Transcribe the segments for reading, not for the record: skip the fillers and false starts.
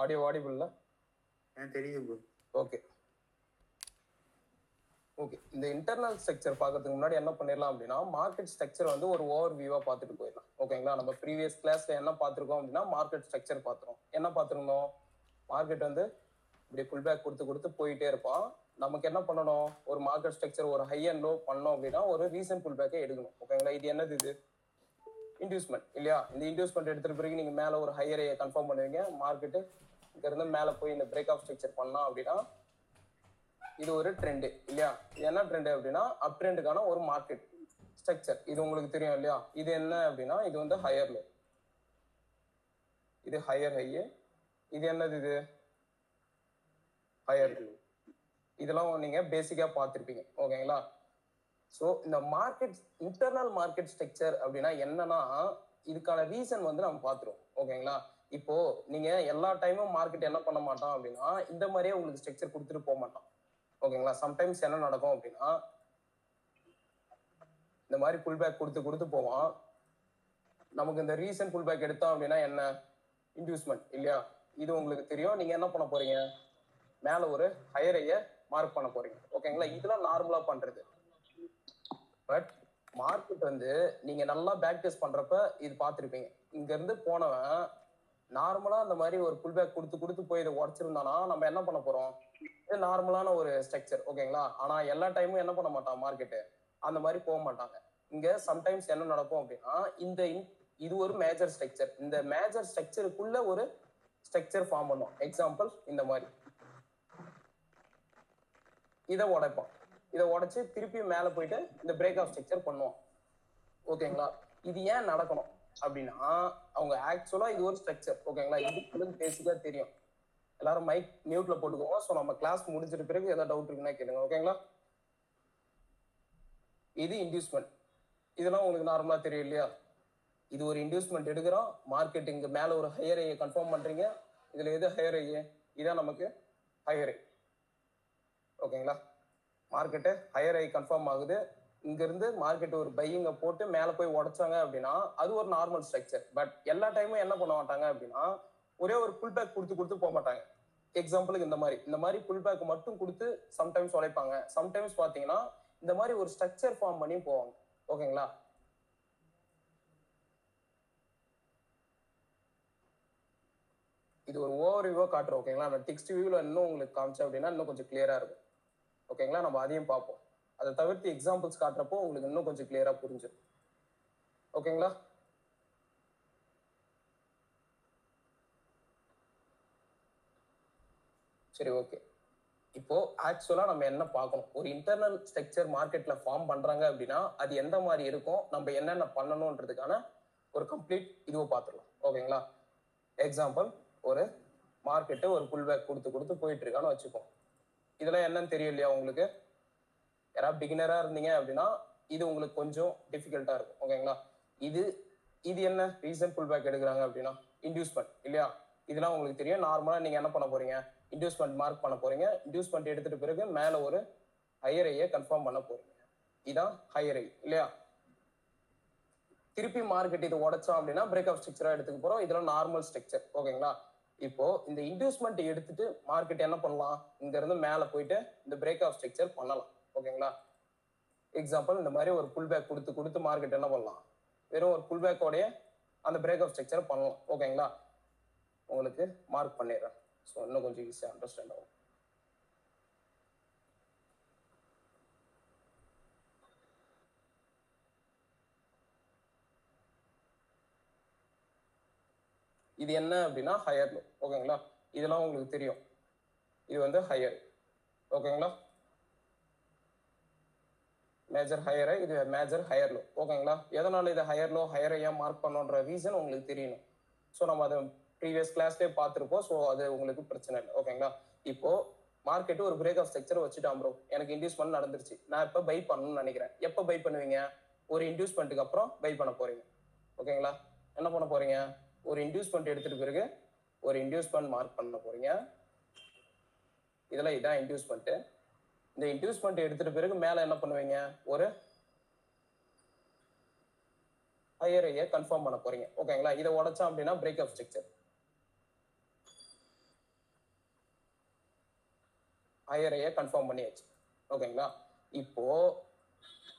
Audio ஆடிபிள்ல தெரியுது bro. Okay okay. இந்த internal structure பார்க்கறதுக்கு முன்னாடி என்ன பண்ணிடலாம் அப்படின்னா, மார்க்கெட் ஸ்ட்ரக்சர் வந்து ஒரு ஓவர் வியூவா பார்த்துட்டு போயிடலாம். ஓகேங்களா? நம்ம ப்ரீவியஸ் கிளாஸ்ல என்ன பார்த்துருக்கோம் அப்படின்னா, மார்க்கெட் ஸ்ட்ரக்சர் பார்த்துருவோம். என்ன பார்த்துருந்தோம்? மார்க்கெட் வந்து இப்படி புல் பேக் கொடுத்து போயிட்டே இருப்பான். நமக்கு என்ன பண்ணணும்? ஒரு மார்க்கெட் ஸ்ட்ரக்சர் ஒரு ஹை அண்ட் லோ பண்ணோம் அப்படின்னா ஒரு ரீசன்ட் புல் பேக்கை எடுக்கணும். ஓகேங்களா? இது என்னது? இது இன்டியூஸ்மெண்ட் இல்லையா? இந்த இன்டியூஸ்மெண்ட் எடுத்துட்டு பிறகு நீங்க மேல ஒரு ஹையர் கன்ஃபார்ம் பண்ணுவீங்க. மார்க்கெட்டு இங்க இருந்து மேல போய் இந்த பிரேக் ஆஃப் ஸ்ட்ரக்சர் பண்ணா அப்படின்னா இது ஒரு ட்ரெண்டு இல்லையா? என்ன ட்ரெண்டு அப்படின்னா அப் ட்ரெண்டுக்கான ஒரு மார்க்கெட் ஸ்ட்ரக்சர். இது உங்களுக்கு தெரியும் இல்லையா? இது என்ன அப்படின்னா இது வந்து ஹையர் லோ, இது ஹையர் ஹை, இது என்னது? இது ஹையர் லோ. இதெல்லாம் நீங்க பேசிக்கா பார்த்துருப்பீங்க. ஓகேங்களா? ஸோ இந்த மார்க்கெட் இன்டர்னல் மார்க்கெட் ஸ்ட்ரக்சர் அப்படின்னா என்னன்னா இதுக்கான ரீசன் வந்து நம்ம பார்த்துருவோம். ஓகேங்களா? இப்போ நீங்க எல்லா டைமும் மார்க்கெட் என்ன பண்ண மாட்டோம் அப்படின்னா இந்த மாதிரியே உங்களுக்கு ஸ்ட்ரக்சர் கொடுத்துட்டு போக மாட்டோம். ஓகேங்களா? சம்டைம்ஸ் என்ன நடக்கும் அப்படின்னா இந்த மாதிரி புல் பேக் கொடுத்து போவான். நமக்கு இந்த ரீசன்ட் புல் பேக் எடுத்தோம் அப்படின்னா என்ன? இன்டியூஸ்மெண்ட் இல்லையா? இது உங்களுக்கு தெரியும். நீங்க என்ன பண்ண போறீங்க? மேல ஒரு ஹையரைய மார்க் பண்ண போறீங்க. ஓகேங்களா? இதெல்லாம் நார்மலா பண்றது. பட் மார்க்கெட் வந்து நீங்க நல்லா பேக் டெஸ்ட் பண்றப்ப இது பார்த்துருப்பீங்க. இங்க இருந்து போனவன் நார்மலா அந்த மாதிரி ஒரு புல் பேக் கொடுத்து போய் இதை உடச்சிருந்தானா நம்ம என்ன பண்ண போறோம்? இது நார்மலான ஒரு ஸ்ட்ரக்சர். ஓகேங்களா? ஆனா எல்லா டைமும் என்ன பண்ண மாட்டான் மார்க்கெட்டு அந்த மாதிரி போக மாட்டாங்க. இங்க சம்டைம்ஸ் என்ன நடக்கும் அப்படின்னா இது ஒரு மேஜர் ஸ்ட்ரக்சர். இந்த மேஜர் ஸ்ட்ரக்சருக்குள்ள ஒரு ஸ்ட்ரக்சர் ஃபார்ம் பண்ணும். எக்ஸாம்பிள் இந்த மாதிரி இதை உடைப்பான். இதை உடைச்சு திருப்பி மேல போயிட்டு இந்த பிரேக் ஆஃப் ஸ்ட்ரக்சர் பண்ணுவோம். ஓகேங்களா? இது ஏன் நடக்கணும் அப்படின்னா அவங்க ஆக்சுவலா இது ஒரு ஸ்ட்ரக்சர். ஓகேங்களா? இது பேசிக்கா தெரியும். எல்லாரும் மைக் மியூட்ல போட்டுக்கோங்க. ஸோ நம்ம கிளாஸ் முடிஞ்சிட்ட பிறகு ஏதாவது டவுட் இருக்குன்னா கேளுங்க. ஓகேங்களா? இது இன்டியூஸ்மெண்ட். இதெல்லாம் உங்களுக்கு நார்மலா தெரியும் இல்லையா? இது ஒரு இன்டியூஸ்மெண்ட் எடுக்கிறோம். மார்க்கெட் இங்க மேல ஒரு ஹையர் ஐயை கன்ஃபார்ம் பண்றீங்க. இதுல எது ஹையர் ஐ? இதான் நமக்கு ஹையர் ஐ. ஓகேங்களா? மார்க்கெட்டு ஹையர் ஐ கன்ஃபார்ம் ஆகுது. இங்க இருந்து மார்க்கெட் ஒரு பையிங்க போட்டு மேல போய் உடைச்சாங்க அப்படின்னா அது ஒரு நார்மல் ஸ்ட்ரக்சர். பட் எல்லா டைமும் என்ன பண்ண மாட்டாங்க அப்படின்னா ஒரே ஒரு புல் பேக் கொடுத்து போக மாட்டாங்க. எக்ஸாம்பிளுக்கு இந்த மாதிரி புல் பேக் மட்டும் கொடுத்து சம்டைம்ஸ் உழைப்பாங்க. சம்டைம்ஸ் பாத்தீங்கன்னா இந்த மாதிரி ஒரு ஸ்ட்ரக்சர் ஃபார்ம் பண்ணி போவாங்க. ஓகேங்களா? இது ஒரு ஓவர் வியூவா காட்டுறோம். ஓகேங்களா? நான் டெக்ஸ்ட் வியூல இன்னும் உங்களுக்கு காமிச்சேன் அப்படின்னா இன்னும் கொஞ்சம் கிளியரா இருக்கும். ஓகேங்களா? நம்ம அதையும் பார்ப்போம். அதை தவிர்த்து எக்ஸாம்பிள்ஸ் காட்டுறப்போ உங்களுக்கு இன்னும் கொஞ்சம் கிளியரா புரிஞ்சிடும். ஓகேங்களா? சரி, ஓகே. இப்போ ஆக்சுவலா நம்ம என்ன பார்க்கணும்? ஒரு இன்டர்னல் ஸ்ட்ரக்சர் மார்க்கெட்ல ஃபார்ம் பண்றாங்க அப்படின்னா அது எந்த மாதிரி இருக்கும், நம்ம என்னென்ன பண்ணணும்ன்றதுக்கான ஒரு கம்ப்ளீட் இதுவை பார்த்துடலாம். ஓகேங்களா? எக்ஸாம்பிள், ஒரு மார்க்கெட்டு ஒரு புல் பேக் கொடுத்து போயிட்டு இருக்கான்னு வச்சுப்போம். இதெல்லாம் என்னன்னு தெரியும் இல்லையா உங்களுக்கு? யாராவது பிகினரா இருந்தீங்க அப்படின்னா இது உங்களுக்கு கொஞ்சம் டிஃபிகல்ட்டா இருக்கும். ஓகேங்களா? இது என்ன ரீசன்ட் புல் பேக் எடுக்கிறாங்க அப்படின்னா இன்டியூஸ்மெண்ட் இல்லையா? இதெல்லாம் உங்களுக்கு தெரியும். நார்மலா நீங்க என்ன பண்ண போறீங்க? இன்டியூஸ்மெண்ட் மார்க் பண்ண போறீங்க. இன்டியூஸ்மெண்ட் எடுத்துட்டு பிறகு மேல ஒரு ஹையர் ஐயை கன்ஃபார்ம் பண்ண போறீங்க. இதான் ஹையர் ஐ இல்லையா? திருப்பி மார்க்கெட் இது உடைச்சோம் அப்படின்னா பிரேக் ஆஃப் ஸ்ட்ரக்சரா எடுத்துக்க போறோம். இதெல்லாம் நார்மல் ஸ்ட்ரக்சர். ஓகேங்களா? இப்போ இந்த இன்டியூஸ்மெண்ட் எடுத்துட்டு மார்க்கெட் என்ன பண்ணலாம்? இங்க இருந்து மேல போயிட்டு இந்த பிரேக் ஆஃப் ஸ்ட்ரக்சர் பண்ணலாம். ஓகேங்களா? எக்ஸாம்பிள், இந்த மாதிரி ஒரு புல் பேக் கொடுத்து மார்க்கெட் என்ன பண்ணலாம்? வெறும் ஒரு புல் பேக்கோடைய அந்த பிரேக் ஆஃப் ஸ்ட்ரக்சர் பண்ணலாம். ஓகேங்களா? உங்களுக்கு மார்க் பண்ணிடுறேன். ஸோ இன்னும் கொஞ்சம் ஈஸியாக அண்டர்ஸ்டாண்ட் ஆகும். இது என்ன அப்படின்னா ஹையர் லோ. ஓகேங்களா? இதெல்லாம் உங்களுக்கு தெரியும். இது வந்து ஹையர். ஓகேங்களா? மேஜர் ஹையர், இது மேஜர் ஹையர் லோ. ஓகேங்களா? எதனால இது ஹையர் லோ ஹையர் ஏன் மார்க் பண்ணோன்ற ரீசன் உங்களுக்கு தெரியணும். ஸோ நம்ம அதை ப்ரீவியஸ் கிளாஸ்லேயே பார்த்துருப்போம். ஸோ அது உங்களுக்கு பிரச்சனை இல்லை. ஓகேங்களா? இப்போ மார்க்கெட்டு ஒரு பிரேக் ஆஃப் ஸ்ட்ரக்சர் வச்சுட்டான் ப்ரோ. எனக்கு இன்டியூஸ்மெண்ட் நடந்துருச்சு. நான் இப்போ பை பண்ணணும்னு நினைக்கிறேன். எப்போ பை பண்ணுவீங்க? ஒரு இன்டியூஸ்மெண்ட்டுக்கு அப்புறம் பை பண்ண போறீங்க. ஓகேங்களா? என்ன பண்ண போறீங்க? ஒரு இன்டியூஸ்மெண்ட் எடுத்துட்டு பிறகு ஒரு இன்டியூஸ்மெண்ட் மார்க் பண்ண போறீங்க. இதெல்லாம் இதான் இன்டியூஸ்மெண்ட். இந்த இன்டியூஸ்மெண்ட் எடுத்துட்டு பிறகு மேல என்ன பண்ணுவீங்க? ஒரு ஹையர் ஐயை கன்ஃபார்ம் பண்ண போறீங்க. ஓகேங்களா? இதை உடைச்சா அப்படின்னா பிரேக் ஆஃப் ஸ்ட்ரக்சர். ஹையரையே கன்ஃபார்ம் பண்ணியாச்சு. ஓகேங்களா? இப்போ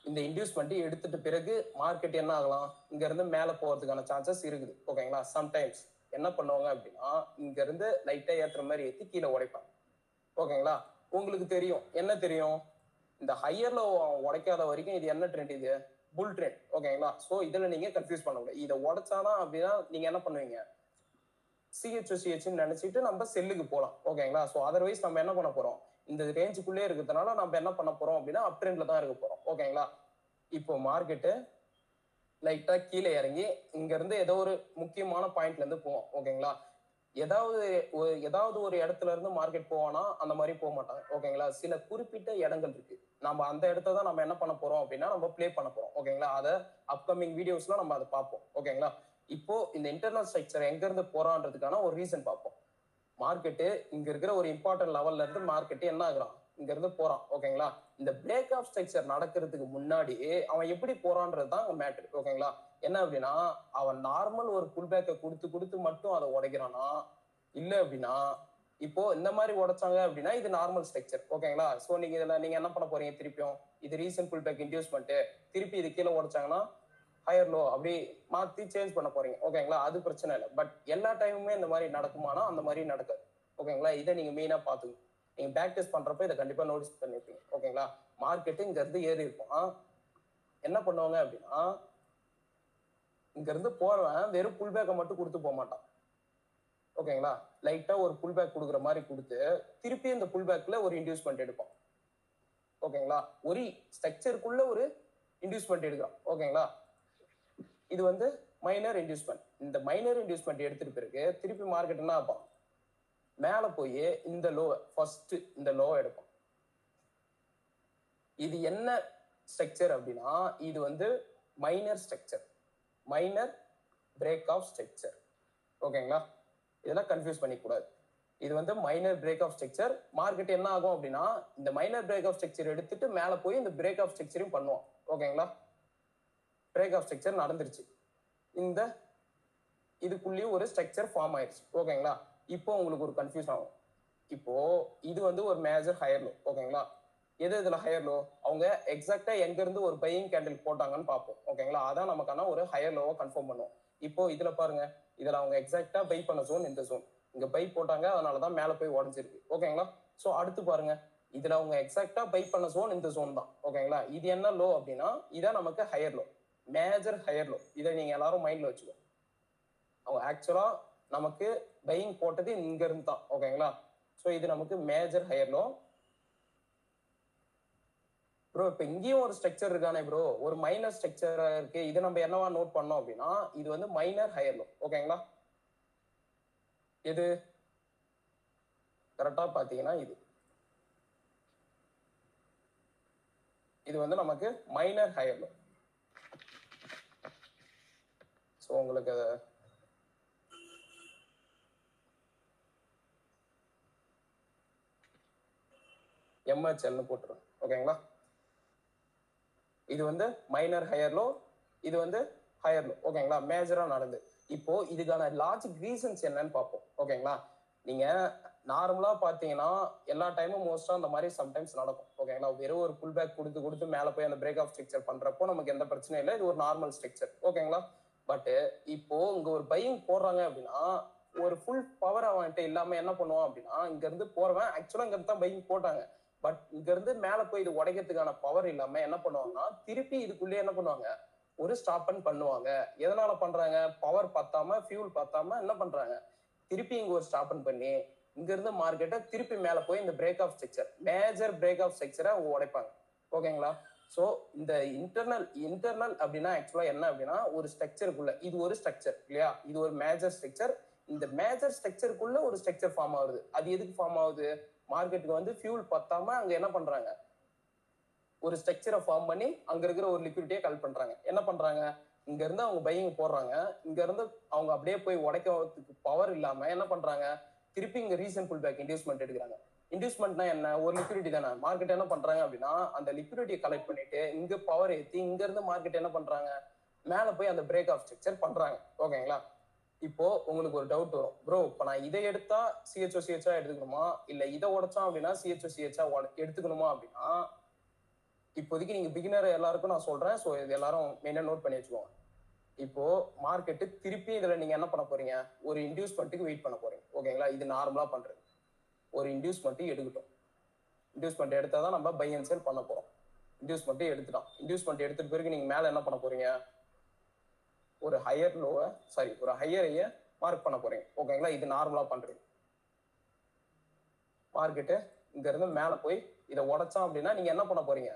இந்த இன்டியூஸ்மெண்ட் எடுத்துட்டு பிறகு மார்க்கெட் என்ன ஆகலாம், இங்க இருந்து மேல போறதுக்கான சான்சஸ் இருக்குது. ஓகேங்களா? சம்டைம்ஸ் என்ன பண்ணுவாங்க அப்படின்னா, இங்க இருந்து லைட்டா ஏத்துற மாதிரி ஏத்தி கீழே உடைப்பாங்க. ஓகேங்களா? உங்களுக்கு தெரியும், என்ன தெரியும், இந்த ஹையர்ல உடைக்காத வரைக்கும் இது என்ன ட்ரெண்ட், இது புல் ட்ரெண்ட். ஓகேங்களா? சோ இதுல நீங்க கன்ஃபியூஸ் பண்ண முடியாது. இதை உடைச்சாதான் அப்படின்னா நீங்க என்ன பண்ணுவீங்க, சிஹெச்ஓசிஹெச்னு நினைச்சிட்டு நம்ம செல்லுக்கு போகலாம். ஓகேங்களா? ஸோ அதர்வைஸ் நம்ம என்ன பண்ண போறோம், இந்த ரேஞ்சுக்குள்ளே இருக்கிறதுனால நம்ம என்ன பண்ண போறோம் அப்படின்னா அப் ட்ரெண்ட்ல தான் இருக்க போறோம். ஓகேங்களா? இப்போ மார்க்கெட்டு லைட்டா கீழே இறங்கி இங்க இருந்து ஏதோ ஒரு முக்கியமான பாயிண்ட்ல இருந்து போவோம். ஓகேங்களா? ஏதாவது ஒரு இடத்துல இருந்து மார்க்கெட் போவானா, அந்த மாதிரி போக மாட்டாங்க. ஓகேங்களா? சில குறிப்பிட்ட இடங்கள் இருக்கு, நம்ம அந்த இடத்த தான் நம்ம என்ன பண்ண போறோம் அப்படின்னா நம்ம பிளே பண்ண போறோம். ஓகேங்களா? அதை அப்கமிங் வீடியோஸ்ல நம்ம அதை பார்ப்போம். ஓகேங்களா? இப்போ இந்த இன்டர்னல் ஸ்ட்ரக்சர் எங்க இருந்து போறான்றதுக்கான ஒரு ரீசன் பார்ப்போம். மார்க்கெட்டு இங்க இருக்கிற ஒரு இம்பார்ட்டன்ட் லெவல்ல இருந்து மார்க்கெட் என்ன ஆகுறான், இங்க இருந்து போறான். ஓகேங்களா? இந்த பிரேக் ஆஃப் ஸ்ட்ரக்சர் நடக்கிறதுக்கு முன்னாடி அவன் எப்படி போறான்றது தான் மேட்ரு. ஓகேங்களா? என்ன அப்படின்னா, அவன் நார்மல் ஒரு புல் பேக்கை கொடுத்து கொடுத்து மட்டும் அதை உடைக்கிறானா, இல்ல அப்படின்னா இப்போ இந்த மாதிரி உடைச்சாங்க அப்படின்னா இது நார்மல் ஸ்ட்ரக்சர். ஓகேங்களா? சோ நீங்க இதுல நீங்க என்ன பண்ண போறீங்க, திருப்பியும் இது ரீசன்ட் புல் பேக் இன்டியூஸ்மெண்ட், திருப்பி இது கீழே உடைச்சாங்கன்னா ஹையர் லோ அப்படி மாத்தி சேஞ்ச் பண்ண போறீங்க. ஓகேங்களா? அது பிரச்சனை இல்லை. பட் எல்லா டைமுமே இந்த மாதிரி நடக்குமானா அந்த மாதிரி நடக்காது. ஓகேங்களா? இதை நீங்க மெயினா பாத்துங்க. நீங்க பேக் டெஸ்ட் பண்றப்ப இதை கண்டிப்பா நோட்டீஸ் பண்ணிருப்பீங்க. ஓகேங்களா? மார்க்கெட் இங்க இருந்து ஏறி இருக்கும், என்ன பண்ணுவாங்க அப்படின்னா இங்க இருந்து போறவன் வெறும் புல் பேக்கை மட்டும் கொடுத்து போக மாட்டான். ஓகேங்களா? லைட்டா ஒரு புல் பேக் கொடுக்குற மாதிரி கொடுத்து திருப்பி இந்த புல் பேக்ல ஒரு இன்டியூஸ்மெண்ட் எடுப்பான். ஓகேங்களா? ஒரு ஸ்ட்ரக்சருக்குள்ள ஒரு இன்டியூஸ்மெண்ட் எடுக்கிறான். ஓகேங்களா? இது வந்து மைனர் இன்டியூஸ்மெண்ட். இந்த மைனர் இன்டியூஸ்மெண்ட் எடுத்துட்டு பிறகு திருப்பி மார்க்கெட் என்ன ஆகும், மேல போய் இந்த லோ, ஃபர்ஸ்ட் இந்த லோ எடுப்போம். இது என்ன ஸ்ட்ரக்சர் அப்படின்னா இது வந்து minor structure, minor break of structure. ஓகேங்களா? இதெல்லாம் கன்ஃபியூஸ் பண்ணிக்க கூடாது. இது வந்து minor break of structure. Market என்ன ஆகும் அப்படின்னா இந்த மைனர் பிரேக் ஆஃப் ஸ்ட்ரக்சர் எடுத்துட்டு மேல போய் இந்த பிரேக் ஆஃப் ஸ்ட்ரக்சரையும் பண்ணுவோம். ஓகேங்களா? பிரேக் ஆஃப் ஸ்ட்ரக்சர் நடந்துருச்சு, இந்த இதுக்குள்ளேயும் ஒரு ஸ்ட்ரக்சர் ஃபார்ம் ஆயிடுச்சு. ஓகேங்களா? இப்போ உங்களுக்கு ஒரு கன்ஃபியூஸ் ஆகும். இப்போ இது வந்து ஒரு மேஜர் ஹையர் லோ. ஓகேங்களா? எது இதுல ஹையர் லோ, அவங்க எக்ஸாக்டா எங்க இருந்து ஒரு பையிங் கேண்டில் போட்டாங்கன்னு பார்ப்போம். ஓகேங்களா? அதான் நமக்கான ஒரு ஹையர் லோவை கன்ஃபார்ம் பண்ணுவோம். இப்போ இதுல பாருங்க, இதுல அவங்க எக்ஸாக்டா பை பண்ண ஜோன் இந்த ஜோன், இங்க பை போட்டாங்க, அதனாலதான் மேல போய் உடஞ்சிருக்கு. ஓகேங்களா? சோ அடுத்து பாருங்க, இதுல அவங்க எக்ஸாக்டா பை பண்ண ஜோன் இந்த ஜோன் தான். ஓகேங்களா? இது என்ன லோ அப்படின்னா இதான் நமக்கு higher low, major higher low. இதை நீங்க எல்லாரும் மைண்ட்ல வச்சுக்கோ. அவங்க ஆக்சுவலா நமக்கு பையிங் போட்டது இங்க இருந்து தான். ஓகேங்களா? சோ இது நமக்கு மேஜர் ஹையர் லோ. ப்ரோ இப்ப இங்கேயும் ஒரு ஸ்ட்ரக்சர் இருக்கானே ப்ரோ, ஒரு மைனர் ஸ்ட்ரக்சர் இருக்கு. இது நம்ம என்னவா நோட் பண்ணோம் அப்படின்னா இது வந்து மைனர் ஹையர் லோ. ஓகேங்களா? எது கரெக்டா பாத்தீங்கன்னா இது வந்து நமக்கு மைனர் ஹையர் லோ. ஸோ உங்களுக்கு அதை எம்ஹெச்எல்னு போட்டுருங்க. ஓகேங்களா? இது வந்து மைனர் ஹையர் லோ, இது வந்து ஹையர் லோ. ஓகேங்களா? மேஜரா நடந்து. இப்போ இதுக்கான லாஜிக் ரீசன்ஸ் என்னன்னு பார்ப்போம். ஓகேங்களா? நீங்க நார்மலா பாத்தீங்கன்னா எல்லா டைமும் மோஸ்டா அந்த மாதிரி சம்டைம்ஸ் நடக்கும். ஓகேங்களா? வெறும் ஒரு புல் பேக் கொடுத்து கொடுத்து மேல போய் அந்த பிரேக் ஆஃப் ஸ்ட்ரக்சர் பண்றப்போ நமக்கு எந்த பிரச்சனையும் இல்லை, இது ஒரு நார்மல் ஸ்ட்ரக்சர். ஓகேங்களா? பட் இப்போ இங்க ஒரு பையிங் போடுறாங்க அப்படின்னா ஒரு ஃபுல் பவர் அவன்கிட்ட இல்லாம என்ன பண்ணுவான் அப்படின்னா இங்க இருந்து போறவன் ஆக்சுவலா இங்க இருந்து தான் பையிங் போட்டாங்க, பட் இங்க இருந்து மேல போய் இது உடைக்கிறதுக்கான பவர் இல்லாம என்ன பண்ணுவாங்கன்னா திருப்பி இதுக்குள்ளே என்ன பண்ணுவாங்க, ஒரு ஸ்டாப் அண்ட் பண்ணுவாங்க. எதனால பண்றாங்க, பவர் பத்தாம ஃபியூல் பத்தாம என்ன பண்றாங்க, திருப்பி இங்க ஒரு ஸ்டாப் அண்ட் பண்ணி இங்க இருந்து மார்க்கெட்டை திருப்பி மேல போய் இந்த break of structure, major break of ஸ்ட்ரக்சரை அவங்க உடைப்பாங்க. ஓகேங்களா? சோ இந்த இன்டர்னல் அப்படின்னா ஆக்சுவலா என்ன அப்படின்னா ஒரு ஸ்ட்ரக்சருக்குள்ள இது ஒரு ஸ்ட்ரக்சர் இல்லையா, இது ஒரு மேஜர் ஸ்ட்ரக்சர். இந்த மேஜர் ஸ்ட்ரக்சருக்குள்ள ஒரு ஸ்ட்ரக்சர் ஃபார்ம் ஆகுது. அது எதுக்கு ஃபார்ம் ஆகுது, மார்க்கெட்டுக்கு வந்து ஃபியூல் பத்தாம அங்க என்ன பண்றாங்க, ஒரு ஸ்ட்ரக்சரை ஃபார்ம் பண்ணி அங்க இருக்கிற ஒரு லிக்விடிட்டியை கலெக்ட் பண்றாங்க. என்ன பண்றாங்க, இங்க இருந்து அவங்க பையிங் போடுறாங்க, இங்க இருந்து அவங்க அப்படியே போய் உடைக்கிறதுக்கு பவர் இல்லாம என்ன பண்றாங்க, திருப்பி இங்க ரீசன்ட் புல் பேக் இன்டியூஸ்மெண்ட் எடுக்கிறாங்க. இன்டியூஸ்மெண்ட்னா என்ன, ஒரு லிக்விடிட்டி தானே. மார்க்கெட் என்ன பண்றாங்க அப்படின்னா அந்த லிக்விடிட்டியை கலெக்ட் பண்ணிட்டு இங்க பவர் ஏற்றி இங்க இருந்து மார்க்கெட் என்ன பண்றாங்க, மேல போய் அந்த பிரேக் ஆஃப் ஸ்ட்ரக்சர் பண்றாங்க. ஓகேங்களா? இப்போ உங்களுக்கு ஒரு டவுட் வரும், ப்ரோ இப்போ நான் இதை எடுத்தா சிஹெச்ஓ எடுத்துக்கணுமா இல்ல இதை உடைச்சோம் அப்படின்னா சிஹெச்ஓ எடுத்துக்கணுமா அப்படின்னா, இப்போதைக்கு நீங்க பிகினர் எல்லாருக்கும் நான் சொல்றேன். ஸோ இது எல்லாரும் மெயினா நோட் பண்ணி வச்சுக்கோங்க. இப்போ மார்க்கெட்டு திருப்பி இதுல நீங்க என்ன பண்ண போறீங்க, ஒரு இன்டியூஸ்மெண்ட்டுக்கு வெயிட் பண்ண போறீங்க. ஓகேங்களா, இது நார்மலா பண்றது. ஒரு இன்டியூஸ்மெண்ட் எடுக்கட்டும். இன்டியூஸ்மெண்ட் எடுத்தா தான் நம்ம பை அண்ட் செல் பண்ண போறோம். இன்டியூஸ்மெண்ட் எடுத்துட்டோம். இன்டியூஸ்மெண்ட் எடுத்துட்டு பிறகு நீங்க மேல என்ன பண்ண போறீங்க, ஒரு ஹையர் லோவை ஒரு ஹையரைய மார்க் பண்ண போறீங்க. ஓகேங்களா, இது நார்மலா பண்றது. மார்க்கெட்டு இங்க இருந்து மேல போய் இதை உடைச்சோம் அப்படின்னா நீங்க என்ன பண்ண போறீங்க,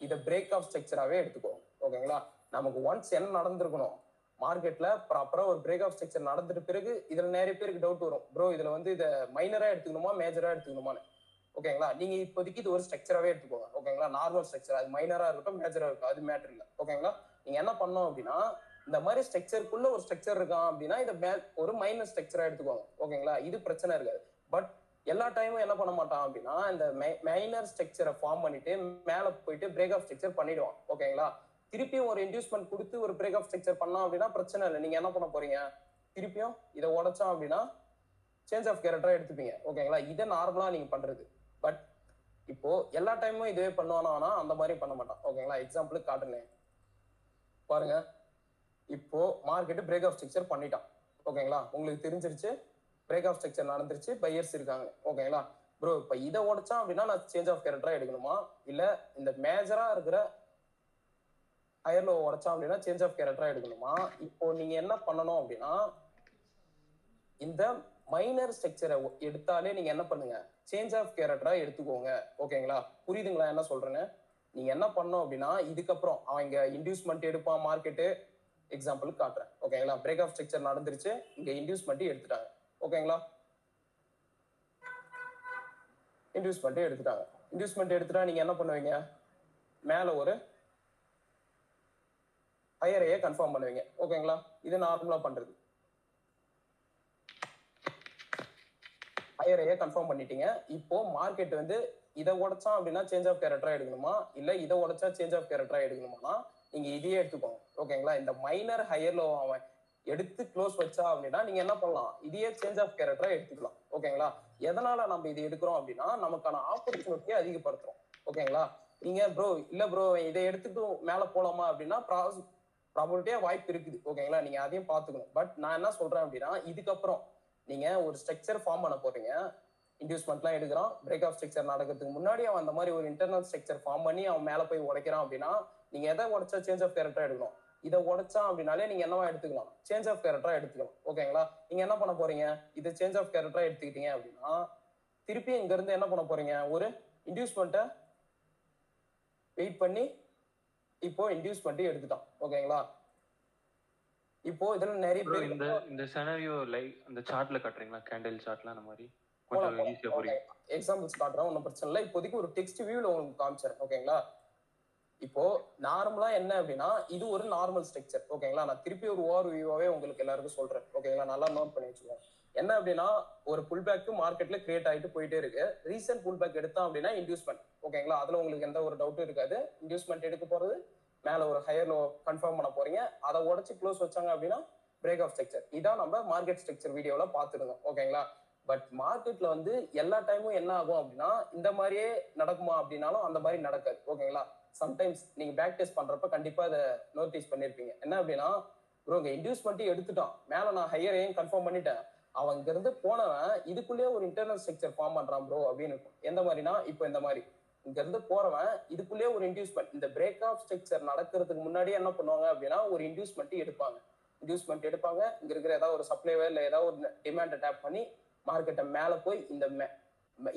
இதை பிரேக் ஆஃப் ஸ்ட்ரக்சராகவே எடுத்துக்கோ. ஓகேங்களா, நமக்கு ஒன்ஸ் என்ன நடந்திருக்கணும், மார்க்கெட்ல ப்ராப்பரா ஒரு பிரேக் ஆஃப் ஸ்ட்ரக்சர் நடந்துட்டு பிறகு இதுல நிறைய பேருக்கு டவுட் வரும், ப்ரோ இதுல வந்து இதை மைனரா எடுத்துக்கணுமா மேஜரா எடுத்துக்கணுமான்னு. ஓகேங்களா, நீங்க இப்போதைக்கு இது ஒரு ஸ்ட்ரக்சராகவே எடுத்துக்கோங்க. ஓகேங்களா, நார்மல் ஸ்ட்ரக்சர், அது மைனரா இருக்கட்டும் மேஜரா இருக்கும், அது மேட்டர் இல்லை. ஓகேங்களா, நீங்க என்ன பண்ணோம் அப்படின்னா இந்த மாதிரி ஸ்ட்ரக்சருக்குள்ள ஒரு ஸ்ட்ரக்சர் இருக்கான் அப்படின்னா இதை ஒரு மைனர் ஸ்ட்ரக்சரா எடுத்துக்கோங்க. ஓகேங்களா, இது பிரச்சனை இருக்காது. பட் எல்லா டைமும் என்ன பண்ண மாட்டான் அப்படின்னா இந்த மைனர் ஸ்ட்ரக்சரை ஃபார்ம் பண்ணிட்டு மேல போயிட்டு பிரேக் ஆஃப் ஸ்ட்ரக்சர் பண்ணிடுவான். ஓகேங்களா, திருப்பியும் ஒரு இன்டியூஸ்மெண்ட் கொடுத்து ஒரு பிரேக் ஆஃப் ஸ்ட்ரக்சர் பண்ணோம் அப்படின்னா பிரச்சனை இல்லை. நீங்க என்ன பண்ண போறீங்க, திருப்பியும் இதை உடைச்சோம் அப்படின்னா சேஞ்ச் ஆஃப் கேரக்டரா எடுத்துப்பீங்க. ஓகேங்களா, இதை நார்மலா நீங்க பண்றது. பட் இப்போ எல்லா டைமும் இதுவே பண்ணுவானா, அந்த மாதிரி பண்ண மாட்டான். ஓகேங்களா, எக்ஸாம்பிளுக்கு காட்டுனேன் பாருங்க. இப்போ மார்க்கெட் பிரேக் ஆஃப் ஸ்ட்ரக்சர் பண்ணிட்டான். ஓகேங்களா, உங்களுக்கு தெரிஞ்சிருச்சு பிரேக் ஆஃப் ஸ்ட்ரக்சர் நடந்துருச்சு, பையர்ஸ் இருக்காங்க. ஓகேங்களா, ப்ரோ இப்போ இதை உடைச்சான் அப்படின்னா நான் சேஞ்ச் ஆஃப் கேரக்டரா எடுக்கணுமா இல்ல இந்த மேஜரா இருக்கிற ஹையர் லோ உடைச்சான் அப்படின்னா சேஞ்ச் ஆஃப் கேரக்டரா எடுக்கணுமா? இப்போ நீங்க என்ன பண்ணணும் அப்படின்னா இந்த மைனர் ஸ்ட்ரக்சரை எடுத்தாலே நீங்க என்ன பண்ணுங்க, சேஞ்ச் ஆஃப் கேரக்டரா எடுத்துக்கோங்க. ஓகேங்களா, புரியுதுங்களா என்ன சொல்றேன்னு? நீங்க என்ன பண்ணணும் அப்படின்னா இதுக்கப்புறம் அவங்க இன்டியூஸ்மெண்ட் எடுப்பான் மார்க்கெட்டு, எக்ஸாம்பிள் காட்டுறேன். ஓகேங்களா, பிரேக் ஆஃப் ஸ்ட்ரக்சர் நடந்துருச்சு, இங்க இன்டியூஸ்மெண்ட் எடுத்துட்டாங்க. ஓகேங்களா, இன்டியூஸ்மெண்ட் எடுத்துட்டாங்க. இன்டியூஸ்மெண்ட் எடுத்துட்டா நீங்க என்ன பண்ணுவீங்க, மேல ஒரு ஹையரையே கன்ஃபார்ம் பண்ணுவீங்க. ஓகேங்களா, இது நார்மலா பண்றது. ஹையரையே கன்ஃபார்ம் பண்ணிட்டீங்க. இப்போ மார்க்கெட் வந்து இதை உடைச்சான் அப்படின்னா சேஞ்ச் ஆஃப் கேரக்டரா எடுக்கணுமா இல்ல இதை உடைச்சா சேஞ்ச் ஆஃப் கேரக்டரா எடுக்கணுமா, நீங்க இதையே எடுத்துக்கோங்க. ஓகேங்களா, இந்த மைனர் ஹையர்ல அவன் எடுத்து க்ளோஸ் வச்சா அப்படின்னா நீங்க என்ன பண்ணலாம், இதையே சேஞ்ச் ஆஃப் கேரக்டரா எடுத்துக்கலாம். ஓகேங்களா, எதனால நம்ம இது எடுக்கிறோம் அப்படின்னா நமக்கான ஆப்பர்ச்சுனிட்டியை அதிகப்படுத்துறோம். ஓகேங்களா, நீங்க ப்ரோ இல்ல ப்ரோ இதை எடுத்துட்டு மேல போலாமா அப்படின்னா ப்ராபபிலிட்டியா வாய்ப்பு இருக்குது. ஓகேங்களா, நீங்க அதையும் பாத்துக்கணும். பட் நான் என்ன சொல்றேன் அப்படின்னா இதுக்கப்புறம் நீங்க ஒரு ஸ்ட்ரக்சர் ஃபார்ம் பண்ண போறீங்க, இன்டியூஸ்மெண்ட்லாம் எடுக்கிறான், பிரேக் ஆஃப் ஸ்ட்ரக்சர் நடக்கிறதுக்கு முன்னாடி அவன் அந்த மாதிரி ஒரு இன்டர்னல் ஸ்ட்ரக்சர் ஃபார்ம் பண்ணி அவன் மேல போய் உடைக்கிறான் அப்படின்னா நீங்க எதை உடைச்சா சேஞ்ச் ஆஃப் கேரக்டரா எடுக்கணும், இதை உடைச்சான் அப்படின்னாலே நீங்க என்னவா எடுத்துக்கலாம், சேஞ்ச் ஆஃப் கேரக்டரா எடுத்துக்கலாம். ஓகேங்களா, நீங்க என்ன பண்ண போறீங்க, இது சேஞ்ச் ஆஃப் கேரக்டரா எடுத்துக்கிட்டீங்க அப்படின்னா திருப்பி இங்க இருந்து என்ன பண்ண போறீங்க, ஒரு இன்டியூஸ்மெண்ட்டை வெயிட் பண்ணி இப்போ இன்டியூஸ்மெண்ட் எடுத்துட்டான். ஓகேங்களா, இப்போ இதுல நிறைய பேர் இந்த சினாரியோ லைக் அந்த சார்ட்ல காட்டுறீங்களா, கேண்டில் சார்ட்ல அந்த மாதிரி கொஞ்சம் ஈஸியா புரியும். எக்ஸாம்பிள்ஸ் காட்டுறேன், ஒன்றும் பிரச்சனை இல்லை. இப்போதைக்கு ஒரு டெக்ஸ்ட் வியூல உங்களுக்கு காமிச்சிடுறேன். ஓகேங்களா, இப்போ நார்மலா என்ன அப்படின்னா இது ஒரு நார்மல் ஸ்ட்ரக்சர். ஓகேங்களா, நான் திருப்பி ஒரு ஓவர் வியூவாவே உங்களுக்கு எல்லாருக்கும் சொல்றேன். ஓகேங்களா, நல்லா நோட் பண்ணி வச்சுக்கோங்க. என்ன அப்படின்னா ஒரு புல் பேக் மார்க்கெட்ல கிரியேட் ஆகிட்டு போயிட்டே இருக்கு. ரீசென்ட் புல் பேக் எடுத்தோம் அப்படின்னா இன்டியூஸ்மெண்ட். ஓகேங்களா, அதுல உங்களுக்கு எந்த ஒரு டவுட்டும் இருக்காது. இன்டியூஸ்மெண்ட் எடுக்க போறது மேல ஒரு ஹையர் லோ கன்ஃபார்ம் பண்ண போறீங்க, அதை உடச்சு க்ளோஸ் வச்சாங்க அப்படின்னா பிரேக் ஆஃப் ஸ்ட்ரக்சர். இதான் நம்ம மார்க்கெட் ஸ்ட்ரக்சர் வீடியோல பாத்துருந்தோம். ஓகேங்களா, பட் மார்க்கெட்ல வந்து எல்லா டைமும் என்ன ஆகும் அப்படின்னா இந்த மாதிரியே நடக்குமா அப்படின்னாலும் அந்த மாதிரி நடக்காது. ஓகேங்களா, சம்டைம்ஸ் நீங்க பேக் டெஸ்ட் பண்றப்ப கண்டிப்பா அதை நோட்டீஸ் பண்ணிருப்பீங்க. என்ன அப்படின்னா ப்ரோ இங்க இன்டியூஸ்மெண்ட் எடுத்துட்டான், மேல நான் ஹையரையும் கன்ஃபார்ம் பண்ணிட்டேன், அவன் இங்க இருந்து போனவன் இதுக்குள்ளேயே ஒரு இன்டர்னல் ஸ்ட்ரக்சர் ஃபார்ம் பண்றான் ப்ரோ அப்படின்னு இருக்கும். எந்த மாதிரினா இப்போ இந்த மாதிரி இங்க இருந்து போறவன் இதுக்குள்ளேயே ஒரு இன்டியூஸ்மெண்ட், இந்த பிரேக் ஆஃப் ஸ்ட்ரக்சர் நடக்கிறதுக்கு முன்னாடியே என்ன பண்ணுவாங்க அப்படின்னா ஒரு இன்டியூஸ்மெண்ட் எடுப்பாங்க. இன்டியூஸ்மெண்ட் எடுப்பாங்க, இங்க இருக்கிற ஏதாவது ஒரு சப்ளைவே இல்லை ஏதாவது ஒரு டிமாண்டை டேப் பண்ணி மார்க்கெட்டை மேல போய் இந்த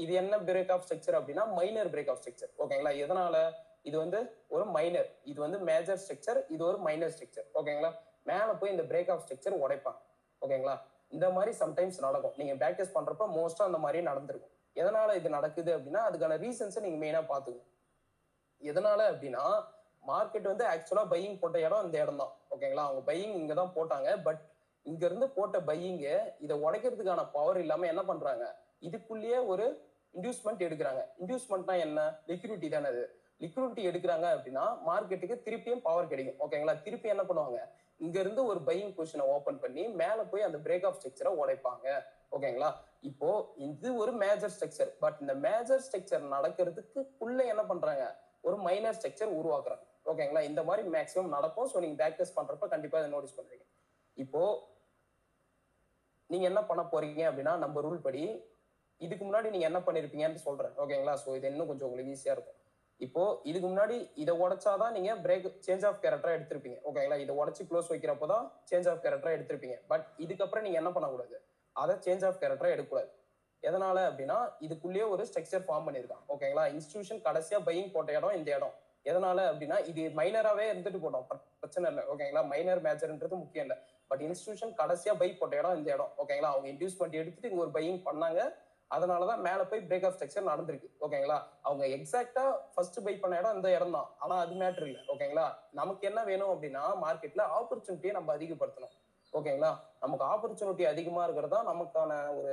இது என்ன பிரேக் ஆஃப் ஸ்ட்ரக்சர் அப்படின்னா மைனர் பிரேக் ஆஃப் ஸ்ட்ரக்சர். ஓகேங்களா, எதனால இது வந்து ஒரு மைனர், இது வந்து மேஜர் ஸ்ட்ரக்சர், இது ஒரு மைனர் ஸ்ட்ரக்சர். ஓகேங்களா, மேல போய் இந்த பிரேக் ஆஃப் ஸ்ட்ரக்சர் உடைப்பாங்க. ஓகேங்களா, இந்த மாதிரி சம்டைம்ஸ் நடக்கும். நீங்க பேக் டெஸ்ட் பண்றப்ப மோஸ்டா அந்த மாதிரி நடந்திருக்கும். எதனால இது நடக்குது அப்படின்னா அதுக்கான ரீசன்ஸை நீங்க மெயினா பாத்துக்கணும். எதனால அப்படின்னா மார்க்கெட் வந்து ஆக்சுவலா பையிங் போட்ட இடம் இந்த இடம் தான். ஓகேங்களா, அவங்க பையிங் இங்க தான் போட்டாங்க. பட் இங்க இருந்து போட்ட பையிங்க இதை உடைக்கிறதுக்கான பவர் இல்லாம என்ன பண்றாங்க, இதுக்குள்ளேயே ஒரு இன்டியூஸ்மெண்ட் எடுக்கிறாங்க. இன்டியூஸ்மெண்ட்னா என்ன, லிக்விடிட்டி தானே அது. லிக்விடிட்டி எடுக்கிறாங்க அப்படின்னா மார்க்கெட்டுக்கு திருப்பியும் பவர் கிடைக்கும். ஓகேங்களா? திருப்பி என்ன பண்ணுவாங்க, இங்க இருந்து ஒரு பையிங் பொசிஷனை ஓபன் பண்ணி மேல போய் அந்த பிரேக் ஆஃப் ஸ்ட்ரக்சரை உடைப்பாங்க. ஓகேங்களா? இப்போ இது ஒரு மேஜர் ஸ்ட்ரக்சர். பட் இந்த மேஜர் ஸ்ட்ரக்சர் நடக்கிறதுக்குள்ள என்ன பண்றாங்க, ஒரு மைனர் ஸ்ட்ரக்சர் உருவாக்குறாங்க. ஓகேங்களா? இந்த மாதிரி மேக்ஸிமம் நடக்கும். ஸோ நீங்க பேக் டெஸ்ட் பண்றப்ப கண்டிப்பா இதை நோட்டீஸ் பண்றீங்க. இப்போ நீங்க என்ன பண்ண போறீங்க அப்படின்னா, நம்ம ரூல் படி இதுக்கு முன்னாடி நீங்க என்ன பண்ணிருப்பீங்கன்னு சொல்றேன். ஓகேங்களா? ஸோ இது இன்னும் கொஞ்சம் உங்களுக்கு ஈஸியா இருக்கும். இப்போ இதுக்கு முன்னாடி இதை உடைச்சாதான் நீங்க பிரேக் சேஞ்ச் ஆஃப் கேரக்டரா எடுத்திருப்பீங்க. ஓகேங்களா? இதை உடைச்சு க்ளோஸ் வைக்கிறப்பதான் சேஞ்ச் ஆஃப் கேரக்டரா எடுத்திருப்பீங்க. பட் இதுக்கப்புறம் நீங்க என்ன பண்ணக்கூடாது, அதை சேஞ்ச் ஆஃப் கேரக்டரா எடுக்கக்கூடாது. எதனால அப்படின்னா இதுக்குள்ளேயே ஒரு ஸ்ட்ரக்சர் ஃபார்ம் பண்ணிருக்கான். ஓகேங்களா? இன்ஸ்டிடியூஷன் கடைசியா பையிங் போட்ட இடம் இந்த இடம். எதனால அப்படின்னா இது மைனராவே இருந்துட்டு போட்டோம், பிரச்சனை இல்லை. ஓகேங்களா? மைனர் மேஜர்ன்றது முக்கியம் இல்லை. பட் இன்ஸ்டிடியூஷன் கடைசியா பை போட்ட இடம் இந்த இடம். ஓகேங்களா? அவங்க இன்டியூஸ்மெண்ட் எடுத்துட்டு இங்க ஒரு பையிங் பண்ணாங்க. அதனாலதான் மேல போய் பிரேக் ஆஃப் ஸ்ட்ரக்சர் நடந்திருக்கு. ஓகேங்களா? அவங்க எக்ஸாக்டா ஃபர்ஸ்ட் பை பண்ண இடம் இந்த இடம் தான். ஆனா அது மேட்டர் இல்லை. ஓகேங்களா? நமக்கு என்ன வேணும் அப்படின்னா மார்க்கெட்ல ஆப்பர்ச்சுனிட்டியை நம்ம அதிகப்படுத்தணும். ஓகேங்களா? நமக்கு ஆப்பர்ச்சுனிட்டி அதிகமா இருக்கிறதா நமக்கான ஒரு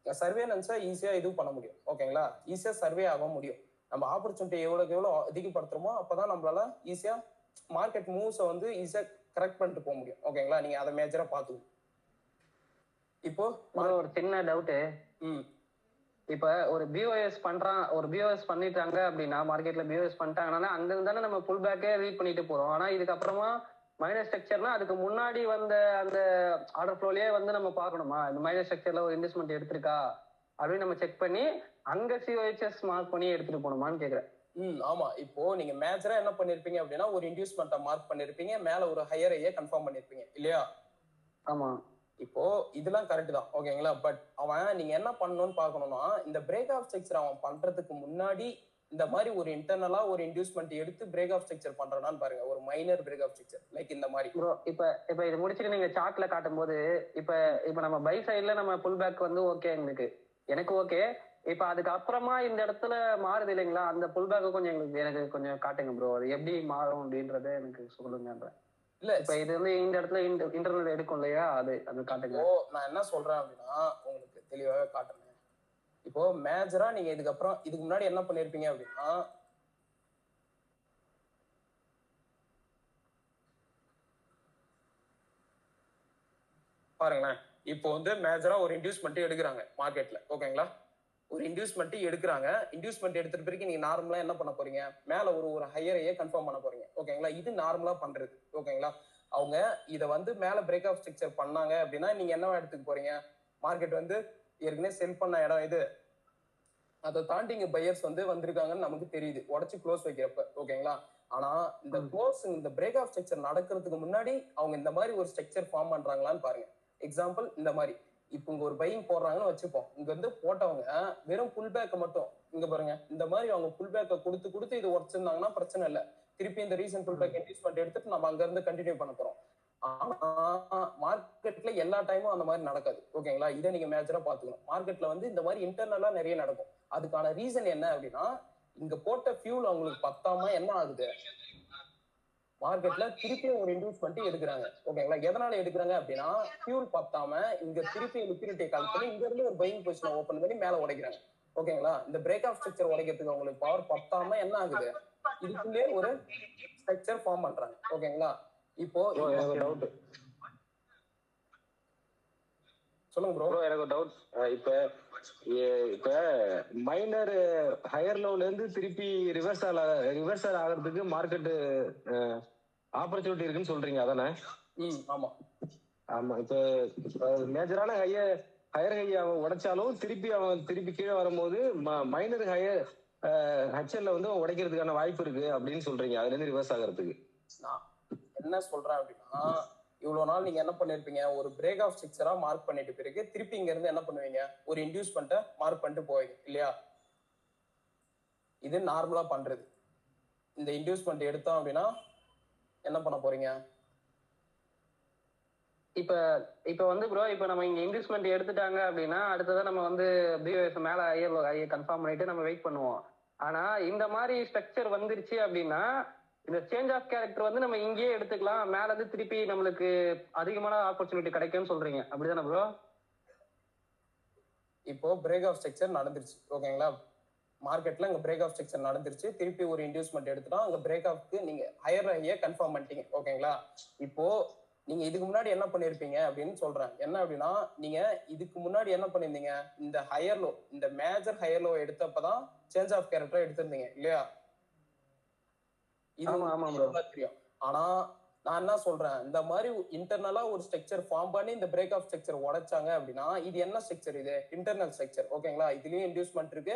சர்வேலன்ஸை ஈஸியா இது பண்ண முடியும். ஓகேங்களா? ஈஸியா சர்வே ஆக முடியும். நம்ம ஆப்பர்ச்சுனிட்டி எவ்வளவுக்கு எவ்வளவு அதிகப்படுத்துறோமோ அப்பதான் நம்மளால ஈஸியா மார்க்கெட் மூவ்ஸை வந்து ஈஸியா கரெக்ட் பண்ணிட்டு போக முடியும். ஓகேங்களா? நீங்க அதை மேஜரா பாத்துக்கணும். இப்போ ஒரு சின்ன டவுட்டு. இப்ப ஒரு பிஓஎஸ் பண்றான், ஒரு பிஓஎஸ் பண்ணிட்டாங்க அப்படின்னா, மார்க்கெட்ல பிஓஎஸ் பண்ணிட்டாங்கன்னா அங்க இருந்தானே நம்ம புல் பேக்கே ரீட் பண்ணிட்டு போறோம். ஆனா இதுக்கப்புறமா மைனர் ஸ்ட்ரக்சர்னா அதுக்கு முன்னாடி வந்த அந்த ஆர்டர் ஃப்ளோலயே வந்து நம்ம பார்க்கணுமா, இந்த மைனர் ஸ்ட்ரக்சர்ல ஒரு இன்வெஸ்ட்மெண்ட் எடுத்திருக்கா அப்படின்னு நம்ம செக் பண்ணி அங்க சிஓஹெச்எஸ் மார்க் பண்ணி எடுத்துட்டு போகணுமான்னு கேக்குறேன். ஆமா. இப்போ நீங்க மேஜரா என்ன பண்ணிருப்பீங்க அப்படின்னா ஒரு இன்டியூஸ்மெண்ட்டை மார்க் பண்ணிருப்பீங்க, மேல ஒரு ஹையர் ஐயை கன்ஃபார்ம் பண்ணிருப்பீங்க இல்லையா? ஆமா. இப்போ இதெல்லாம் கரெக்ட் தான். ஓகேங்களா? பட் அவன் நீங்க என்ன பண்ணணும்னு பாக்கணும்னா இந்த பிரேக் ஆஃப் ஸ்ட்ரக்சர் அவன் பண்றதுக்கு முன்னாடி இந்த மாதிரி ஒரு இன்டர்னலா ஒரு இன்டியூஸ்மெண்ட் எடுத்து பிரேக் ஆஃப் ஸ்ட்ரக்சர் பண்றானான்னு பாருங்க. ஒரு minor break of structure like இந்த மாதிரி. இப்ப இது முடிச்சுட்டு நீங்க சார்ட்ல காட்டும் போது இப்ப நம்ம பை சைட்ல நம்ம புல் பேக் வந்து ஓகே, எனக்கு ஓகே. இப்ப அதுக்கு அப்புறமா இந்த இடத்துல மாறுது இல்லைங்களா, அந்த புல் பேக் கொஞ்சம் எனக்கு கொஞ்சம் காட்டுங்க ப்ரோ. அது எப்படி மாறும் அப்படின்றத எனக்கு சொல்லுங்க. இல்ல இப்ப இது வந்து இந்த இடத்துல இன்டர்னல் எடுக்கும் இல்லையா, அது காட்டுங்க. நான் என்ன சொல்றேன் அப்படின்னா உங்களுக்கு தெளிவாவே காட்டுறேன். இப்போ மேஜரா நீங்க இதுக்கு முன்னாடி என்ன பண்ணிருப்பீங்க அப்படின்னா பாருங்களேன். இப்போ வந்து மேஜரா ஒரு இன்டியூஸ்மெண்ட் எடுக்கிறாங்க மார்க்கெட்ல. ஓகேங்களா? ஒரு இன்டியூஸ்மெண்ட் எடுக்கிறாங்க. இன்டியூஸ்மெண்ட் எடுத்துட்டு பிறகு நீங்க நார்மலா என்ன பண்ண போறீங்க, மேல ஒரு ஹையரையே கன்ஃபார்ம் பண்ண போறீங்க. ஓகேங்களா? இது நார்மலா பண்றது. ஓகேங்களா? அவங்க இதை வந்து மேல பிரேக் ஆஃப் ஸ்ட்ரக்சர் பண்ணாங்க அப்படின்னா நீங்க என்னவா எடுத்துக்க போறீங்க, மார்க்கெட் வந்து ஏற்கனவே செல் பண்ண இடம் இது, அதை தாண்டி இங்க பையர்ஸ் வந்து வந்திருக்காங்கன்னு நமக்கு தெரியுது உடச்சு க்ளோஸ் வைக்கிறப்ப. ஓகேங்களா? ஆனா இந்த க்ளோஸ் இந்த பிரேக் ஆஃப் ஸ்ட்ரக்சர் நடக்கிறதுக்கு முன்னாடி அவங்க இந்த மாதிரி ஒரு ஸ்ட்ரக்சர் ஃபார்ம் பண்றாங்களான்னு பாருங்க. எக்ஸாம்பிள் இந்த மாதிரி இப்போ இங்க ஒரு பையிங் போடுறாங்கன்னு வச்சுப்போம். இங்க இருந்து போட்டவங்க வெறும் புல் பேக்கை மட்டும் இங்க பாருங்க இந்த மாதிரி அவங்க புல் பேக்கை கொடுத்து இது உடச்சிருந்தாங்கன்னா பிரச்சனை இல்லை. திருப்பி இந்த ரீசன்ட் புல் பேக் இன்வெஸ்ட்மெண்ட் எடுத்துட்டு நம்ம அங்க இருந்து கண்டினியூ பண்ண போறோம். ஆனா மார்க்கெட்ல எல்லா டைமும் அந்த மாதிரி நடக்காது. ஓகேங்களா? இதை நீங்க மேஜரா பாத்துக்கணும். மார்க்கெட்ல வந்து இந்த மாதிரி இன்டர்னலா நிறைய நடக்கும். அதுக்கான ரீசன் என்ன அப்படின்னா இங்க போட்ட ஃபியூல் அவங்களுக்கு பத்தாம என்ன ஆகுது, மார்க்கெட்ல திருப்பியும் ஒரு இன்வெஸ்ட்மெண்ட் எடுக்கிறாங்க. ஓகேங்களா? எதனால எடுக்கிறாங்க அப்படின்னா ஃபியூல் பத்தாம இங்க திருப்பி லிக்விடிட்டி கால் பண்ணி இங்க இருந்து ஒரு பையிங் பொசிஷனை ஓபன் பண்ணி மேல உடைக்கிறாங்க. ஓகேங்களா? இந்த பிரேக் ஆஃப் ஸ்ட்ரக்சர் உடைக்கிறதுக்கு அவங்களுக்கு பவர் பத்தாம என்ன ஆகுது, இதுக்குள்ளே ஒரு ஸ்ட்ரக்சர் ஃபார்ம் பண்றாங்க. ஓகேங்களா? இப்போ டவுட் சொல்லுங்க ப்ரோ. எனக்கு டவுட். இப்ப மைனர் ஹையர் லெவல்ல இருந்து திருப்பி ரிவர்சல் ஆகிறதுக்கு மார்க்கெட் ஆப்பர்ச்சுனிட்டி இருக்குன்னு சொல்றீங்க அதானே? ஆமா ஆமா. இப்ப மேஜரான ஹையர் ஹை அவன் உடைச்சாலும் திருப்பி கீழே வரும்போது மைனர் ஹையர் ஹெச்எல்ல வந்து உடைக்கிறதுக்கான வாய்ப்பு இருக்கு அப்படின்னு சொல்றீங்க, அதுல இருந்து ரிவர்ஸ் ஆகிறதுக்கு. நான் என்ன சொல்றேன் அப்படின்னா இவ்வளவு நாள் நீங்க என்ன பண்ணிருப்பீங்க, ஒரு பிரேக் ஆஃப் ஸ்ட்ரக்சரா மார்க் பண்ணிட்டு பிறகு திருப்பி இங்க இருந்து என்ன பண்ணுவீங்க, ஒரு இன்டியூஸ்மெண்ட்டை மார்க் பண்ணிட்டு போவீங்க இல்லையா? இது நார்மலா பண்றது. இந்த இன்டியூஸ்மெண்ட் எடுத்தோம் அப்படின்னா என்ன பண்ண போறீங்க, இப்ப வந்து ப்ரோ இப்ப நம்ம இங்க இன்வெஸ்ட்மெண்ட் எடுத்துட்டாங்க அப்படின்னா அடுத்ததான் நம்ம வந்து பிஓஎஸ் மேல ஐஏ கன்ஃபார்ம் பண்ணிட்டு நம்ம வெயிட் பண்ணுவோம். ஆனா இந்த மாதிரி ஸ்ட்ரக்சர் வந்துருச்சு அப்படின்னா இந்த சேஞ்ச் ஆஃப் கேரக்டர் வந்து நம்ம இங்கேயே எடுத்துக்கலாம், மேல இருந்து திருப்பி நம்மளுக்கு அதிகமான ஆப்பர்ச்சுனிட்டி கிடைக்கும்னு சொல்றீங்க, அப்படிதானே ப்ரோ? இப்போ பிரேக் ஆஃப் ஸ்ட்ரக்சர் நடந்துருச்சு. ஓகேங்களா? மார்க்கெட்ல அங்க பிரேக் ஆஃப் ஸ்ட்ரக்சர் நடந்துருச்சு, திருப்பி ஒரு இன்டியூஸ்மெண்ட் எடுத்துட்டோம், அங்க பிரேக் ஆஃப்க்கு நீங்க ஹையர் ஹையை கன்ஃபார்ம் பண்ணிட்டீங்க. ஓகேங்களா? இப்போ நீங்க இதுக்கு முன்னாடி என்ன பண்ணிருப்பீங்க அப்படின்னு சொல்றேன். என்ன அப்படின்னா, நீங்க இதுக்கு முன்னாடி என்ன பண்ணிருந்தீங்க, இந்த ஹையர் லோ, இந்த மேஜர் ஹையர் லோ எடுத்தப்பதான் சேஞ்ச் ஆஃப் கேரக்டர் எடுத்திருந்தீங்க இல்லையா? இது தெரியும். ஆனா நான் என்ன சொல்றேன், இந்த மாதிரி இன்டர்னலா ஒரு ஸ்ட்ரக்சர் ஃபார்ம் பண்ணி இந்த பிரேக் ஆஃப் ஸ்ட்ரக்சர் உடைச்சாங்க அப்படின்னா, இது என்ன ஸ்ட்ரக்சர்? இது இன்டர்னல் ஸ்ட்ரக்சர். ஓகேங்களா? இதுலயும் இன்டியூஸ்மெண்ட் இருக்கு,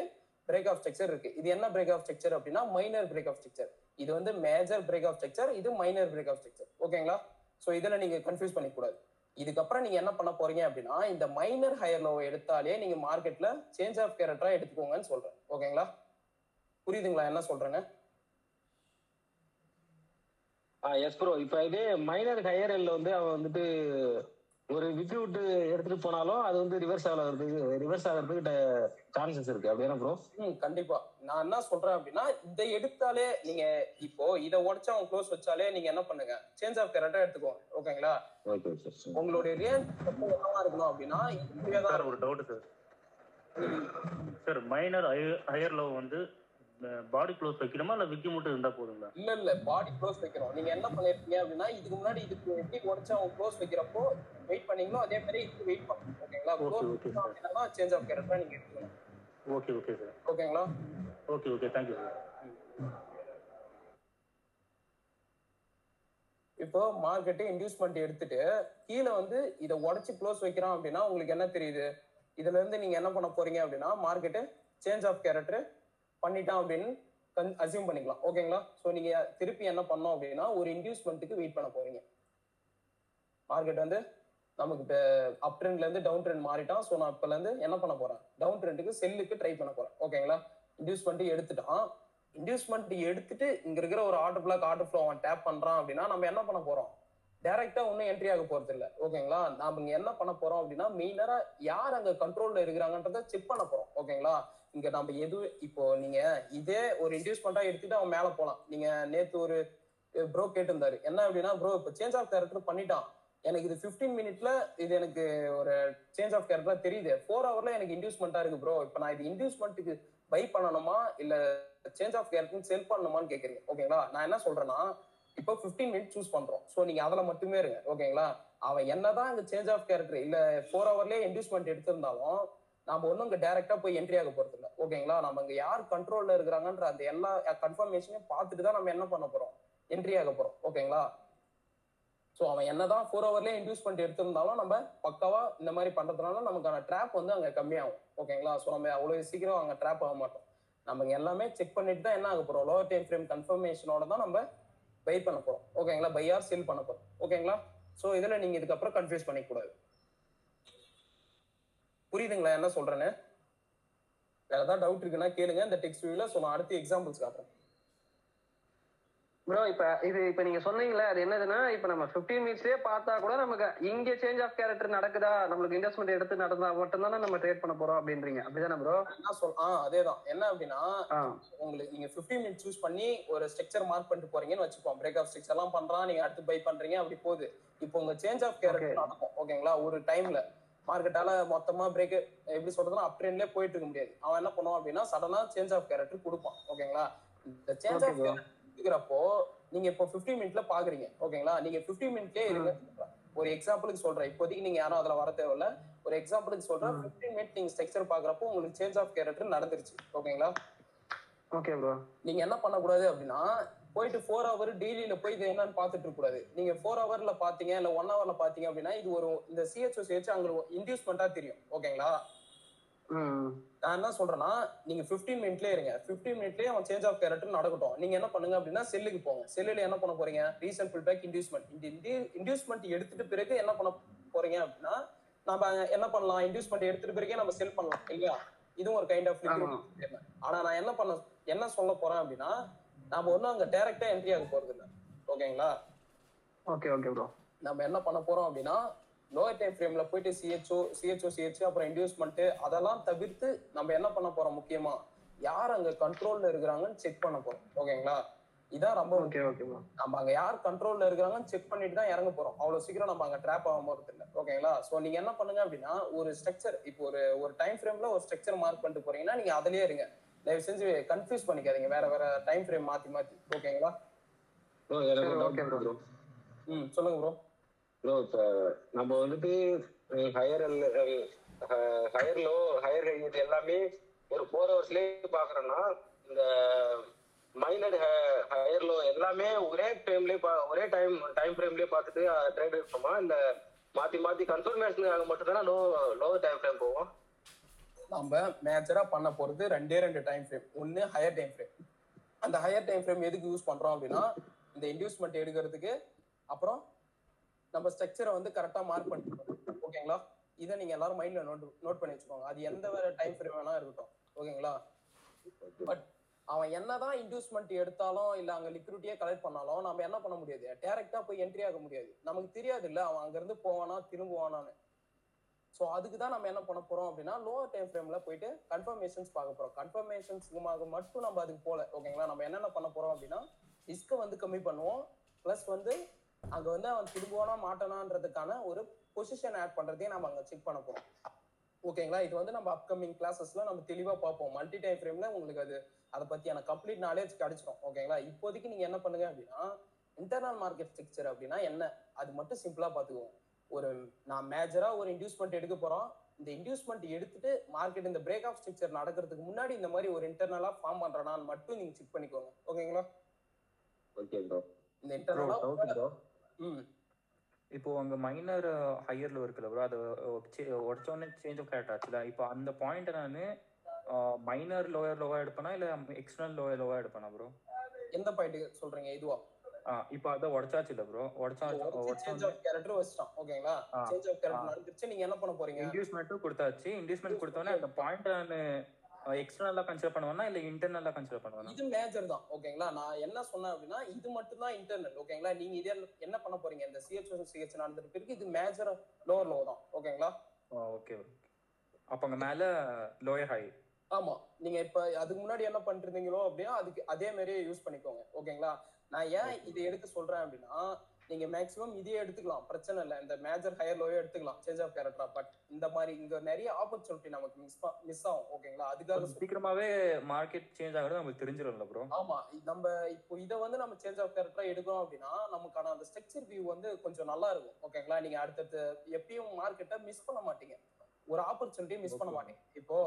பிரேக் ஆஃப் ஸ்ட்ரக்சர் இருக்கு. இது என்ன பிரேக் ஆஃப் ஸ்ட்ரக்சர் அப்படின்னா மைனர் பிரேக் ஆஃப் ஸ்ட்ரக்சர். இது வந்து மேஜர் பிரேக் ஆஃப் ஸ்ட்ரக்சர், இது மைனர் பிரேக் ஆஃப் ஸ்ட்ரக்சர். ஓகேங்களா? சோ இதுல நீங்க கன்ஃபியூஸ் பண்ணிக்க கூடாது. இதுக்கப்புறம் நீங்க என்ன பண்ண போறீங்க அப்படின்னா, இந்த மைனர் ஹையர் லோவை எடுத்தாலே நீங்க மார்க்கெட்ல சேஞ்ச் ஆஃப் கேரக்டரா எடுத்துக்கோங்கன்னு சொல்றேன். ஓகேங்களா? புரியுதுங்களா என்ன சொல்றேன்னு? Yes bro. இப்ப இதே மைனர் ஹையர் எல்ல வந்து அவன் வந்துட்டு ஒரு விட்டு விட்டு எடுத்துட்டு போனாலும் அது வந்து ரிவர்ஸ் ஆகிறதுக்கு சான்சஸ் இருக்கு. அப்படியே ப்ரோ? கண்டிப்பா. நான் என்ன சொல்றேன் அப்படின்னா, இதை எடுத்தாலே நீங்க இப்போ இதை உடைச்சு அவன் க்ளோஸ் வச்சாலே நீங்க என்ன பண்ணுங்க, சேஞ்ச் ஆஃப் கேரக்டர் எடுத்துக்கோங்க. ஓகேங்களா? உங்களுடைய ரேஞ்ச் என்னவா இருக்கணும் அப்படின்னா, சார் ஒரு doubt sir. Sir minor higher low வந்து பாடி க்ளோஸ் வைக்கணுமா இல்ல விக்கி மட்டும் இருந்தா போதுங்களா? இல்ல பாடி க்ளோஸ் வைக்கணும். நீங்க என்ன பண்ணிருக்கீங்க அப்படின்னா, இதுக்கு முன்னாடி இதுக்கு எப்படி உடைச்சு அவன் க்ளோஸ் வைக்கிறப்போ வெயிட் பண்ணீங்களோ அதே மாதிரி இதுக்கு வெயிட் பண்ணணும். ஓகேங்களா? க்ளோஸ் சேஞ்ச் ஆஃப் கேரக்டர் நீங்க எடுத்துக்கணும். Okay sir. ஓகேங்களா? Okay thank you sir. இப்போ மார்க்கெட் இன்டியூஸ்மெண்ட் எடுத்துட்டு கீழே வந்து இதை உடைச்சு க்ளோஸ் வைக்கிறான் அப்படின்னா உங்களுக்கு என்ன தெரியுது? இதுல இருந்து நீங்க என்ன பண்ண போறீங்க அப்படின்னா, மார்க்கெட் சேஞ்ச் ஆஃப் கேரக்டர் பண்ணிட்டான் அப்படின்னு அசியூம் பண்ணிக்கலாம். ஓகேங்களா? சோ நீங்க திருப்பி என்ன பண்ணோம் அப்படின்னா, ஒரு இன்டியூஸ்மெண்ட்டுக்கு வெயிட் பண்ண போறீங்க. மார்க்கெட் வந்து நமக்கு இப்போ அப் ட்ரெண்ட்ல இருந்து டவுன் ட்ரெண்ட் மாறிட்டான். ஸோ நான் இப்பல இருந்து என்ன பண்ண போறேன், டவுன் ட்ரெண்டுக்கு செல்லுக்கு ட்ரை பண்ண போறேன். ஓகேங்களா? இன்டியூஸ்மெண்ட் எடுத்துட்டான். இன்டியூஸ்மெண்ட் எடுத்துட்டு இங்க இருக்கிற ஒரு ஆர்டர் பிளாக் ஆர்டர் ஃப்ளோ அவன் டேப் பண்றான் அப்படின்னா நம்ம என்ன பண்ண போறோம், டைரக்டா ஒன்னும் என்ட்ரி ஆக போறது இல்லை. ஓகேங்களா? நாம இங்க என்ன பண்ண போறோம் அப்படின்னா, மெயினரா யார் அங்க கண்ட்ரோல்ல இருக்கிறாங்கன்றத செக் பண்ண போறோம். ஓகேங்களா? இங்க நம்ம இப்போ நீங்க இதே ஒரு இன்டியூஸ்மெண்டா எடுத்துட்டு அவன் மேல போலாம். நீங்க நேத்து ஒரு ப்ரோ கேட்டிருந்தாரு என்ன அப்படின்னா, ப்ரோ இப்போ சேஞ்ச் ஆஃப் கேரக்டர் பண்ணிட்டான், எனக்கு இது 15 மினிட்ல இது எனக்கு ஒரு சேஞ்ச் ஆஃப் கேரக்டர் தெரியுது, 4 ஹவர்ல எனக்கு இன்டியூஸ்மெண்டா இருக்கு ப்ரோ, இப்போ நான் இது இன்டியூஸ்மெண்ட்டுக்கு பை பண்ணணுமா இல்ல சேஞ்ச் ஆஃப் கேரக்டர் செல் பண்ணணுமான்னு கேக்குறீங்க. ஓகேங்களா? நான் என்ன சொல்றேன்னா, இப்போ 15 மினிட் சூஸ் பண்றோம். ஸோ நீங்க அதுல மட்டுமே இருங்க. ஓகேங்களா? அவன் என்னதான் இந்த சேஞ்ச் ஆஃப் கேரக்டர் இல்ல 4 ஹவர்லயே இன்டியூஸ்மெண்ட் எடுத்திருந்தாலும் நாம ஒன்னும் இங்க டைரக்டா போய் என்ட்ரி ஆக போறது இல்லை. ஓகேங்களா? நம்ம இங்க யார் கண்ட்ரோல்ல இருக்கிறாங்கன்ற அந்த எல்லா கன்ஃபர்மேஷனையும் பார்த்துட்டு தான் நம்ம என்ன பண்ண போறோம், என்ட்ரி ஆக போறோம். ஓகேங்களா? ஸோ அவன் என்னதான் 4 ஹவர்லயே இன்டியூஸ்மெண்ட் எடுத்திருந்தாலும் நம்ம பக்காவா இந்த மாதிரி பண்றதுனால நமக்கான ட்ராப் வந்து அங்க கம்மியாகும். ஓகேங்களா? ஸோ நம்ம அவ்வளவு சீக்கிரம் அங்க ட்ராப் ஆக மாட்டோம். நம்ம எல்லாமே செக் பண்ணிட்டு தான் என்ன ஆக போறோம், லோவர் டைம் ஃப்ரேம் கன்ஃபர்மேஷனோட தான் நம்ம பை பண்ண போறோம். ஓகேங்களா? பை ஆர் செல் பண்ண போறோம். ஓகேங்களா? ஸோ இதுல நீங்க இதுக்கப்புறம் கன்ஃபியூஸ் பண்ணிக்க கூடாது. புரியுதுங்களா என்ன சொல்றேன்னு? வேற ஏதாவது டவுட் இருக்குன்னா கேளுங்க இந்த டெக்ஸ்ட் வியூல. ஸோ நான் அடுத்து எக்ஸாம்பிள்ஸ் காட்டுறேன். ப்ரோ இப்ப நீங்க சொன்னீங்களே அது என்னதுன்னா, இப்ப நம்ம 15 மினிட்ஸ்லயே பார்த்தா கூட நமக்கு இங்க சேஞ்ச் ஆஃப் கேரக்டர் நடக்குதா, நம்மளுக்கு இன்வெஸ்ட்மெண்ட் எடுத்து நடந்தா மட்டும் தானே நம்ம ட்ரேட் பண்ண போறோம் அப்படின்றீங்க. அப்படிதானே ப்ரோ? என்ன அதேதான். என்ன அப்படின்னா, உங்களுக்கு நீங்க 15 மினிட்ஸ் சூஸ் பண்ணி ஒரு ஸ்ட்ரக்சர் மார்க் பண்ணிட்டு போறீங்கன்னு வச்சுப்போம். பிரேக் ஆஃப் ஸ்ட்ரக்சர் எல்லாம் பண்றான், நீங்க அடுத்து பை பண்றீங்க, அப்படி போகுது. இப்போ உங்க சேஞ்ச் ஆஃப் கேரக்டர் நடக்கும். ஓகேங்களா? ஒரு டைம்ல மார்க்கெட்டால மொத்தமா பிரேக் எப்படி சொல்றதுன்னா அப் ட்ரெண்ட்லயே போயிட்டு இருக்க முடியாது. அவன் என்ன பண்ணுவான் அப்படின்னா சடனா சேஞ்ச் ஆஃப் கேரக்டர் கொடுப்பான். ஓகேங்களா? இந்த சேஞ்ச் ஆஃப் கேரக்டர் இருக்கிறப்போ நீங்க இப்போ 15 மினிட்ல பாக்குறீங்க. ஓகேங்களா? நீங்க 15 மினிட்லயே இருங்க. ஒரு எக்ஸாம்பிளுக்கு சொல்றேன், இப்போதைக்கு நீங்க யாரும் அதுல வர தேவையில்ல. ஒரு எக்ஸாம்பிளுக்கு சொல்றேன், 15 மினிட் நீங்க ஸ்ட்ரக்சர் பாக்குறப்போ உங்களுக்கு சேஞ்ச் ஆஃப் கேரக்டர் நடந்துருச்சு. ஓகேங்களா? Okay bro. நீங்க என்ன பண்ணக்கூடாது அப்படின்னா, போயிட்டு 4 ஹவர் டெய்லியில போய் இது என்னன்னு பாத்துட்டு இருக்க கூடாது. நீங்க 4 ஹவர்ல பாத்தீங்க இல்ல 1 ஹவர்ல பாத்தீங்க அப்படின்னா இது ஒரு இந்த சிஹெச்ஓ அங்க இன்டியூஸ்மெண்டா தெரியும். ஓகேங்களா? நான் என்ன சொல்றேன்னா, நீங்க 15 மினிட்லயே இருங்க. 15 மினிட்லயே அவன் சேஞ்ச் ஆஃப் கேரக்டர் நடக்கட்டும். நீங்க என்ன பண்ணுங்க அப்படின்னா செல்லுக்கு போங்க. செல்லுல என்ன பண்ண போறீங்க, ரீசன்ட் புல் பேக் இன்டியூஸ்மெண்ட். இந்த இன்டியூஸ்மெண்ட் எடுத்துட்டு பிறகு என்ன பண்ண போறீங்க அப்படின்னா, நம்ம என்ன பண்ணலாம், இன்டியூஸ்மெண்ட் எடுத்துட்டு பிறகே நம்ம செல் பண்ணலாம் இல்லையா? இதுவும் ஒரு கைண்ட் ஆஃப் லிக்விடிட்டி. ஆனா நான் என்ன சொல்ல போறேன் அப்படின்னா, நாம ஒன்னும் அங்க டைரக்டா என்ட்ரி ஆக போறது இல்லை. ஓகேங்களா? Okay bro. நம்ம என்ன பண்ண போறோம் அப்படின்னா, லோவர் டைம் ஃப்ரேம்ல போயிட்டு சிஹெச்ஓ அப்புறம் இன்டியூஸ்மெண்ட் அதெல்லாம் தவிர்த்து நம்ம என்ன பண்ண போறோம், முக்கியமா யார் அங்க கண்ட்ரோல்ல இருக்கிறாங்கன்னு செக் பண்ண போறோம். ஓகேங்களா? இதான் ரொம்ப நம்ம அங்க யார் கண்ட்ரோல்ல இருக்கிறாங்கன்னு செக் பண்ணிட்டு தான் இறங்க போறோம். அவ்வளவு சீக்கிரம் நம்ம அங்க ட்ராப் ஆக போறது இல்லை. ஓகேங்களா? சோ நீங்க என்ன பண்ணுங்க அப்படின்னா, ஒரு ஸ்ட்ரக்சர் இப்போ ஒரு டைம் ஃப்ரேம்ல ஒரு ஸ்ட்ரக்சர் மார்க் பண்ணிட்டு போறீங்கன்னா நீங்க அதுலயே இருங்க. தயவு செஞ்சு கன்ஃபியூஸ் பண்ணிக்காதீங்க வேற வேற டைம் ஃப்ரேம் மாத்தி ஓகேங்களா? ப்ரோ எனக்கு ஒரு ஓகே டவுட் ப்ரோ. ப்ரோ. சொல்லுங்க ப்ரோ. ப்ரோ இப்போ நம்ம வந்துட்டு ஹையர் ஹையர் ஹை இது எல்லாமே ஒரு 4 ஹவர்ஸ்லேயே பார்க்குறோன்னா இந்த மைனர் ஹையர் லோ எல்லாமே ஒரே டைம் ஃப்ரேம்லேயே பார்த்துட்டு ட்ரேட் எடுக்கணுமா? இல்லை மாற்றி கன்ஃபர்மேஷனுக்காக மட்டும்தானே லோ டைம் ஃப்ரேம் போவோம்? நம்ம மேஜரா பண்ண போறது 2 டைம் ஃப்ரேம். ஒன்னு ஹையர் டைம் ஃப்ரேம். அந்த ஹையர் டைம் ஃப்ரேம் எதுக்கு யூஸ் பண்றோம் அப்படின்னா இந்த இன்டியூஸ்மெண்ட் எடுக்கிறதுக்கு, அப்புறம் நம்ம ஸ்ட்ரக்சரை வந்து கரெக்டா மார்க் பண்ணிக்கணும். ஓகேங்களா? இதை நீங்க எல்லாரும் மைண்ட்ல நோட் பண்ணி வச்சுக்கோங்க. அது எந்த வேற டைம் ஃப்ரேம் வேணா இருக்கட்டும். ஓகேங்களா? பட் அவன் என்னதான் இன்டியூஸ்மெண்ட் எடுத்தாலும் இல்ல அங்க லிக்விடிட்டியே கலெக்ட் பண்ணாலும் நம்ம என்ன பண்ண முடியாது, டைரக்டா போய் என்ட்ரி ஆக முடியாது. நமக்கு தெரியாது இல்ல அவன் அங்க இருந்து போவானா திரும்புவானான்னு. ஸோ அதுக்கு தான் நம்ம என்ன பண்ண போறோம் அப்படின்னா லோவர் டைம் ஃப்ரேம்ல போயிட்டு கன்ஃபர்மேஷன்ஸ் பார்க்க போறோம். கன்ஃபர்மேஷன்ஸ்க்கு மட்டும் நம்ம அதுக்கு போல. ஓகேங்களா? நம்ம என்னென்ன பண்ண போறோம் அப்படின்னா ரிஸ்க்கை வந்து கம்மி பண்ணுவோம். பிளஸ் வந்து அங்க வந்து அவன் திரும்புவானா மாட்டானான்றதுக்கான ஒரு பொசிஷன் ஆட் பண்றதையும் நம்ம அங்க செக் பண்ண போறோம். ஓகேங்களா? இது வந்து நம்ம அப்கமிங் கிளாஸஸ்ல நம்ம தெளிவா பார்ப்போம். மல்டி டைம் ஃப்ரேம்ல உங்களுக்கு அதை பத்தியான கம்ப்ளீட் நாலேஜ் கிடைச்சிடும். ஓகேங்களா? இப்போதைக்கு நீங்க என்ன பண்ணுங்க அப்படின்னா இன்டர்னல் மார்க்கெட் ஸ்ட்ரக்சர் அப்படின்னா என்ன அது மட்டும் சிம்பிளா பாத்துக்குவோம். நான் மேஜரா ஒரு இன்டியூஸ்மெண்ட் எடுக்க போறோம். இந்த இன்டியூஸ்மெண்ட் எடுத்துட்டு மார்க்கெட் இந்த பிரேக் ஆஃப் ஸ்ட்ரக்சர் நடக்கிறதுக்கு முன்னாடி இந்த மாதிரி ஒரு இன்டர்னலா ஃபார்ம் பண்றானான்னு மட்டும் நீங்க செக் பண்ணிக்கோங்க. ஓகேங்களா? Okay bro. இந்த இன்டர்னலா இப்போ அங்க மைனர் ஹையர் லோ இருக்குல்ல ப்ரோ, அது உடச்சோடனே சேஞ்ச் ஆஃப் கேரக்டர் ஆச்சுல. இப்போ அந்த பாயிண்ட் நான் மைனர் லோவா எடுப்பேனா இல்ல எக்ஸ்டர்னல் லோவா எடுப்பேனா ப்ரோ? எந்த பாயிண்ட் சொல்றீங்க? இதுவா? இப்போ அத உடைச்சாச்சு இல்ல ப்ரோ, சேஞ்ச் ஆஃப் கேரக்டர் வச்சிட்டோம். ஓகேங்களா? சேஞ்ச் ஆஃப் கேரக்டர் நடந்துருச்சு. நீங்க என்ன பண்ண போறீங்க? இன்டியூஸ்மென்ட்டும் கொடுத்தாச்சு. இன்டியூஸ்மென்ட் கொடுத்தோனே அந்த பாயிண்ட் நான் எக்ஸ்டர்னலா கன்சிடர் பண்ணுவேனா இல்ல இன்டர்னலா கன்சிடர் பண்ணுவேனா? இது மேஜர் தான். ஓகேங்களா? நான் என்ன சொன்னேன் அப்படின்னா இது மட்டும் தான் இன்டர்னல். ஓகேங்களா? நீங்க இதே என்ன பண்ண போறீங்க இந்த CH நடந்துட்டு இருக்கு. இது மேஜர் லோவர் லோ தான். ஓகேங்களா? Okay bro. அப்ப அங்க மேல லோயர் ஹை. ஆமா. நீங்க இப்ப அதுக்கு முன்னாடி என்ன பண்ணிட்டு இருந்தீங்களோ அப்படியே அதுக்கு அதே மாதிரியே யூஸ் பண்ணிக்கோங்க. ஓகேங்களா? நான் ஏன் இதை எடுத்து சொல்றேன் அப்படின்னா நீங்க மேக்ஸிமம் இதே எடுத்துக்கலாம், பிரச்சனை இல்லை. இந்த மேஜர் ஹையர் லோவே எடுத்துக்கலாம் சேஞ்ச் ஆஃப் கேரக்டரா. பட் இந்த மாதிரி இங்க நிறைய ஆப்பர்ச்சுனிட்டி நமக்கு மிஸ் ஆகும். ஓகேங்களா? அதுக்காக சீக்கிரமாவே மார்க்கெட் சேஞ்ச் ஆகுறது நமக்கு தெரிஞ்சிடும்ல ப்ரோ. ஆமா. நம்ம இப்போ இதை வந்து நம்ம சேஞ்ச் ஆஃப் கேரக்டரா எடுக்கிறோம் அப்படின்னா நமக்கான அந்த ஸ்ட்ரக்சர் வியூ வந்து கொஞ்சம் நல்லா இருக்கும். ஓகேங்களா? நீங்க அடுத்தடுத்து எப்பயும் மார்க்கெட்டை மிஸ் பண்ண மாட்டீங்க, ஒரு ஆப்பர்ச்சுனிட்டியை மிஸ் பண்ண மாட்டீங்க. இப்போ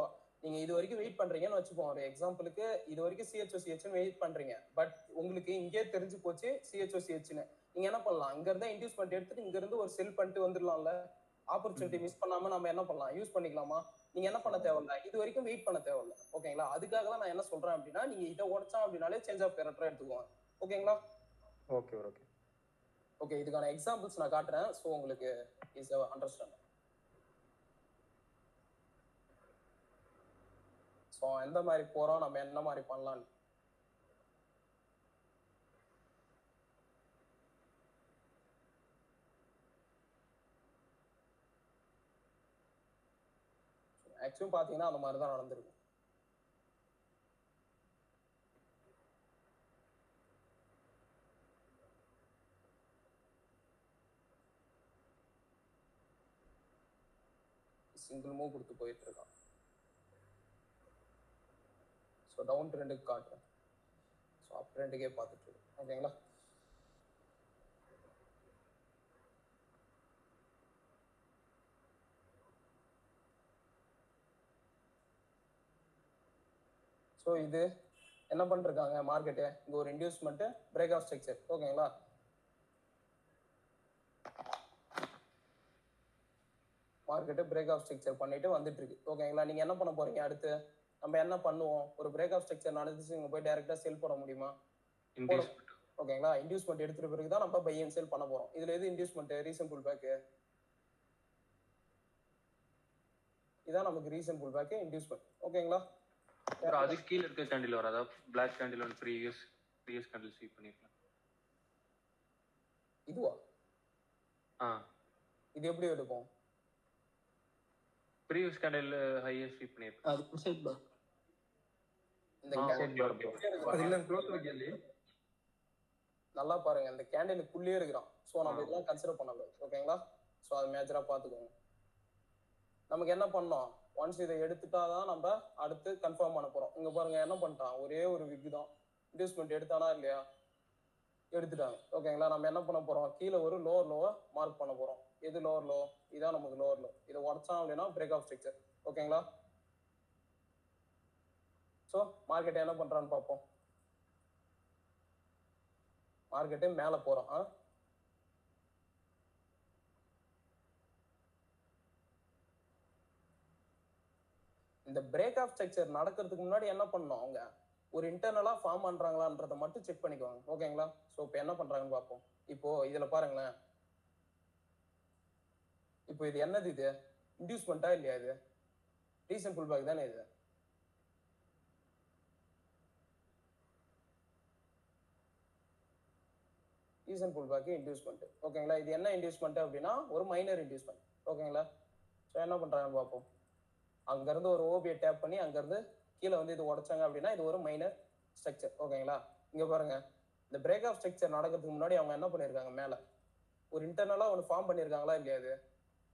நீங்க இது வரைக்கும் வெயிட் பண்றீங்கன்னு வச்சுப்போம். ஒரு எக்ஸாம்பிளுக்கு இது வரைக்கும் CH வெயிட் பண்றீங்க. பட் உங்களுக்கு இங்கே தெரிஞ்சு போச்சு CHன்னு. நீங்க என்ன பண்ணலாம், இங்க இருந்தா இன்டியூஸ்மெண்ட் எடுத்துட்டு இங்க இருந்து ஒரு செல் பண்ணிட்டு வந்துடலாம்ல. ஆப்பர்ச்சுனிட்டி மிஸ் பண்ணாம நம்ம என்ன பண்ணலாம், யூஸ் பண்ணிக்கலாமா? நீங்க என்ன பண்ண தேவையில்ல, இது வரைக்கும் வெயிட் பண்ண தேவையில்ல. ஓகேங்களா? அதுக்காக தான் நான் என்ன சொல்றேன் அப்படின்னா நீங்க இதை உடைச்சா அப்படின்னாலே சேஞ்ச் ஆஃப் கேரக்டரா எடுத்துக்குவாங்க. ஓகேங்களா? Okay okay okay. இதுக்கான எக்ஸாம்பிள்ஸ் நான் காட்டுறேன். ஸோ உங்களுக்கு இஸ் அண்டர்ஸ்டாண்ட். ஸோ எந்த மாதிரி போறோம், நம்ம என்ன மாதிரி பண்ணலான்னு. ஆக்சுவலி பாத்தீங்கன்னா அந்த மாதிரி தான் நடந்திருக்கும். சிங்கிள் மூவ் கொடுத்து போயிட்டு இருக்கான். ஸோ டவுன் ட்ரெண்டுக்கு காட்டுறேன். ஸோ அப் ட்ரெண்டுக்கே பார்த்துட்டு இருக்கு. ஓகேங்களா? ஸோ இது என்ன பண்ணிருக்காங்க மார்க்கெட்டு, இங்கே ஒரு இன்டியூஸ்மெண்ட் பிரேக் ஆஃப் ஸ்ட்ரக்சர். ஓகேங்களா? மார்க்கெட்டு பிரேக் ஆஃப் ஸ்ட்ரக்சர் பண்ணிட்டு வந்துட்டு இருக்கு. ஓகேங்களா? நீங்க என்ன பண்ண போறீங்க அடுத்து, நம்ம என்ன பண்ணுவோம், ஒரு பிரேக் ஆஃப் ஸ்ட்ரக்சர் நடந்துச்சு நீங்க போய் டைரக்டா செல் போட முடியுமா? ஓகேங்களா? இன்டியூஸ்மெண்ட் எடுத்துட்டு பிறகு தான் நம்ம பை அண்ட் செல் பண்ண போறோம். இதுல எது இன்டியூஸ்மெண்ட், ரீசன் புல் பேக். இதான் நமக்கு ரீசன் புல் பேக் இன்டியூஸ்மெண்ட். ஓகேங்களா? அது கீழ இருக்க கேண்டில் வராதா? Black candle one previous candle sweep பண்ணிருக்கலாம். இதுவா? இது எப்படி எடுப்போம்? ப்ரீவியஸ் கேண்டில் ஹையர் ஸ்வீப் பண்ணிருக்கலாம். அது சைட் பா. இந்த அதெல்லாம் க்ளோஸ் வைக்கல. நல்லா பாருங்க, இந்த கேண்டிலுக்குள்ளே இருக்கிறான். ஸோ நம்ம இதெல்லாம் கன்சிடர் பண்ணலாம். ஓகேங்களா? ஸோ அது மேஜரா பார்த்துக்கோங்க. நமக்கு என்ன பண்ணோம், ஒன்ஸ் இதை எடுத்துட்டாதான் நம்ம அடுத்து கன்ஃபார்ம் பண்ண போறோம். இங்க பாருங்க என்ன பண்ணிட்டான், ஒரே ஒரு விக் தான் இன்டியூஸ்மெண்ட் எடுத்தானா இல்லையா, எடுத்துட்டாங்க. ஓகேங்களா, நம்ம என்ன பண்ண போறோம், கீழே ஒரு லோவர் லோவை மார்க் பண்ண போறோம். எது லோவர் லோ, இதான் நமக்கு லோவர் லோ. இதை உடச்சான் அப்படின்னா பிரேக் ஆஃப் ஸ்ட்ரக்சர். ஓகேங்களா, ஸோ மார்க்கெட் என்ன பண்றான்னு பார்ப்போம். மார்க்கெட்டு மேலே போறோம். இந்த பிரேக் ஆஃப் ஸ்ட்ரக்சர் நடக்கிறதுக்கு முன்னாடி என்ன பண்ணணும், அவங்க ஒரு இன்டர்னலா ஃபார்ம் பண்றாங்களான்றதை மட்டும் செக் பண்ணிக்குவாங்க. ஓகேங்களா, ஸோ இப்போ என்ன பண்றாங்கன்னு பார்ப்போம். இப்போ இதுல பாருங்களேன், இப்போ இது என்னது, இது இன்டியூஸ்மெண்டா இல்லையா, இது ரீசன்ட் புல் பேக் தானே இது. ரீசன்ட் புல் பேக் இன்டியூஸ்மெண்ட். ஓகேங்களா, இது என்ன இன்டியூஸ்மெண்ட் அப்படின்னா ஒரு மைனர் இன்டியூஸ்மெண்ட். ஓகேங்களா, ஸோ என்ன பண்றாங்கன்னு பார்ப்போம். அங்கிருந்து ஒரு ஓபியை டேப் பண்ணி அங்கிருந்து கீழே வந்து இது உடைச்சாங்க அப்படின்னா இது ஒரு மைனர் ஸ்ட்ரக்சர். ஓகேங்களா, இங்க பாருங்க, இந்த பிரேக் ஆஃப் ஸ்ட்ரக்சர் நடக்கிறதுக்கு முன்னாடி அவங்க என்ன பண்ணிருக்காங்க, மேல ஒரு இன்டர்னலா ஒன்று ஃபார்ம் பண்ணிருக்காங்களா இல்லையா, இது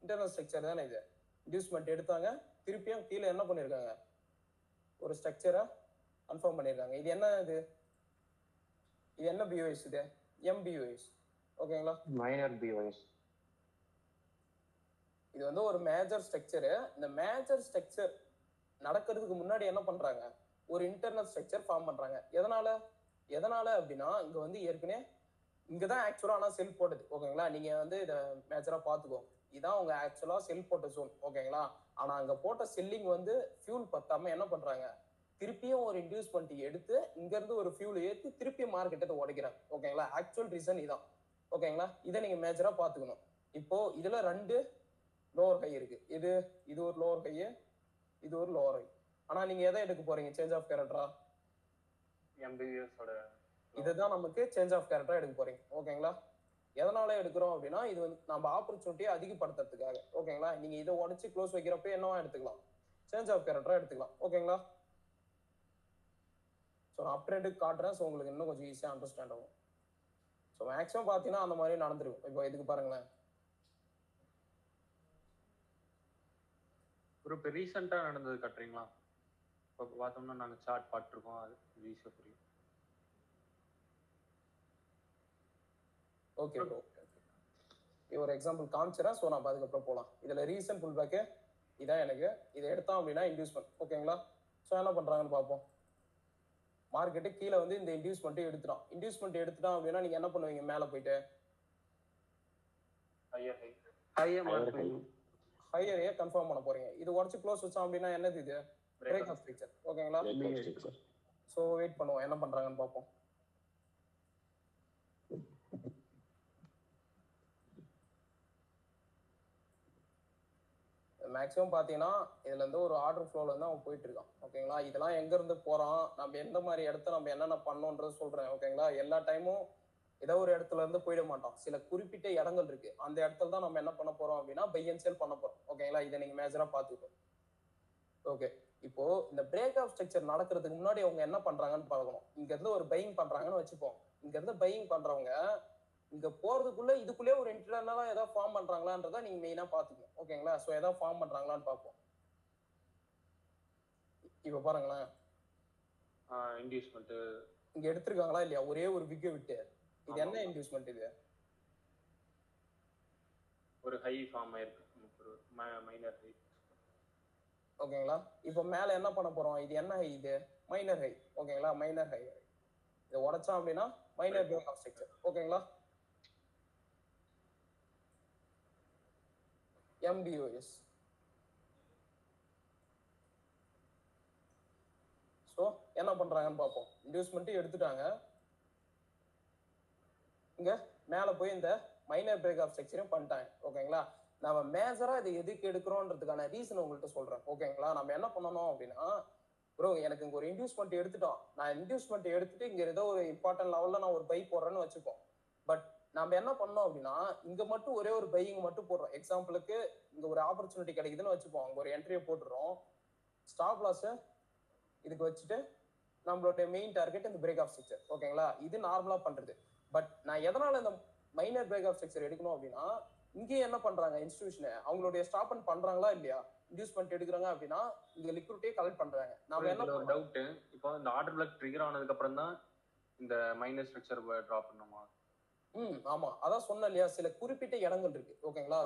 இன்டர்னல் ஸ்ட்ரக்சர் தானே. இது இன்டியூஸ்மெண்ட் எடுத்தாங்க, திருப்பியும் கீழே என்ன பண்ணிருக்காங்க, ஒரு ஸ்ட்ரக்சரை கன்ஃபார்ம் பண்ணிருக்காங்க. இது என்ன, இது என்ன பிஓஎஸ், இது எம்பிஓஎஸ். ஓகேங்களா, மைனர் பிஓஎஸ். இது வந்து ஒரு மேஜர் ஸ்ட்ரக்சரு. இந்த மேஜர் ஸ்ட்ரக்சர் நடக்கிறதுக்கு முன்னாடி என்ன பண்றாங்க, ஒரு இன்டர்னல் ஸ்ட்ரக்சர் ஃபார்ம் பண்றாங்க. எதனால அப்படின்னா இங்க வந்து ஏற்கனவே இங்கதான் ஆக்சுவலா ஆனா செல் போட்டது. ஓகேங்களா, நீங்க வந்து இதை மேஜரா பாத்துக்கோ, இதான் உங்க ஆக்சுவலா செல் போட்ட ஜோன். ஓகேங்களா, ஆனா அங்க போட்ட செல்லிங் வந்து ஃபியூல் பத்தாம என்ன பண்றாங்க, திருப்பியும் ஒரு இன்டியூஸ்மெண்ட் எடுத்து இங்க இருந்து ஒரு ஃபியூல் ஏற்றி திருப்பியும் மார்க்கெட்டை உடைக்கிறாங்க. ஓகேங்களா, ஆக்சுவல் ரீசன் இதான். ஓகேங்களா, இதை நீங்க மேஜரா பாத்துக்கணும். இப்போ இதுல ரெண்டு லோவர் ஹை இருக்கு. இது ஒரு லோவர் ஹை, இது ஒரு லோவர் ஹை. ஆனா நீங்க எதை எடுக்க போறீங்க, சேஞ்ச் ஆஃப் கேரக்டரா, எம்பிஎஸோட இதுதான் நமக்கு சேஞ்ச் ஆஃப் கேரக்டரா எடுக்க போறீங்க. ஓகேங்களா, எதனால எடுக்கிறோம் அப்படின்னா இது வந்து நம்ம ஆப்பர்ச்சுனிட்டியை அதிகப்படுத்துறதுக்காக. ஓகேங்களா, நீங்க இதை உடச்சு க்ளோஸ் வைக்கிறப்ப என்னவா எடுத்துக்கலாம், சேஞ்ச் ஆஃப் கேரக்டரா எடுத்துக்கலாம். ஓகேங்களா, ஸோ நான் அப்ட்ரெண்டுக்கு காட்டுறேன், ஸோ உங்களுக்கு இன்னும் கொஞ்சம் ஈஸியாக அண்டர்ஸ்டாண்ட் ஆகும். ஸோ மேக்ஸிமம் பார்த்தீங்கன்னா அந்த மாதிரி நடந்துருக்கும். இப்போ இதுக்கு பாருங்களேன், ஒரு இப்போ ரீசெண்டாக நடந்தது கட்டுறீங்களா? இப்போ பார்த்தோம்னா நாங்கள் சார்ட் பார்த்துருக்கோம், அது ஈஸியாக புரியும். ஓகே ப்ரோ, ஒரு எக்ஸாம்பிள் காமிச்சிடறேன். ஸோ நம்ம அதுக்கப்புறம் போகலாம். இதில் ரீசன்ட் புல் பேக்கு இதான் எனக்கு. இதை எடுத்தோம் அப்படின்னா இன்டியூஸ்மெண்ட். ஓகேங்களா, ஸோ என்ன பண்ணுறாங்கன்னு பார்ப்போம். மார்க்கெட்டு கீழே வந்து இந்த இன்டியூஸ்மெண்ட்டை எடுத்துட்டான். இன்டியூஸ்மெண்ட் எடுத்துட்டான் அப்படின்னா நீங்கள் என்ன பண்ணுவீங்க, மேலே போயிட்டு ஹையரையே கன்ஃபார்ம் பண்ண போறீங்க. இது உடச்சு க்ளோஸ் வச்சோம் அப்படின்னா என்னது, இது பிரேக் ஆஃப் ஸ்ட்ரக்சர். ஓகேங்களா, ஸோ வெயிட் பண்ணுவோம், என்ன பண்றாங்கன்னு பார்ப்போம். மேக்ஸிமம் பார்த்தீங்கன்னா இதுல இருந்து ஒரு ஆர்டர் ஃப்ளோல இருந்து அவன் போயிட்டு இருக்கான். ஓகேங்களா, இதெல்லாம் எங்க இருந்து போறான், நம்ம எந்த மாதிரி இடத்த நம்ம என்னென்ன பண்ணோன்றது சொல்றேன். ஓகேங்களா, எல்லா டைமும் ஏதோ ஒரு இடத்துல இருந்து போயிட மாட்டோம். சில குறிப்பிட்ட இடங்கள் இருக்கு, அந்த இடத்துல தான் நம்ம என்ன பண்ண போறோம் அப்படின்னா பை அண்ட் செல் பண்ண போறோம். ஓகேங்களா, இதை நீங்க மேஜரா பாத்துக்கோ. ஓகே, இப்போ இந்த பிரேக் ஆஃப் ஸ்ட்ரக்சர் நடக்கிறதுக்கு முன்னாடி அவங்க என்ன பண்றாங்கன்னு பார்க்கணும். இங்க இருந்து ஒரு பையிங் பண்றாங்கன்னு வச்சுப்போம். இங்க இருந்து பையிங் பண்றவங்க இங்க போறதுக்குள்ள இதுக்குள்ளே ஒரு இன்டர்னலா ஏதாவது ஃபார்ம் பண்றாங்களான்றதை நீங்க மெயினா பாத்துக்கணும். ஓகேங்களா, சோ ஏதாவது ஃபார்ம் பண்றாங்களான்னு பார்ப்போம். இப்ப பாருங்களேன், இன்டியூஸ்மெண்ட் இங்க எடுத்திருக்காங்களா இல்லையா, ஒரே ஒரு விக்கை விட்டு. இது என்ன இன்டியூஸ்மெண்ட், இது ஒரு ஹை ஃபார்ம் ஆயிருக்கு, ஒரு மைனர் ஹை. ஓகேங்களா, இப்போ மேல என்ன பண்ண போறோம், இது என்ன ஹை, இது மைனர் ஹை. ஓகேங்களா, மைனர் ஹை. இதை உடைச்சோம் அப்படின்னா மைனர் பிரேக் ஆஃப் ஸ்ட்ரக்சர். ஓகேங்களா, எம்பிஓஎஸ். ஸோ என்ன பண்றாங்கன்னு பார்ப்போம். இன்டியூஸ்மெண்ட் எடுத்துட்டாங்க, இங்க மேல போய் இந்த மைனர் பிரேக் ஆஃப் ஸ்ட்ரக்சரையும் பண்ணிட்டாங்க. ஓகேங்களா, நம்ம மேஜரா இதை எதுக்கு எடுக்கிறோன்றதுக்கான ரீசன் உங்கள்கிட்ட சொல்றேன். ஓகேங்களா, நம்ம என்ன பண்ணணும் அப்படின்னா, ப்ரோ எனக்கு இங்க ஒரு இன்டியூஸ்மெண்ட் எடுத்துட்டோம், நான் இன்டியூஸ்மெண்ட் எடுத்துட்டு இங்க ஏதோ ஒரு இம்பார்ட்டன்ட் லெவல்ல நான் ஒரு பை போடுறேன்னு வச்சுப்போம். பட் நம்ம என்ன பண்ணோம் அப்படின்னா இங்க மட்டும் ஒரே ஒரு பையிங் மட்டும் போடுறோம். எக்ஸாம்பிளுக்கு இங்க ஒரு ஆப்பர்ச்சுனிட்டி கிடைக்குதுன்னு வச்சுப்போம், அங்க ஒரு என்ட்ரியை போட்டுறோம், ஸ்டாப் லாஸ் இதுக்கு வச்சுட்டு நம்மளோட மெயின் டார்கெட் இந்த பிரேக் ஆஃப் ஸ்ட்ரக்சர். ஓகேங்களா, இது நார்மலா பண்றது. பட் நான் எதனால இந்த மைனர் பிரேக் ஆஃப் ஸ்ட்ரக்சர் எடுக்கணும் அப்படின்னா, இங்கேயும் என்ன பண்றாங்க இன்ஸ்டிடியூஷன், அவங்களுடைய ஸ்டாப் அண்ட் பண்றாங்களா இல்லையா, இன்டியூஸ்மெண்ட் எடுக்கிறாங்க அப்படின்னா இங்க லிக்விடிட்டியை கலெக்ட் பண்றாங்க. நம்ம என்ன ஒரு டவுட், இப்போ இந்த ஆர்டர் பிளாக் ட்ரிகர் ஆனதுக்கு அப்புறம் தான் இந்த மைனர் ஸ்ட்ரக்சர் டிராப் பண்ணுமா? ஆமா, அதான் சொன்னேன் இல்லையா, சில குறிப்பிட்ட இடங்கள் இருக்கு. ஓகேங்களா,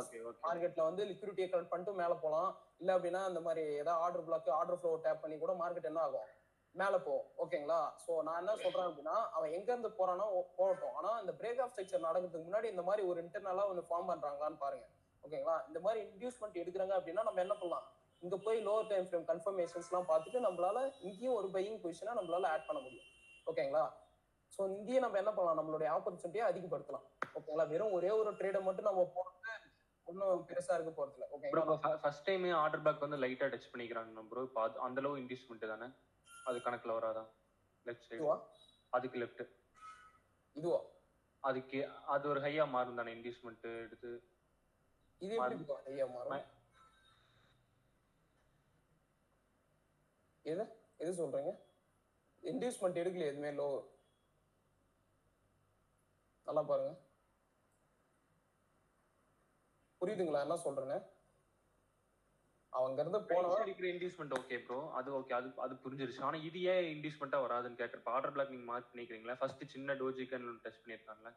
மார்க்கெட்ல வந்து லிக்விடிட்டியை கலெக்ட் பண்ணிட்டு மேல போலாம். இல்ல அப்படின்னா இந்த மாதிரி ஏதாவது order block order flow tap பண்ணி கூட மார்க்கெட் என்ன ஆகும், மேல போகும். ஓகேங்களா, சோ நான் என்ன சொல்றேன் அப்படின்னா அவன் எங்க இருந்து போறானோ போகட்டும், ஆனா இந்த பிரேக் ஆஃப் ஸ்ட்ரக்சர் நடக்கிறதுக்கு முன்னாடி இந்த மாதிரி ஒரு இன்டர்னலா ஒன்று ஃபார்ம் பண்றாங்களான்னு பாருங்க. ஓகேங்களா, இந்த மாதிரி இன்டியூஸ்மெண்ட் எடுக்கிறாங்க அப்படின்னா நம்ம என்ன பண்ணலாம், இங்க போய் லோவர் டைம் ஃப்ரேம் கன்ஃபர்மேஷன்ஸ் எல்லாம் பார்த்துட்டு நம்மளால இங்கேயும் ஒரு பையிங் பொசிஷனை நம்மளால ஆட் பண்ண முடியும். ஓகேங்களா, ஸோ இங்கேயே நம்ம என்ன பண்ணலாம், நம்மளுடைய ஆப்பர்ச்சுனிட்டியை அதிகப்படுத்தலாம். ஓகேங்களா, வெறும் ஒரே ஒரு ட்ரேடை மட்டும் நம்ம போட்டு ஒன்றும் பெருசா இருக்க போறதுல. ஓகேங்களா, ஃபர்ஸ்ட் டைம் ஆர்டர் பேக் வந்து லைட்டா டச் பண்ணிக்கிறாங்க ப்ரோ. இப்போ அந்த அளவு இன்டியூஸ்மெண்ட் தானே, அது கணக்குல வராதா? லெஃப்ட் சைடு அதுக்கு லெஃப்ட் இதுவா, அதுக்கு அது ஒரு ஹையா மாறும் தானே இன்டியூஸ்மெண்ட் எடுத்து? இது எப்படி ஹையா மாறும்? எது சொல்றீங்க? இன்டியூஸ்மெண்ட் எடுக்கல எதுவுமே லோ. நல்லா பாருங்க, புரியுதுங்களா என்ன சொல்றேன்னு? அவங்க இருந்து போனவன் அடிக்கிற இன்டியூஸ்மெண்ட் ஓகே ப்ரோ, அது ஓகே, அது புரிஞ்சிருச்சு. ஆனா இது ஏன் இன்டியூஸ்மெண்டா வராதுன்னு கேட்கறப்ப ஆர்டர் பிளாக் நீங்க மார்க் பண்ணிக்கிறீங்களா? ஃபர்ஸ்ட் சின்ன டோஜி கேண்டில் டச் பண்ணிருக்காங்கல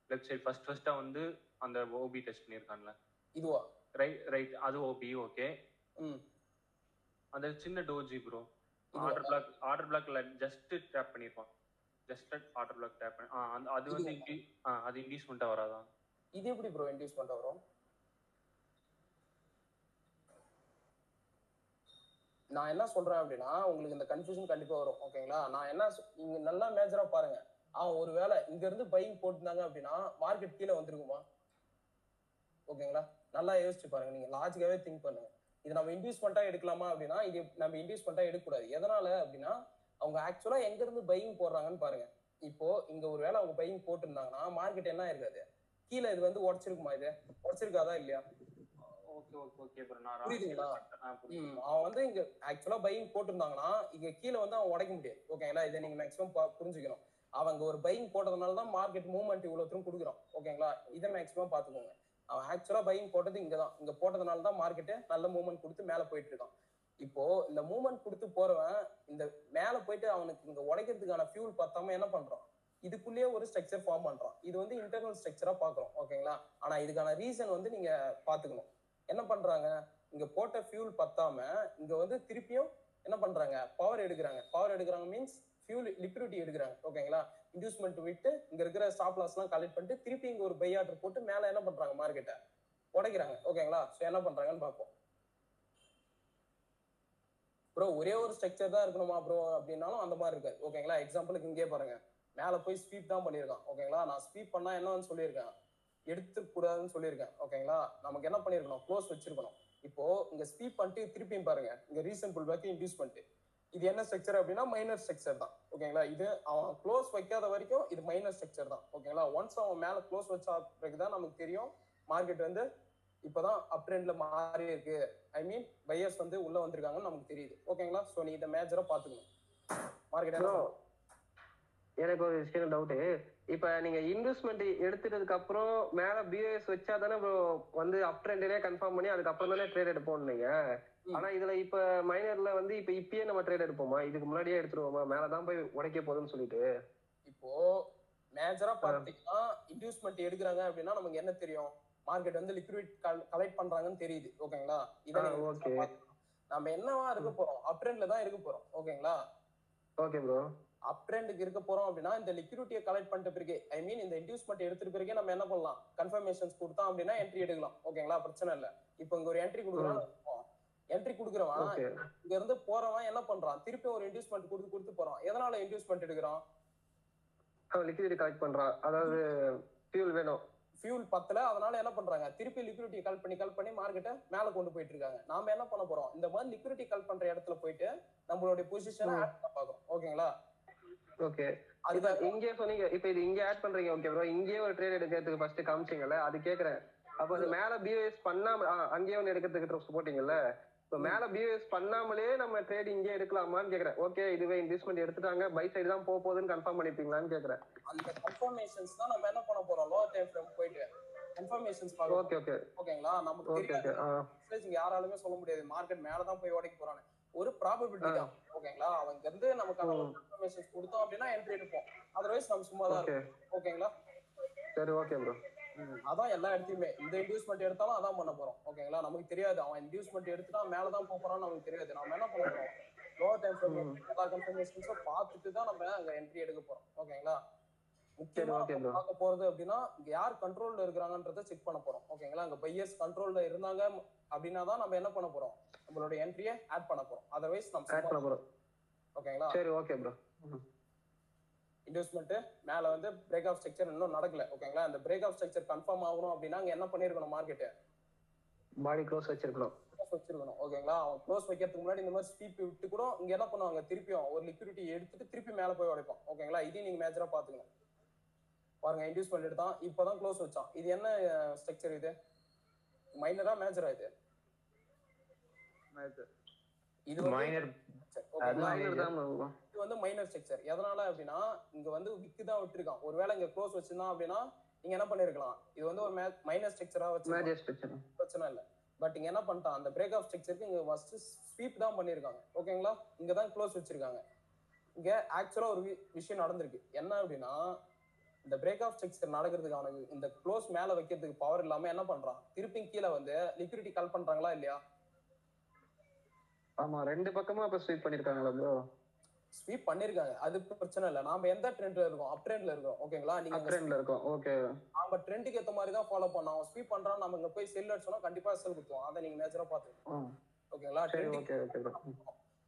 லெஃப்ட் சைடு, ஃபர்ஸ்டா வந்து அந்த ஓபி டச் பண்ணிருக்காங்கல. இதுவா? ரைட், அது ஓபி ஓகே. அந்த சின்ன டோஜி ப்ரோ ஆர்டர் பிளாக்ல ஜஸ்ட் டேப் பண்ணிருப்பான். ஜஸ்ட் ஆர்டர் பிளாக் டேப் பண்ணி அது வந்து அது இன்டியூஸ்மெண்டா வராதா? இது எப்படி ப்ரோ இன்டியூஸ்மெண்டா வரும்? நான் என்ன சொல்றேன் அப்படின்னா உங்களுக்கு இந்த கன்ஃபியூஷன் கண்டிப்பா வரும். ஓகேங்களா, நான் என்ன நீங்க நல்லா மேஜரா பாருங்க. ஒருவேளை இங்க இருந்து பையிங் போட்டுருந்தாங்க அப்படின்னா மார்க்கெட் கீழே வந்துருக்குமா? ஓகேங்களா, நல்லா யோசிச்சு பாருங்க, நீங்க லாஜிக்காவே திங்க் பண்ணுங்க. இது நம்ம இன்டியூஸ்மெண்டா எடுக்கலாமா அப்படின்னா இது நம்ம இன்டியூஸ்மெண்டா எடுக்கக்கூடாது. எதனால அப்படின்னா அவங்க ஆக்சுவலா எங்க இருந்து பையிங் போடுறாங்கன்னு பாருங்க. இப்போ இங்க ஒருவேளை அவங்க பையிங் போட்டிருந்தாங்கன்னா மார்க்கெட் என்ன இருக்காது, கீழே இது வந்து உடச்சிருக்குமா? இது உடச்சிருக்காதா இல்லையா? புரியுதுங்களா? அவன் வந்து இங்க ஆக்சுவலா பையிங் போட்டிருந்தாங்கன்னா இங்க கீழே வந்து அவன் உடைக்க முடியாது. ஓகேங்களா, இதை நீங்க மேக்ஸிமம் புரிஞ்சுக்கணும். அவங்க ஒரு பையிங் போட்டதுனாலதான் மார்க்கெட் மூவ்மெண்ட் இவ்வளவு தூரம் கொடுக்குறோம். ஓகேங்களா, இதை மேக்ஸிமம் பாத்துக்கோங்க. அவன் ஆக்சுவலா பையிங் போட்டது இங்கதான், இங்க போட்டதுனாலதான் மார்க்கெட் நல்ல மூவ்மெண்ட் கொடுத்து மேல போயிட்டு இருக்கான். இப்போ இந்த மூவ்மெண்ட் கொடுத்து போறவன் இந்த மேல போயிட்டு அவனுக்கு இங்க உடைக்கிறதுக்கான ஃபியூல் பார்த்தாம என்ன பண்றான், இதுக்குள்ளேயே ஒரு ஸ்ட்ரக்சர் ஃபார்ம் பண்றான். இது வந்து இன்டர்னல் ஸ்ட்ரக்சரா பாக்குறோம். ஓகேங்களா, ஆனா இதுக்கான ரீசன் வந்து நீங்க பாத்துக்கணும். என்ன பண்றாங்க, இங்க போட்ட ஃபியூல் பத்தாம இங்க வந்து திருப்பியும் என்ன பண்றாங்க, பவர் எடுக்கிறாங்க மீன்ஸ் ஃபியூல் லிக்விடிட்டி எடுக்கிறாங்க. ஓகேங்களா, இன்டியூஸ்மெண்ட் விட்டு இங்க இருக்கிற ஸ்டாப் லாஸ் எல்லாம் கலெக்ட் பண்ணிட்டு திருப்பி இங்க ஒரு பை ஆர்டர் போட்டு மேல என்ன பண்றாங்க, மார்க்கெட்டை உடைக்கிறாங்க. ஓகேங்களா, சோ என்ன பண்றாங்கன்னு பார்ப்போம். ப்ரோ ஒரே ஒரு ஸ்ட்ரக்சர் தான் இருக்கணுமா ப்ரோ அப்படின்னாலும் அந்த மாதிரி இருக்காது. ஓகேங்களா, எக்ஸாம்பிளுக்கு இங்கே பாருங்க, மேல போய் ஸ்வீப் தான் பண்ணியிருக்கான். ஓகேங்களா, நான் ஸ்வீப் பண்ணா என்னன்னு சொல்லியிருக்கேன், எடுத்துக்கூடாதுன்னு சொல்லியிருக்கேன். ஓகேங்களா, நமக்கு என்ன பண்ணிருக்கணும், க்ளோஸ் வச்சிருக்கணும். இப்போ இங்க ஸ்வீப் பண்ணிட்டு திருப்பியும் பாருங்க, இங்க ரீசன்ட் புல் பேக் இன்டியூஸ் பண்ணிட்டு இது என்ன ஸ்ட்ரக்சர் அப்படின்னா மைனர் ஸ்ட்ரக்சர் தான். ஓகேங்களா, இது அவன் க்ளோஸ் வைக்காத வரைக்கும் இது மைனர் ஸ்ட்ரக்சர் தான். ஓகேங்களா, ஒன்ஸ் அவன் மேல க்ளோஸ் வச்சா பிறகுதான் நமக்கு தெரியும் மார்க்கெட் வந்து இப்பதான் அப் ட்ரெண்ட்ல மாறி இருக்கு, ஐ மீன் பையர்ஸ் வந்து உள்ள வந்திருக்காங்கன்னு நமக்கு தெரியுது. ஓகேங்களா, சோ நீ இதை மேஜரா பாத்துக்கணும். மார்க்கெட் எனக்கு ஒரு விஷயம் டவுட்டு, இப்ப நீங்க இன்வெஸ்ட்மெண்ட் எடுத்துட்டதுக்கு அப்புறம் மேல பிஓஎஸ் வச்சா தானே வந்து அப் ட்ரெண்ட்லயே கன்ஃபார்ம் பண்ணி அதுக்கப்புறம் தானே ட்ரேட் எடுப்போம் நீங்க. ஆனா இதுல இப்ப மைனர்ல வந்து இப்ப இப்பயே நம்ம ட்ரேட் எடுப்போமா, இதுக்கு முன்னாடியே எடுத்துருவோமா, மேலதான் போய் உடைக்க போகுதுன்னு சொல்லிட்டு? இப்போ மேஜரா பாத்தீங்கன்னா இன்வெஸ்ட்மெண்ட் எடுக்கிறாங்க அப்படின்னா நமக்கு என்ன தெரியும், மார்க்கெட் வந்து லிக்விட் கலெக்ட் பண்றாங்கன்னு தெரியுது. ஓகேங்களா, இதை நம்ம என்னவா இருக்க போறோம், அப் ட்ரெண்ட்ல தான் இருக்க போறோம். ஓகேங்களா, ஓகே ப்ரோ, அப் ட்ரெண்டுக்கு இருக்க போறோம் அப்படின்னா இந்த லிக்விடிட்டியை கலெக்ட் பண்ணிட்ட பிறகு, ஐ மீன் இந்த இன்டியூஸ்மெண்ட் எடுத்துட்டு பிறகு நம்ம என்ன பண்ணலாம், கன்ஃபர்மேஷன்ஸ் கொடுத்தோம் அப்படின்னா என்ட்ரி எடுக்கலாம். ஓகேங்களா, பிரச்சனை இல்லை. இப்போ இங்க ஒரு என்ட்ரி கொடுக்குறான், என்ட்ரி கொடுக்குறவன் இங்க இருந்து போறவன் என்ன பண்றான், திருப்பி ஒரு இன்டியூஸ்மெண்ட் கொடுத்து போறான். எதனால இன்டியூஸ்மெண்ட் எடுக்கிறான், லிக்விடிட்டி கலெக்ட் பண்றான், அதாவது ஃபியூல் வேணும், ஃபியூல் பத்தல, அதனால என்ன பண்றாங்க, திருப்பி லிக்விடிட்டி கல் பண்ணி மார்க்கெட்டை மேல கொண்டு போயிட்டு இருக்காங்க. நாம என்ன பண்ண போறோம், இந்த மாதிரி லிக்விடிட்டி கல் பண்ற இடத்துல போயிட்டு நம்மளுடைய பொசிஷனை ஆட் பண்ண பாக்குறோம். ஓகேங்களா, ஓகே, அதுதான் இங்கே சொன்னீங்க. இப்ப இது இங்க ஆட் பண்றீங்க. ஓகே ப்ரோ, இங்கே ஒரு ட்ரேட் எடுக்கிறதுக்கு ஃபர்ஸ்ட் காமிச்சீங்கல்ல, அது கேக்குறேன். அப்ப அது மேல பிஓஎஸ் பண்ணாம அங்கேயே ஒன்று எடுக்கிறதுக்கு போட்டீங்கல்ல, இப்போ மேல பிஓஎஸ் பண்ணாமலே நம்ம ட்ரேட் இங்கே எடுக்கலாமான்னு கேக்குறேன். ஓகே, இதுவே இன்வெஸ்ட்மெண்ட் எடுத்துட்டாங்க, பை சைடு தான் போகுதுன்னு கன்ஃபார்ம் பண்ணிப்பீங்களான்னு கேக்குறேன். அந்த கன்ஃபர்மேஷன்ஸ் தான் நம்ம என்ன பண்ண போறோம், லோவர் டைம் ஃப்ரேம் போயிட்டு கன்ஃபர்மேஷன்ஸ் ஓகே ஓகே ஓகேங்களா? நமக்கு ஓகே தெரியாது ஓகே இங்க யாராலுமே சொல்ல முடியாது மார்க்கெட் மேலதான் போய் உடைக்க போறான்னு. ஒரு ப்ராபபிலிட்டி தான் ஓகேங்களா? அவங்க இருந்து நமக்கான ஒரு கன்ஃபர்மேஷன்ஸ் கொடுத்தோம் அப்படின்னா என்ட்ரி எடுப்போம். அதர்வைஸ் நம்ம சும்மா தான் ஓகே இருக்கும். ஓகேங்களா? சரி ஓகே ப்ரோ. அதான் எல்லா இடத்துலயுமே இந்த இன்டியூஸ்மெண்ட் எடுத்தாலும் அதான் பண்ண போறோம். ஓகேங்களா? நமக்கு தெரியாது அவன் இன்டியூஸ்மெண்ட் எடுத்துட்டா மேலதான் போறான்னு நமக்கு தெரியாது. நம்ம என்ன பண்ண போறோம்? லோவர் டைம் ஃப்ரேம் எல்லா கன்ஃபர்மேஷன்ஸும் பார்த்துட்டு தான் நம்ம அங்க என்ட்ரி எடுக்க போறோம். ஓகேங்களா? முக்கியமா பார்க்க போறது அப்படின்னா இங்க யார் கண்ட்ரோல்ல இருக்கிறாங்கன்றத செக் பண்ண போறோம். ஓகேங்களா? அங்க பையர்ஸ் கண்ட்ரோல்ல இருந்தாங்க அப்படின்னா தான் நம்ம என்ன பண்ண போறோம்? நம்மளோட என்ட்ரியை ஆட் பண்ண போறோம். அதர்வைஸ் நம்ம ஆட் பண்ண போறோம். ஓகேங்களா? சரி ஓகே ப்ரோ. இன்வெஸ்ட்மெண்ட் மேல வந்து பிரேக் ஆஃப் ஸ்ட்ரக்சர் இன்னும் நடக்கல. ஓகேங்களா? அந்த பிரேக் ஆஃப் ஸ்ட்ரக்சர் கன்ஃபார்ம் ஆகணும் அப்படின்னா அங்க என்ன பண்ணிருக்கணும்? மார்க்கெட் பாடி க்ளோஸ் வச்சிருக்கணும். ஓகேங்களா? அவன் க்ளோஸ் வைக்கிறதுக்கு முன்னாடி இந்த மாதிரி ஸ்டீப் விட்டு கூட இங்க என்ன பண்ணுவாங்க? திருப்பியும் ஒரு லிக்விடிட்டி எடுத்துட்டு திருப்பி மேல போய் உடைப்பான். ஓகேங்களா? இதையும் நீங்க மேஜரா பாத்துக்கணும். பாருங்க இன்டியூஸ்மெண்ட் எடுத்தான், இப்பதான் க்ளோஸ் வச்சான். இது என்ன ஸ்ட்ரக்சர்? இது மைனரா மேஜரா? இது இது மைனர். இது வந்து மைனர் ஸ்ட்ரக்சர். எதனால அப்படின்னா இங்க வந்து விக்கு தான் விட்டுருக்கான். ஒருவேளை இங்க க்ளோஸ் வச்சிருந்தான் அப்படின்னா நீங்க என்ன பண்ணிருக்கலாம்? இது வந்து ஒரு மைனர் ஸ்ட்ரக்சரா வச்சு பிரச்சனை இல்லை. பட் இங்க என்ன பண்ணிட்டான்? அந்த பிரேக் ஆஃப் ஸ்ட்ரக்சருக்கு இங்க ஃபர்ஸ்ட் ஸ்வீப் தான் பண்ணிருக்காங்க. ஓகேங்களா? இங்க தான் க்ளோஸ் வச்சிருக்காங்க. இங்க ஆக்சுவலா ஒரு விஷயம் நடந்திருக்கு. என்ன அப்படின்னா இந்த பிரேக் ஆஃப் ஸ்ட்ரக்சர் நடக்கிறதுக்கு அவனுக்கு இந்த க்ளோஸ் மேல வைக்கிறதுக்கு பவர் இல்லாம என்ன பண்றான்? திருப்பி கீழே வந்து லிக்விடிட்டி கால் பண்றாங்களா இல்லையா? ஆமா, ரெண்டு பக்கமா அப்ப ஸ்வீப் பண்ணிருக்காங்களா ப்ரோ? ஸ்வீப் பண்ணிருக்காங்க, அது பிரச்சனை இல்ல. நாம எந்த ட்ரெண்ட்ல இருக்கோம்? அப் ட்ரெண்ட்ல இருக்கோம். ஓகேங்களா? நீங்க அப் ட்ரெண்ட்ல இருக்கோம். ஓகே. நாம ட்ரெண்டுக்கு ஏத்த மாதிரி தான் ஃபாலோ பண்ணோம். அவன் ஸ்வீப் பண்றான், நம்ம இங்க போய் செல் அடிச்சோம்னா கண்டிப்பா செல் குத்துவோம். அதை நீங்க மேஜரா பாத்துக்கணும். ஓகேங்களா? Okay okay bro.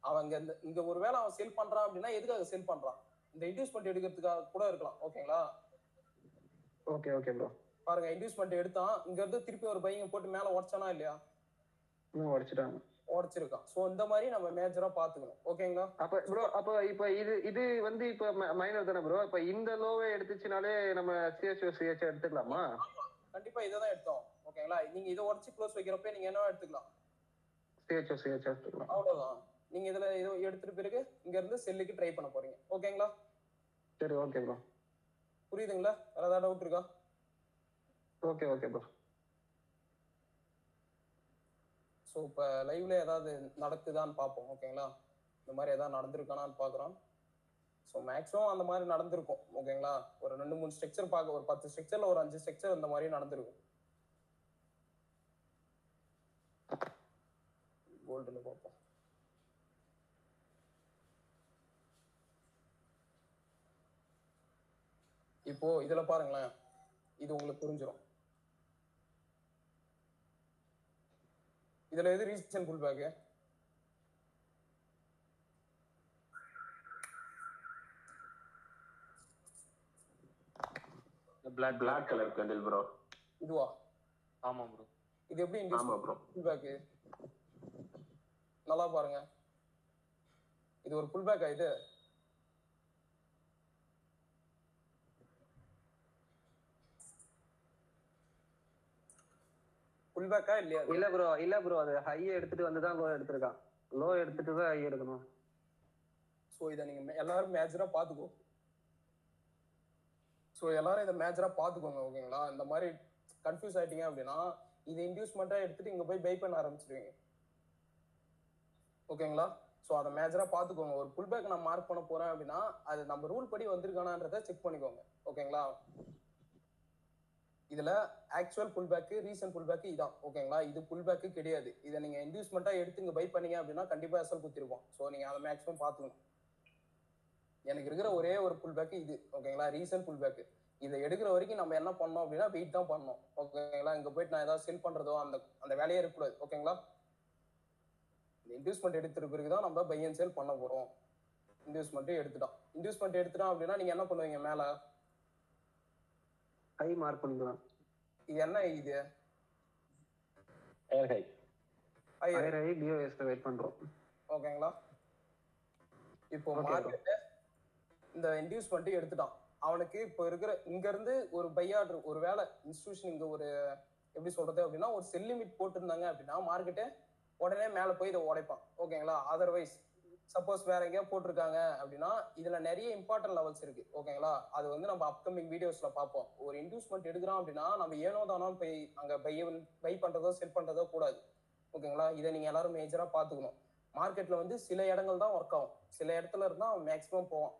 அவன் இங்க ஒருவேளை அவன் செல் பண்றான் அப்படின்னா எதுக்காக செல் பண்றான்? இந்த இன்டியூஸ்மெண்ட் எடுக்கிறதுக்காக கூட இருக்கலாம். ஓகேங்களா? Okay okay bro. பாருங்க இன்டியூஸ்மெண்ட் எடுத்தான், இங்க இருந்து திருப்பி ஒரு பையங்க போட்டு மேல உடைச்சானா இல்லையா? உடைச்சிட்டாங்க, உடைச்சிருக்கான். சோ இந்த மாதிரி நம்ம மேஜரா பாத்துக்கணும். ஓகேங்களா? அப்ப ப்ரோ அப்ப இப்ப இது வந்து இப்ப மைனர் தானே ப்ரோ? இப்ப இந்த லோவை எடுத்துச்சுனாலே நம்ம சிஹெச் எடுத்துக்கலாமா? கண்டிப்பா இதான் எடுத்தோம். ஓகேங்களா? நீங்க இதை உடைச்சு க்ளோஸ் வைக்கிறப்ப நீங்க என்ன எடுத்துக்கலாம்? சிஹெச் எடுத்துக்கலாம். அவ்வளவுதான். நீங்க இதுல இதை எடுத்துட்டு பிறகு இங்க இருந்து செல்லுக்கு ட்ரை பண்ண போறீங்க. ஓகேங்களா? சரி ஓகே ப்ரோ. புரியுதுங்களா? வேற ஏதாவது டவுட் இருக்கா? Okay okay bro. ஸோ இப்போ லைவ்ல ஏதாவது நடக்குதான்னு பார்ப்போம். ஓகேங்களா? இந்த மாதிரி ஏதாவது நடந்திருக்கானான்னு பார்க்குறோம். ஸோ மேக்ஸிமம் அந்த மாதிரி நடந்திருக்கும். ஓகேங்களா? ஒரு 2-3 ஸ்ட்ரக்சர் பார்க்க, ஒரு 10 ஸ்ட்ரக்சர்ல ஒரு 5 ஸ்ட்ரக்சர் இந்த மாதிரி நடந்திருக்கும். கோல்டுல பார்ப்போம். இப்போ இதுல பாருங்களேன், இது உங்களுக்கு புரிஞ்சிடும். இதுல எது ரீசன் புல் back? Black colour candle bro. இதுவா? ஆமா ப்ரோ. இது எப்படி இன்டியூஸ் புல் பேக்? நல்லா பாருங்க, இது ஒரு புல் பேக்கா? இது புல் பேக்கா இல்லையா? இல்ல ப்ரோ அது ஹை எடுத்துட்டு வந்து தான் லோ எடுத்துருக்கான். லோ எடுத்துட்டு தான் ஹை எடுக்கணும். ஸோ இதை நீங்க எல்லாரும் மேஜரா பாத்துக்கோ. ஸோ எல்லாரும் இதை மேஜரா பாத்துக்கோங்க. ஓகேங்களா? இந்த மாதிரி கன்ஃபியூஸ் ஆயிட்டீங்க அப்படின்னா இதை இன்டியூஸ்மெண்ட்டா எடுத்துட்டு இங்க போய் பை பண்ண ஆரம்பிச்சிருவீங்க. ஓகேங்களா? ஸோ அதை மேஜரா பாத்துக்கோங்க. ஒரு புல் பேக் நான் மார்க் பண்ண போறேன் அப்படின்னா அது நம்ம ரூல் படி வந்திருக்கானான்றதை செக் பண்ணிக்கோங்க. ஓகேங்களா? இதுல ஆக்சுவல் புல் பேக், ரீசன்ட் புல் பேக் இதான். ஓகேங்களா? இது புல் பேக் கிடையாது. இதை நீங்க இன்டியூஸ்மெண்ட்டா எடுத்து இங்க பை பண்ணீங்க அப்படின்னா கண்டிப்பா எஸ்எல் குத்திருப்போம். ஸோ நீங்க அதை மேக்ஸிமம் பாத்துக்கணும். எனக்கு இருக்கிற ஒரே ஒரு புல் பேக் இது. ஓகேங்களா? ரீசன்ட் புல் பேக். இதை எடுக்கிற வரைக்கும் நம்ம என்ன பண்ணோம் அப்படின்னா வெயிட் தான் பண்ணணும். ஓகேங்களா? இங்க போயிட்டு நான் ஏதாவது செல் பண்றதோ அந்த வேலையே இருக்கக்கூடாது. ஓகேங்களா? இன்டியூஸ்மெண்ட் எடுத்துட்டு பிறகு தான் நம்ம பை அண்ட் சேல் பண்ண போறோம். இன்டியூஸ்மெண்ட் எடுத்துட்டான் அப்படின்னா நீங்க என்ன பண்ணுவீங்க? மேல ஹை மார்க் பண்ணிக்கலாம். இது என்ன? இது ஹையர் ஹை பிஓஎஸ் வெயிட் பண்றோம். ஓகேங்களா? இப்போ மார்க்கெட் இந்த இன்டியூஸ்மெண்ட் எடுத்துட்டான். அவனுக்கு இப்போ இருக்கிற இங்க இருந்து ஒரு பை ஆர்டர், ஒரு வேலை இன்ஸ்டிடியூஷன் இங்க ஒரு எப்படி சொல்றது அப்படின்னா ஒரு செல் லிமிட் போட்டிருந்தாங்க அப்படின்னா மார்க்கெட்டு உடனே மேல போய் இதை உடைப்பான். ஓகேங்களா? அதர்வைஸ் சப்போஸ் வேற எங்கேயா போட்டிருக்காங்க அப்படின்னா இதுல நிறைய இம்பார்ட்டன்ட் லெவல்ஸ் இருக்கு ஓகேங்களா. அது வந்து நம்ம அப்கமிங் வீடியோஸ்ல பார்ப்போம். ஒரு இன்வெஸ்ட்மெண்ட் எடுக்கிறோம் அப்படின்னா நம்ம ஏனோ தானோ போய் அங்க பை பண்றதோ செல் பண்றதோ கூடாது ஓகேங்களா. இதை நீங்க எல்லாரும் மேஜரா பாத்துக்கணும். மார்க்கெட்ல வந்து சில இடங்கள் தான் ஒர்க் ஆகும், சில இடத்துல இருந்தா மேக்ஸிமம் போவோம்.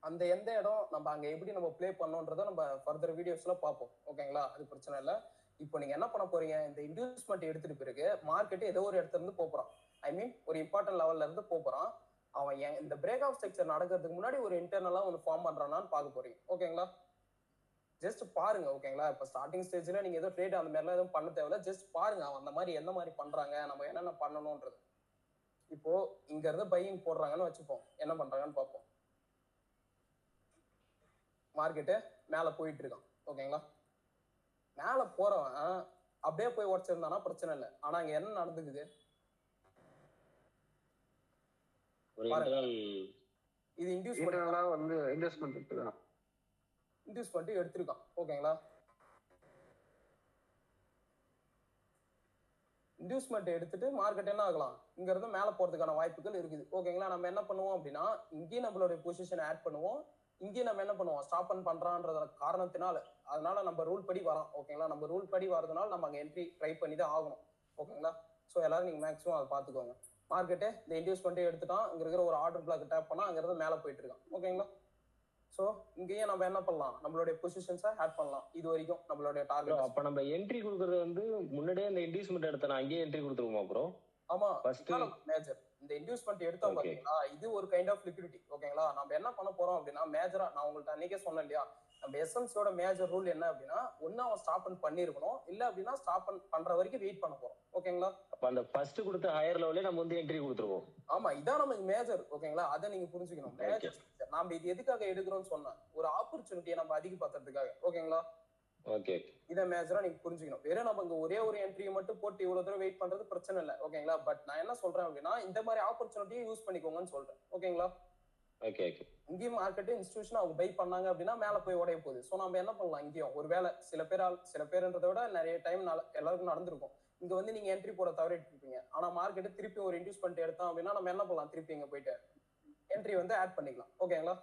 அந்த எந்த இடம் நம்ம அங்க எப்படி நம்ம பிளே பண்ணோன்றதை நம்ம ஃபர்தர் வீடியோஸ்ல பார்ப்போம் ஓகேங்களா. அது பிரச்சனை இல்லை. இப்போ நீங்க என்ன பண்ண போறீங்க, இந்த இன்வெஸ்ட்மெண்ட் எடுத்துட்டு பிறகு மார்க்கெட் ஏதோ ஒரு இடத்துல இருந்து போறான், ஐ மீன் ஒரு இம்பார்ட்டன்ட் லெவல்ல இருந்து போறான். அவன் இந்த பிரேக் ஆஃப் ஸ்ட்ரக்சர் நடக்கிறதுக்கு முன்னாடி ஒரு இன்டர்னலா ஒன்று ஃபார்ம் பண்றானான்னு பார்க்க போறீங்க ஓகேங்களா. ஜஸ்ட் பாருங்க ஓகேங்களா. இப்போ ஸ்டார்டிங் ஸ்டேஜ்ல நீங்க ஏதோ ட்ரேட் அந்த மாதிரிலாம் எதுவும் பண்ண தேவையில்ல. ஜஸ்ட் பாருங்க அவன் அந்த மாதிரி எந்த மாதிரி பண்றாங்க, நம்ம என்னென்ன பண்ணணும்ன்றது. இப்போ இங்க இருந்து பையிங் போடுறாங்கன்னு வச்சுப்போம், என்ன பண்றாங்கன்னு பார்ப்போம். மார்க்கெட்டு மேல போயிட்டு இருக்கான் ஓகேங்களா. மேல போறவன் அப்படியே போய் உடச்சிருந்தானா பிரச்சனை இல்லை. ஆனா அங்க என்ன நடந்துக்குது, இது இன்டியூஸ்மெண்ட் எடுத்திருக்கான் ஓகேங்களா. இன்டியூஸ்மெண்ட் எடுத்துட்டு மார்க்கெட் என்ன ஆகலாம், இங்க இருந்து மேல போறதுக்கான வாய்ப்புகள் இருக்குது ஓகேங்களா. நம்ம என்ன பண்ணுவோம் அப்படின்னா இங்கேயும் நம்மளுடைய பொசிஷன் ஆட் பண்ணுவோம், இங்கேயும் நம்ம என்ன பண்ணுவோம் ஸ்டாப் பண்றான்ற காரணத்தினால, அதனால நம்ம ரூல் படி வரோம் ஓகேங்களா. நம்ம ரூல் படி வரதுனால நம்ம அங்க என்ட்ரி ட்ரை பண்ணி தான் ஆகணும் ஓகேங்களா. ஸோ எல்லாரும் நீங்க மேக்ஸிமம் அதை பார்த்துக்கோங்க. மார்க்கெட்டு இந்த இன்டியூஸ்மெண்ட்டே எடுத்துட்டான், இங்க இருக்கிற ஒரு ஆர்டர் பிளாக் டேப் பண்ணா அங்க இருந்து மேல போயிட்டு இருக்கான் ஓகேங்களா. ஸோ இங்கேயே நம்ம என்ன பண்ணலாம், நம்மளுடைய பொசிஷன்ஸை ஆட் பண்ணலாம். இது வரைக்கும் நம்மளுடைய டார்கெட். அப்ப நம்ம என்ட்ரி கொடுக்கறது வந்து முன்னாடியே இந்த இன்டியூஸ்மெண்ட் எடுத்தா அங்கேயே என்ட்ரி கொடுத்துருவோமா ப்ரோ? ஆமா, மேஜர் இந்த இன்டியூஸ்மெண்ட் எடுத்தோம் பாத்தீங்களா, இது ஒரு கைண்ட் ஆஃப் லிக்விடிட்டி ஓகேங்களா. நம்ம என்ன பண்ண போறோம் அப்படின்னா மேஜரா நான் உங்கள்ட்ட அன்னைக்கே சொன்னேன் இல்லையா, நம்ம எஸ்எம்சியோட மேஜர் ரூல் என்ன அப்படின்னா ஒன்னு அவன் ஸ்டாப் பண்ணிருக்கணும், இல்ல அப்படின்னா ஸ்டாப் பண்ற வரைக்கும் வெயிட் பண்ண போறோம் ஓகேங்களா. அப்ப அந்த ஃபர்ஸ்ட் கொடுத்த ஹையர் லெவல்ல நம்ம வந்து என்ட்ரி கொடுத்துருவோம். ஆமா, இதான் நமக்கு மேஜர் ஓகேங்களா. அதை நீங்க புரிஞ்சுக்கணும். மேஜர் நாம இது எதுக்காக எடுக்கிறோம்னு சொன்னா ஒரு ஆப்பர்ச்சுனிட்டியை நம்ம அதிகப்படுத்துறதுக்காக ஓகேங்களா. ஓகே, இதை மேஜரா நீங்க புரிஞ்சுக்கணும். வெறும் நம்ம இங்க ஒரே ஒரு என்ட்ரியை மட்டும் போட்டு இவ்வளவு தூரம் வெயிட் பண்றது பிரச்சனை இல்லை ஓகேங்களா. பட் நான் என்ன சொல்றேன் அப்படின்னா இந்த மாதிரி ஆப்பர்ச்சுனிட்டியை யூஸ் பண்ணிக்கோங்கன்னு சொல்றேன் ஓகேங்களா. ஓகே, இங்கேயும் மார்க்கெட் இன்ஸ்டிடியூஷன் அவங்க பை பண்ணாங்க அப்படின்னா மேல போய் உடைய போகுது. ஸோ நம்ம என்ன பண்ணலாம், இங்கேயும் ஒருவேளை சில பேருன்றதை விட நிறைய டைம் எல்லாருக்கும் நடந்திருக்கும், இங்க வந்து நீங்க என்ட்ரி போட தவறிட்டு இருப்பீங்க. ஆனா மார்க்கெட் திருப்பி ஒரு இன்டியூஸ்மெண்ட் எடுத்தோம் அப்படின்னா நம்ம என்ன பண்ணலாம், திருப்பி இங்க போயிட்டு என்ட்ரி வந்து ஆட் பண்ணிக்கலாம் ஓகேங்களா.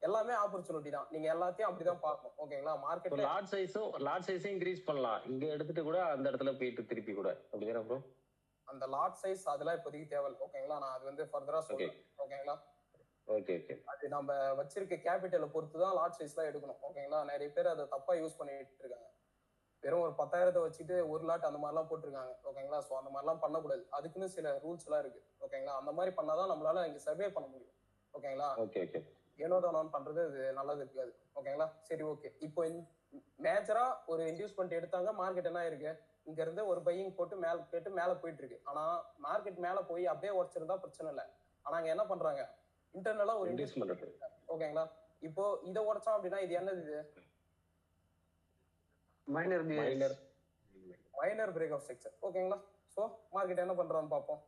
எல்லாமே ஆப்பர்ச்சுனிட்டி தான், நீங்க எல்லாத்தையும் அப்படிதான் பார்க்கணும் ஓகேங்களா. மார்க்கெட் லாட் சைஸும் இன்க்ரீஸ் பண்ணலாம், இங்க எடுத்துட்டு கூட அந்த இடத்துல போயிட்டு திருப்பி கூட அப்படிதானே ப்ரோ? அந்த லாட் சைஸ் அதெல்லாம் இப்போதைக்கு தேவை ஓகேங்களா. நான் அது வந்து ஃபர்தரா சொல்றேன் ஓகேங்களா. ஓகே, அது நம்ம வச்சிருக்க கேபிட்டலை பொறுத்து தான் லாட் சைஸ்லாம் எடுக்கணும் ஓகேங்களா. நிறைய பேர் அதை தப்பா யூஸ் பண்ணிட்டு இருக்காங்க. வெறும் ஒரு 10,000 வச்சுட்டு ஒரு லாட் அந்த மாதிரிலாம் போட்டிருக்காங்க ஓகேங்களா. ஸோ அந்த மாதிரிலாம் பண்ணக்கூடாது, அதுக்குன்னு சில ரூல்ஸ் எல்லாம் இருக்கு ஓகேங்களா. அந்த மாதிரி பண்ணாதான் நம்மளால இங்க சர்வே பண்ண முடியும் ஓகேங்களா. ஏனோ தானோன்னு பண்றது அது நல்லது இருக்காது ஓகேங்களா. சரி ஓகே, இப்போ மேஜரா ஒரு இன்டியூஸ்மெண்ட் எடுத்தாங்க, மார்க்கெட் என்ன இருக்கு, இங்க இருந்து ஒரு பையிங் போட்டு மேல போயிட்டு இருக்கு. ஆனா மார்க்கெட் மேல போய் அப்படியே உடச்சிருந்தா பிரச்சனை இல்லை. ஆனா அங்க என்ன பண்றாங்க, இன்டர்னலா ஒரு இன்டியூஸ்மெண்ட் ஓகேங்களா. இப்போ இதை உடைச்சோம் அப்படின்னா இது என்னது, இது மைனர் பிரேக் ஆஃப் ஸ்ட்ரக்சர் ஓகேங்களா. சோ மார்க்கெட் என்ன பண்றான்னு பார்ப்போம்.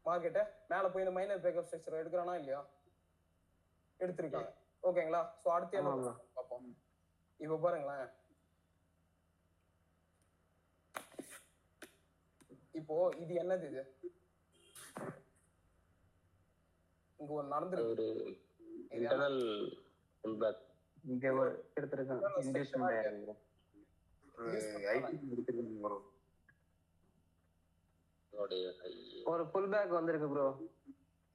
மார்க்கெட்டை மேல போய் இந்த மைனர் பிரேக் ஆஃப் ஸ்ட்ரக்சர் எடுக்கிறானா இல்லையா, எடுத்திருக்காங்க ஓகேங்களா. சோ அடுத்து என்ன பார்ப்போம். இப்ப பாருங்களேன், இப்போ இது என்னது, இது இங்க ஒரு நடந்துருக்கு, இன்டர்னல் புல்பேக் இங்க ஒரு எடுத்துருக்காங்க இன்டியூஸ்மென்ட் ஒரு புல் பேக் வந்திருக்கு ப்ரோ.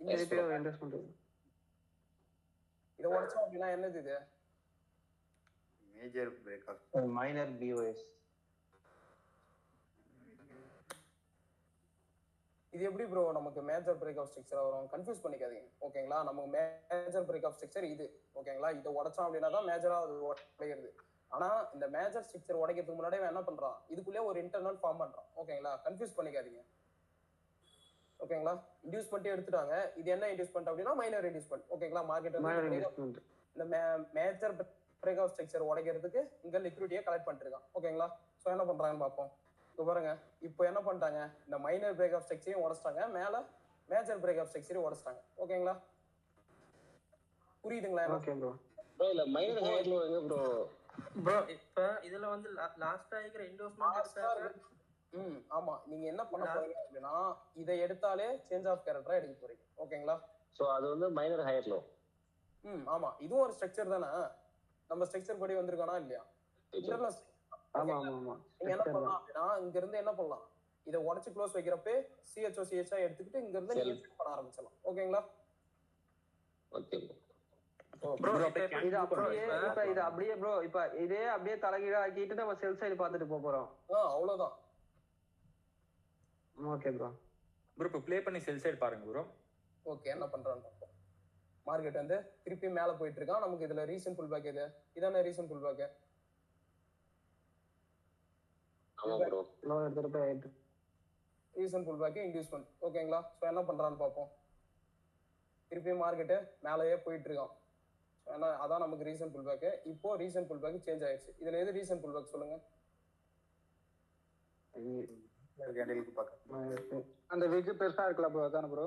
இதுக்கு ஒரு இன்வெஸ்ட்மென்ட் இத உடைச்சோம் அப்படினா என்னது, இது major break of minor BOS. இது எப்படி ப்ரோ நமக்கு மேஜர் பிரேக் ஆஃப் ஸ்ட்ரக்சர் வரும், கன்ஃபியூஸ் பண்ணிக்காதீங்க ஓகேங்களா. நமக்கு மேஜர் பிரேக் ஆஃப் ஸ்ட்ரக்சர் இது ஓகேங்களா. இதை உடைச்சோம் அப்படின்னா தான் மேஜரா அது உடைக்கிறது. ஆனா இந்த மேஜர் ஸ்ட்ரக்சர் உடைக்கிறதுக்கு முன்னாடி என்ன பண்றான், இதுக்குள்ளே ஒரு இன்டர்னல் ஃபார்ம் பண்றான் ஓகேங்களா. கன்ஃபியூஸ் பண்ணிக்காதீங்க ஓகேங்களா. இன்டியூஸ்மெண்ட் எடுத்துட்டாங்க, இது என்ன இன்டியூஸ்மெண்ட் அப்படின்னா மைனர் இன்டியூஸ்மெண்ட் ஓகேங்களா. மார்க்கெட் இந்த மேஜர் பிரேக் ஆஃப் ஸ்ட்ரக்சர் உடைக்கிறதுக்கு இங்க லிக்விடிட்டியை கலெக்ட் பண்ணிட்டு இருக்கான் ஓகேங்களா. ஸோ என்ன பண்றாங்கன்னு பார்ப்போம். இப்போ பாருங்க, இப்போ என்ன பண்ணிட்டாங்க, இந்த மைனர் பிரேக் ஆஃப் ஸ்ட்ரக்சரையும் உடைச்சிட்டாங்க, மேல மேஜர் பிரேக் ஆஃப் ஸ்ட்ரக்சரையும் உடைச்சிட்டாங்க ஓகேங்களா. புரியுதுங்களா? Okay bro. ப்ரோ இல்ல மைனர் ஹையர்ல எங்க ப்ரோ ப்ரோ இப்ப இதுல வந்து லாஸ்ட் ஆயிக்கிற இன்வெஸ்ட்மென்ட் ஆமா, நீங்க என்ன பண்ண போறீங்க அப்படின்னா இதை எடுத்தாலே சேஞ்ச் ஆஃப் கேரக்டரா எடுக்க போறீங்க. ஓகேங்களா? சோ அது வந்து மைனர் ஹையர் லோ. ஆமா, இதுவும் ஒரு ஸ்ட்ரக்சர் தானே. நம்ம ஸ்ட்ரக்சர் படி வந்திருக்கானா இல்லையா? இன்டர்னல். ஆமா ஆமா ஆமா. நீங்க என்ன பண்ணலாம் அப்படின்னா இங்க இருந்து என்ன பண்ணலாம், இதை உடச்சு க்ளோஸ் வைக்கிறப்ப CHO எடுத்துக்கிட்டு இங்க இருந்து நீங்க ஃபில் பண்ண ஆரம்பிச்சலாம். ஓகேங்களா? ஓகே ப்ரோ இது அப்படியே இப்ப இது அப்படியே ப்ரோ இப்ப இதே அப்படியே தலைகீழ ஆக்கிட்டு நம்ம செல் சைடு பார்த்துட்டு போறோம். அவ்வளவுதான். Okay bro. இப்போ ப்ளே பண்ணி செல் சைடு பாருங்க ப்ரோ. ஓகே, என்ன பண்றான்னு பார்ப்போம். மார்க்கெட் வந்து திருப்பி மேல போயிட்டு இருக்கான். நமக்கு இதுல ரீசன் புல் பேக் இதானே ரீசன் புல் பேக். ஆமா ப்ரோ. லோ எடுத்துட்டு போயிட்டு ரீசன் புல் பேக் இன்டியூஸ்மென்ட். ஓகேங்களா? சோ என்ன பண்றான்னு பார்ப்போம். திருப்பி மார்க்கெட் மேலேயே போயிட்டு இருக்கான். ஏன்னா அதான் நமக்கு ரீசன் புல் பேக். இப்போ ரீசன் புல் பேக் சேஞ்ச் ஆயிடுச்சு. இதுல எது ரீசன் புல் பேக் சொல்லுங்க. அந்த விக் பெருசா இருக்குல்ல ப்ரோ, அதானே ப்ரோ?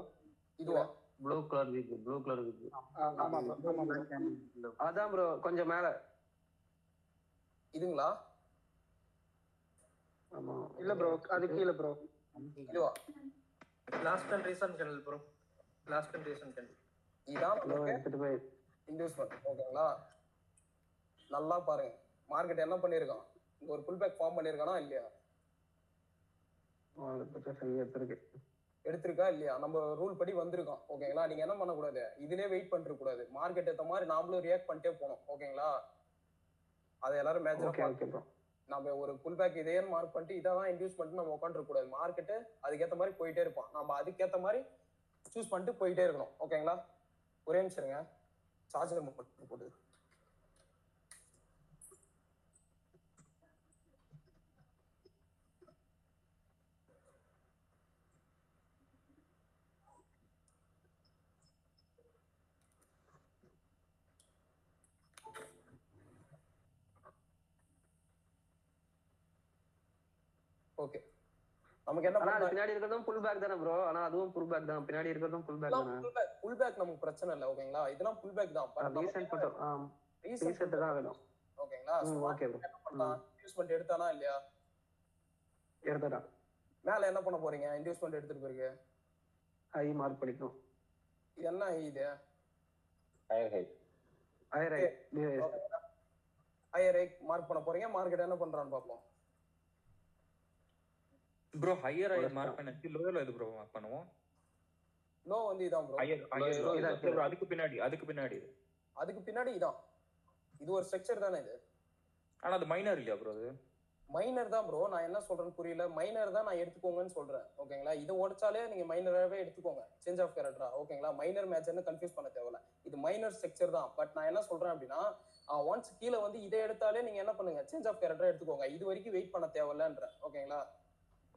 இதுவா? ப்ளூ கலர் விக். ஆமா ப்ரோ. அதான் ப்ரோ கொஞ்சம் மேல. இதுங்களா? ஆமா இல்ல ப்ரோ, அது கீழ ப்ரோ. இதுவா? Last and recent candle bro. Last and recent candle. இதான் லோ எடுத்துட்டு போய் இன்டியூஸ்மென்ட். ஓகேங்களா? நல்லா பாருங்க, மார்க்கெட் என்ன பண்ணிருக்கான், இங்க ஒரு புல் பேக் ஃபார்ம் பண்ணிருக்கானா இல்லையா? எடுத்திருக்கா இல்லையா? நம்ம ரூல் படி வந்திருக்கோம். ஓகேங்களா? நீங்க என்ன பண்ணக்கூடாது, இதுலயே வெயிட் பண்ணிட்டு கூடாது. மார்க்கெட் ஏத்த மாதிரி நாமளும் ரியாக்ட் பண்ணிட்டே போனோம். ஓகேங்களா? அதை எல்லாரும் மேட்ச் நம்ம ஒரு புல் பேக் இதே மார்க் பண்ணிட்டு இதான் இன்டியூஸ் பண்ணிட்டு நம்ம உட்காந்துருக்க கூடாது. மார்க்கெட்டு அதுக்கேற்ற மாதிரி போயிட்டே இருப்பான். நம்ம அதுக்கேற்ற மாதிரி சூஸ் பண்ணிட்டு போயிட்டே இருக்கணும். ஓகேங்களா? ஒரே நிமிஷம் இருங்க, சார்ஜர் போட்டு. ஓகே, நமக்கு என்ன பண்ணா பின்னாடி இருக்கிறதும் புல் பேக் தானே ப்ரோ? ஆனா அதுவும் புல் பேக் தான். பின்னாடி இருக்கிறதும் புல் பேக் தானே. புல் பேக் நமக்கு பிரச்சனை இல்ல. ஓகேங்களா? இதெல்லாம் புல் பேக் தான். ரீசன்ட் மட்டும் ரீசன்ட் தான் வேணும். ஓகேங்களா? Okay bro. என்ன பண்ணலாம், இன்டியூஸ்மென்ட் எடுத்தானா இல்லையா? எடுத்துடா. மேல என்ன பண்ண போறீங்க? இன்டியூஸ்மென்ட் எடுத்துட்டு போறீங்க, ஐ மார்க் பண்ணிக்கணும். இது என்ன இது? Higher high. Higher high. Higher high mark பண்ண போறீங்க. மார்க்கெட் என்ன பண்றான்னு பாப்போம். ப்ரோ ஹையர் ஹை மார்க் பண்ணி லோல எது ப்ரோ மார்க் பண்ணுவோம்? லோ வந்து இதான் ப்ரோ. ஹையர் அதுக்கு பின்னாடி இதான். இது ஒரு ஸ்ட்ரக்சர் தானே இது. ஆனா அது மைனர் இல்லையா ப்ரோ? அது மைனர் தான் ப்ரோ. நான் என்ன சொல்றேன்னு புரியல. மைனர் தான் நான் எடுத்துக்கோங்கன்னு சொல்றேன். ஓகேங்களா? இதை உடைச்சாலே நீங்க மைனராகவே எடுத்துக்கோங்க, சேஞ்ச் ஆஃப் கேரக்டரா. ஓகேங்களா? மைனர் மேட்ச்னு கன்ஃபியூஸ் பண்ண தேவையில்ல. இது மைனர் ஸ்ட்ரக்சர் தான். பட் நான் என்ன சொல்றேன் அப்படின்னா ஒன்ஸ் கீழே வந்து இதை எடுத்தாலே நீங்க என்ன பண்ணுங்க, சேஞ்ச் ஆஃப் கேரக்டரா எடுத்துக்கோங்க. இது வரைக்கும் வெயிட் பண்ண தேவையில்லன்றேன். ஓகேங்களா?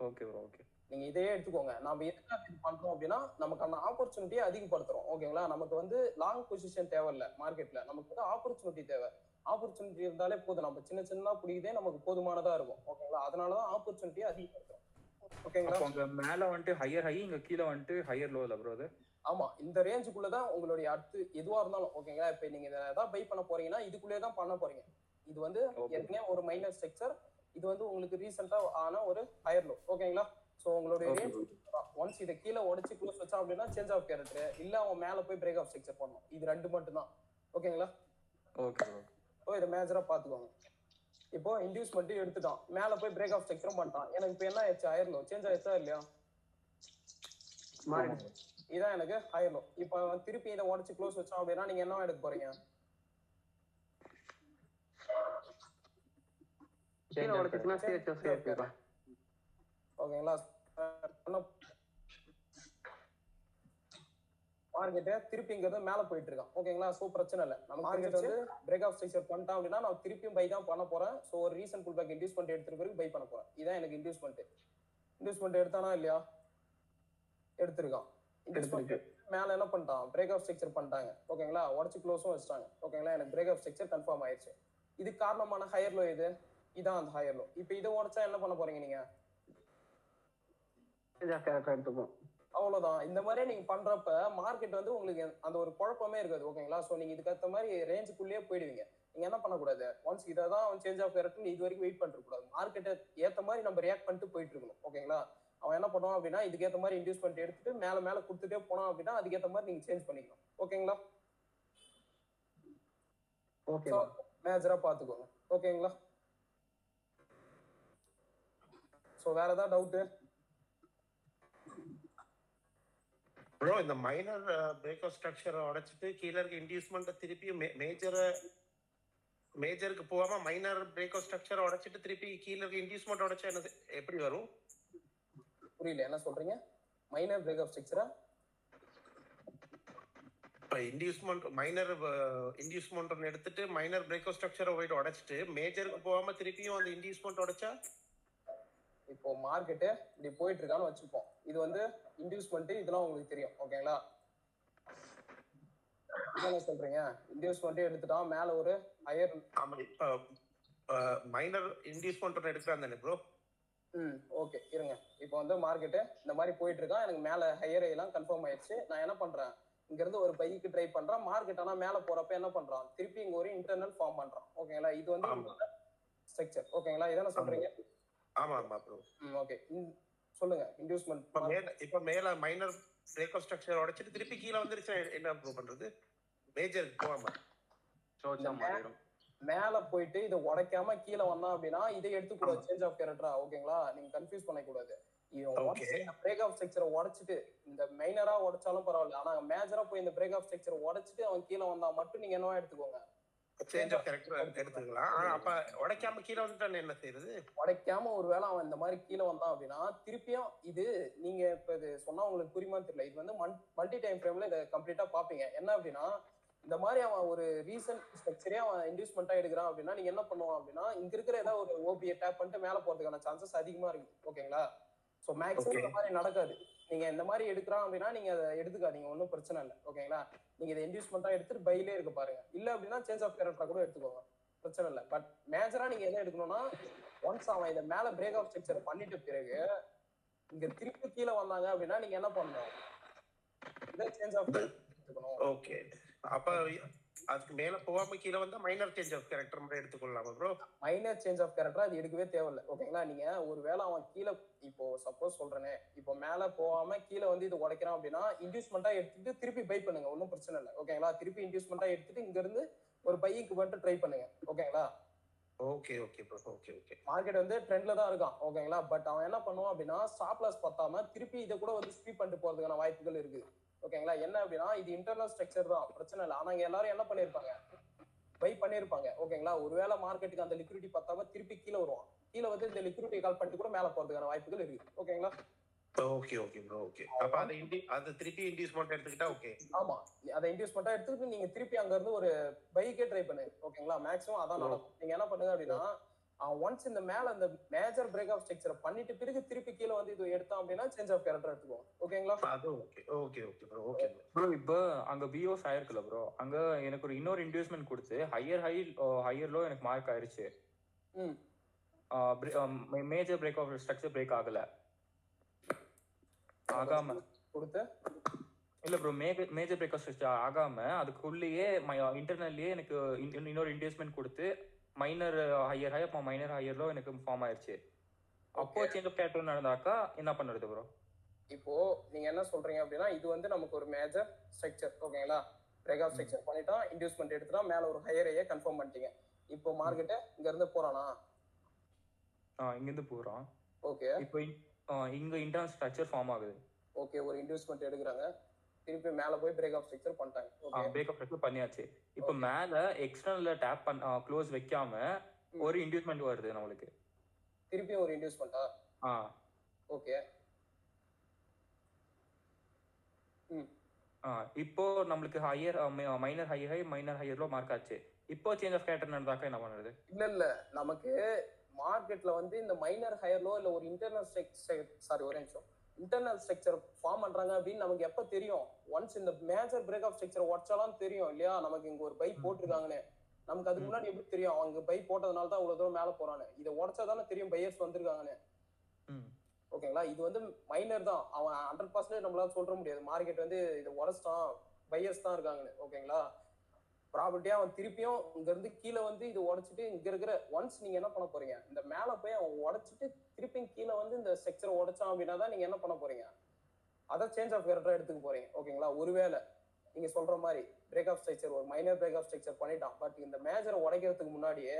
Okay bro. ஓகே, நீங்க இதையே எடுத்துக்கோங்க. நம்ம எதுக்காக இது பண்றோம் அப்படின்னா நமக்கு அந்த ஆப்பர்ச்சுனிட்டியை அதிகப்படுத்துறோம். ஓகேங்களா? நமக்கு வந்து லாங் பொசிஷன் தேவையில்ல மார்க்கெட்ல. நமக்கு வந்து ஆப்பர்ச்சுனிட்டி தேவை. ஆப்பர்ச்சுனிட்டி இருந்தாலே போதும். நம்ம சின்ன சின்ன பிடிக்குதே நமக்கு போதுமானதா இருக்கும். ஓகேங்களா? அதனாலதான் ஆப்பர்ச்சுனிட்டியை அதிகப்படுத்துறோம். ஓகேங்களா? அங்க மேல வந்துட்டு ஹையர் ஹை, இங்க கீழே வந்துட்டு ஹையர் லோ இல்ல ப்ரோ? அது ஆமா, இந்த ரேஞ்சுக்குள்ளதான் உங்களுடைய அடுத்து எதுவா இருந்தாலும். ஓகேங்களா? இப்ப நீங்க ஏதாவது பை பண்ண போறீங்கன்னா இதுக்குள்ளே தான் பண்ண போறீங்க. இது வந்து ஏற்கனவே ஒரு மைனர் ஸ்ட்ரக்சர். இது வந்து உங்களுக்கு ரீசெண்டா ஆன ஒரு ஹையர் லோ. ஓகேங்களா? சோ உங்களுடைய ரேஞ்ச் ஒன்ஸ் இதை கீழே உடைச்சு க்ளோஸ் வச்சா அப்படின்னா சேஞ்ச் ஆஃப் கேரக்டர், இல்ல அவன் மேல போய் பிரேக் ஆஃப் ஸ்ட்ரக்சர் பண்ணணும். இது ரெண்டு மட்டும் தான். ஓகேங்களா? Okay bro. ஸோ இதை மேஜரா பாத்துக்கோங்க. இப்போ இன்டியூஸ் மட்டும் எடுத்துட்டான், மேல போய் பிரேக் ஆஃப் ஸ்ட்ரக்சரும் பண்ணிட்டான். எனக்கு இப்போ என்ன ஆயிடுச்சு, ஹையர் லோ சேஞ்ச் ஆயிடுச்சா இல்லையா? இதான் எனக்கு ஹையர் லோ. இப்போ திருப்பி இதை உடச்சு க்ளோஸ் வச்சோம் அப்படின்னா நீங்க என்ன எடுக்க போறீங்க? ஓகேங்களா? மார்க்கெட்டை திருப்பி இங்க இருந்து மேல போயிட்டு இருக்கான். ஓகேங்களா? சோ பிரச்சனை இல்லை. நம்ம மார்க்கெட் வந்து பிரேக் ஆஃப் ஸ்ட்ரக்சர் பண்ணிட்டான் அப்படின்னா நான் திருப்பியும் பை தான் பண்ண போறேன். சோ ஒரு ரீசன் புல் பேக் இன்டியூஸ் பண்ணிட்டு எடுத்துட்டு போய் பை பண்ண போறேன். இதான் எனக்கு இன்டியூஸ்மெண்ட் எடுத்தானா இல்லையா? எடுத்திருக்கான். இன்டியூஸ்மெண்ட் மேல என்ன பண்ணிட்டான், பிரேக் ஆஃப் ஸ்ட்ரக்சர் பண்ணிட்டாங்க. ஓகேங்களா? உடச்சு க்ளோஸும் வச்சிட்டாங்க. ஓகேங்களா? எனக்கு பிரேக் ஆஃப் ஸ்ட்ரக்சர் கன்ஃபார்ம் ஆயிடுச்சு. இது காரணமான ஹையர் லோ இது. இதான் அந்த ஹையர் லோ. இப்போ இதை உடச்சா என்ன பண்ண போறீங்க நீங்க? அவ்வளவுதான். இந்த மாதிரி நீங்க பண்றப்ப மார்க்கெட் வந்து உங்களுக்கு அந்த ஒரு குழப்பமே இருக்காது. ஓகேங்களா? சோ நீங்க இதுக்கேற்ற மாதிரி ரேஞ்சுக்குள்ளேயே போயிடுவீங்க. நீங்க என்ன பண்ணக்கூடாது, ஒன்ஸ் இதை தான் அவன் சேஞ்ச் ஆஃப் கேரக்டர் இது வரைக்கும் வெயிட் பண்ணிட்டு கூடாது. மார்க்கெட்டை ஏற்ற மாதிரி நம்ம ரியாக்ட் பண்ணிட்டு போயிட்டு இருக்கணும். ஓகேங்களா? அவன் என்ன பண்ணுவான் அப்படின்னா இதுக்கேற்ற மாதிரி இன்டியூஸ்மெண்ட் எடுத்துட்டு மேல மேல கொடுத்துட்டே போனான் அப்படின்னா அதுக்கேற்ற மாதிரி நீங்க சேஞ்ச் பண்ணிக்கணும். ஓகேங்களா? ஓகே மேஜரா பாத்துக்கோங்க. ஓகேங்களா? சோ வேற ஏதாவது டவுட்? ப்ரோ இந்த மைனர் பிரேக்அவுட் ஸ்ட்ரக்சரை உடைச்சிட்டு கீழே இருக்க இன்டியூஸ்மெண்ட்டை திருப்பி மேஜருக்கு போகாம மைனர் பிரேக்அவுட் ஸ்ட்ரக்சரை உடைச்சிட்டு திருப்பி கீழே இருக்க இன்டியூஸ்மெண்ட் உடைச்சா என்னது எப்படி வரும்? புரியல, என்ன சொல்றீங்க? மைனர் பிரேக்அப் ஸ்ட்ரக்சரா? மைனர் இன்டியூஸ்மெண்ட் எடுத்துட்டு மைனர் பிரேக்அவுட் ஸ்ட்ரக்சரை போயிட்டு உடைச்சிட்டு மேஜருக்கு போகாம திருப்பியும் அந்த இன்டியூஸ்மெண்ட் உடைச்சா? இப்போ மார்க்கெட்டு இப்படி போயிட்டு இருக்கான்னு வச்சுப்போம். இது வந்து இன்டியூஸ்மெண்ட், இதெல்லாம் உங்களுக்கு தெரியும். ஓகேங்களா? என்ன சொல்றீங்க? இன்டியூஸ்மெண்ட் எடுத்துட்டா மேல ஒரு ஹையர் மைனர் இன்டியூஸ்மெண்ட் எடுக்கிறான் தானே ப்ரோ? ஓகே இருங்க. இப்போ வந்து மார்க்கெட்டு இந்த மாதிரி போயிட்டு இருக்கான், எனக்கு மேல ஹையர் எல்லாம் கன்ஃபார்ம் ஆயிடுச்சு. நான் என்ன பண்றேன், இங்க இருந்து ஒரு பைக்கு ட்ரை பண்றான். மார்க்கெட் ஆனா மேல போறப்ப என்ன பண்றான், திருப்பி இங்க ஒரு இன்டர்னல் ஃபார்ம் பண்றான். ஓகேங்களா? இது வந்து ஸ்ட்ரக்சர். ஓகேங்களா? இதான சொல்றீங்க? ஆமா ஆமா ப்ரோ. ஓகே சொல்லுங்க. இன்டியூஸ்மெண்ட் இப்ப மேல மைனர் பிரேக்அவுட் ஸ்ட்ரக்சர் உடைச்சிட்டு திருப்பி கீழ வந்துருச்சு, என்ன ப்ரோ பண்றது? மேஜருக்கு போகாம மேல போயிட்டு இதை உடைக்காம கீழே வந்தான் அப்படின்னா இதை எடுத்துக்கூடாது சேஞ்ச் ஆஃப் கேரக்டரா. ஓகேங்களா? நீங்க கன்ஃபியூஸ் பண்ணக்கூடாது. பிரேக் ஆஃப் ஸ்ட்ரக்சரை உடைச்சிட்டு இந்த மைனரா உடைச்சாலும் பரவாயில்ல, ஆனா மேஜரா போய் இந்த பிரேக் ஆஃப் ஸ்ட்ரக்சரை உடைச்சிட்டு அவன் கீழே வந்தா மட்டும் நீங்க என்னவா எடுத்துக்கோங்க, சேஞ்ச் ஆஃப் கேரக்டர் எடுத்துக்கலாம். அப்ப உடைக்காம கீழே வந்துட்டானே என்ன செய்யறது? உடைக்காம ஒருவேளை அவன் இந்த மாதிரி கீழே வந்தான் அப்படின்னா திருப்பியும் இது நீங்க இப்ப இது சொன்னா உங்களுக்கு புரியுமான்னு தெரியல. இது வந்து மல்டி டைம் ஃப்ரேம்ல இதை கம்ப்ளீட்டா பாப்பீங்க. என்ன அப்படின்னா இந்த மாதிரி அவன் ஒரு ரீசன்ட் ஸ்ட்ரக்சரே அவன் இன்டியூஸ்மெண்டா எடுக்கிறான் அப்படின்னா நீங்க என்ன பண்ணுவான் அப்படின்னா இங்க இருக்கிற ஏதாவது ஒரு ஓபியை டேப் பண்ணிட்டு மேல போறதுக்கான சான்சஸ் அதிகமா இருக்கு. ஓகேங்களா? ஸோ மேக்ஸிமம் இந்த மாதிரி நடக்காது. நீங்க இந்த மாதிரி எடுக்கிறான் அப்படின்னா நீங்க அதை எடுத்துக்காதீங்க, ஒன்றும் பிரச்சனை இல்லை. ஓகேங்களா? நீங்க இதை இன்டியூஸ்மெண்டா எடுத்துட்டு பைலே இருக்க பாருங்க. இல்ல அப்படின்னா சேஞ்ச் ஆஃப் கேரக்டரா கூட எடுத்துக்கோங்க, பிரச்சனை இல்லை. பட் மேஜரா நீங்க எதை எடுக்கணும்னா ஒன்ஸ் அவன் இதை மேல பிரேக் ஆஃப் ஸ்ட்ரக்சர் பண்ணிட்ட பிறகு இங்க திருப்பி கீழே வந்தாங்க அப்படின்னா நீங்க என்ன பண்ணணும், இதை சேஞ்ச் ஆஃப் எடுத்துக்கணும். ஓகே, அப்ப அதுக்கு மேல போகாம கீழே வந்தா மைனர் சேஞ்ச் ஆஃப் கேரக்டர் மட்டும் எடுத்துக்கொள்ளலாமா bro? Minor change of character அது எடுக்கவே தேவையில்லை. ஓகேங்களா? நீங்க ஒருவேளை அவன் கீழே இப்போ சப்போஸ் சொல்றேனே இப்போ மேல போகாம கீழே வந்து இது உடைக்கிறான் அப்படின்னா இன்டியூஸ்மெண்டா எடுத்துட்டு திருப்பி பை பண்ணுங்க, ஒன்றும் பிரச்சனை இல்லை. ஓகேங்களா? திருப்பி இன்டியூஸ்மெண்டா எடுத்துட்டு இங்க இருந்து ஒரு பைக்கு வந்துட்டு ட்ரை பண்ணுங்க. ஓகேங்களா? Okay okay bro. Okay okay. Market வந்து ட்ரெண்ட்ல தான் இருக்கான். ஓகேங்களா? பட் அவன் என்ன பண்ணுவான் அப்படின்னா ஸ்டாப் லாஸ் பத்தாம திருப்பி இதை கூட வந்து ஸ்பீட் பண்ணிட்டு போறதுக்கான வாய்ப்புகள் இருக்கு. ஓகேங்களா? என்ன அப்படின்னா இது இன்டர்னல் ஸ்ட்ரக்சர் தான், பிரச்சனை இல்லை. ஆனா இங்க எல்லாரும் என்ன பண்ணிருப்பாங்க, பை பண்ணிருப்பாங்க. ஓகேங்களா? ஒருவேளை மார்க்கெட்டுக்கு அந்த லிக்விடிட்டி பத்தாம திருப்பி கீழே வருவான். கீழே வந்து இந்த லிக்விடிட்டி கால் பண்ணிட்டு கூட மேல போறதுக்கான வாய்ப்புகள் இருக்கு. ஓகேங்களா? Okay okay bro. ஓகே, அப்ப அது திருப்பி இன்டியூஸ்மெண்ட் எடுத்துக்கிட்டா ஓகே. ஆமா, அதை இன்டியூஸ்மெண்டா எடுத்துக்கிட்டு நீங்க திருப்பி அங்க இருந்து ஒரு பைக்கே ட்ரை பண்ணுங்க. ஓகேங்களா? மேக்ஸிமம் அதான் நடக்கும். நீங்க என்ன பண்ணுங்க அப்படின்னா ஒன்ஸ் இந்த மேல அந்த மேஜர் பிரேக் ஆஃப் ஸ்ட்ரக்சர் பண்ணிட்டு பிறகு திருப்பி கீழே வந்து இது எடுத்தான் அப்படின்னா சேஞ்ச் ஆஃப் கேரக்டர் எடுத்துக்கோங்க. ஓகேங்களா? அது okay okay okay bro. Okay bro, இப்போ அங்க பிஓஸ் ஆயிருக்குல்ல ப்ரோ, அங்க எனக்கு ஒரு இன்னொரு இன்டியூஸ்மெண்ட் கொடுத்து ஹையர் லோ எனக்கு மார்க் ஆயிருச்சு. Major break of structure break ஆகல ஆகாம கொடுத்து இல்ல bro, major break of structure ஆகாம அதுக்குள்ளேயே இன்டர்னல்லையே எனக்கு இன்னொரு இன்டியூஸ்மெண்ட் கொடுத்து மைனர் ஹையர் அப்போ மைனர் ஹையர்லோ எனக்கு ஃபார்ம் ஆயிருச்சு. அப்போ சேஞ்ச் ஆஃப் கேரக்டர் நடந்தாக்கா என்ன பண்ணுறது ப்ரோ? இப்போ நீங்க என்ன சொல்றீங்க அப்படின்னா இது வந்து நமக்கு ஒரு மேஜர் ஸ்ட்ரக்சர். ஓகேங்களா? பிரேக் ஆஃப் ஸ்ட்ரக்சர் பண்ணிட்டா இன்டியூஸ்மெண்ட் எடுத்துட்டா மேல ஒரு ஹையரையே கன்ஃபார்ம் பண்ணிட்டீங்க. இப்போ மார்க்கெட்டை இங்க இருந்து போறானா? இங்க இருந்து போறான். ஓகே, இப்போ இங்க இன்டர்னல் ஸ்ட்ரக்சர் ஃபார்ம் ஆகுது. ஓகே, ஒரு இன்டியூஸ்மெண்ட் எடுக்கிறாங்க, திருப்பி மேல போய் பிரேக் ஆஃப் ஸ்ட்ரக்சர் பண்ணிட்டாங்க. ஓகே, பிரேக் ஆஃப் ஸ்ட்ரக்சர் பண்ணியாச்சு. இப்போ மேல எக்ஸ்டர்னல்ல டேப் க்ளோஸ் வைக்காம ஒரு இன்டியூஸ்மெண்ட் வருது நம்மளுக்கு. திருப்பி ஒரு இன்டியூஸ்மெண்டா? ஓகே. இப்போ நம்மளுக்கு ஹையர் மைனர் ஹையர்லோ மார்க் ஆச்சு. இப்போ சேஞ்ச் ஆஃப் கேரக்டர் நடந்தாக்கா என்ன பண்ணுறது? இல்ல நமக்கு மார்க்கெட்ல வந்து இந்த மைனர் ஹையர்லோ இல்ல ஒரு இன்டர்னல் ஸ்ட்ரக்சர் ஒரு நிமிஷம் இன்டர்னல் ஸ்ட்ரக்சர் ஃபார்ம் பண்றாங்க அப்படின்னு நமக்கு எப்ப தெரியும்? ஒன்ஸ் இந்த மேஜர் பிரேக் ஆஃப் ஸ்ட்ரக்சர் உடச்சாலும் தெரியும் இல்லையா நமக்கு இங்க ஒரு பை போட்டிருக்காங்கன்னு. நமக்கு அதுக்கு முன்னாடி எப்படி தெரியும் அவங்க பை போட்டதுனால தான் இவ்வளவு தூரம் மேல போறான்னு? இதை உடச்சாதானே தெரியும் பையர்ஸ் வந்திருக்காங்கன்னு. ஓகேங்களா? இது வந்து மைனர் தான், அவன் 100% நம்மளால சொல்ற முடியாது மார்க்கெட் வந்து இதை உடச்சிட்டான் பையர்ஸ் தான் இருக்காங்கன்னு. ஓகேங்களா? ப்ராபர்ட்டியா அவன் திருப்பியும் இங்க இருந்து கீழே வந்து இது உடைச்சிட்டு இங்க இருக்கிற ஒன்ஸ் நீங்க என்ன பண்ண போறீங்க, இந்த மேல போய் அவன் உடைச்சிட்டு திருப்பியும் கீழே வந்து இந்த ஸ்ட்ரக்சரை உடைச்சான் அப்படின்னா தான் நீங்க என்ன பண்ண போறீங்க, அதை சேஞ்ச் ஆஃப் கேரக்டரா எடுத்துக்க போறீங்க. ஓகேங்களா? ஒருவேளை நீங்க சொல்ற மாதிரி பிரேக் ஆஃப் ஸ்ட்ரக்சர் ஒரு மைனர் பிரேக் ஆஃப் ஸ்ட்ரக்சர் பண்ணிட்டான், பட் இந்த மேஜரை உடைக்கிறதுக்கு முன்னாடியே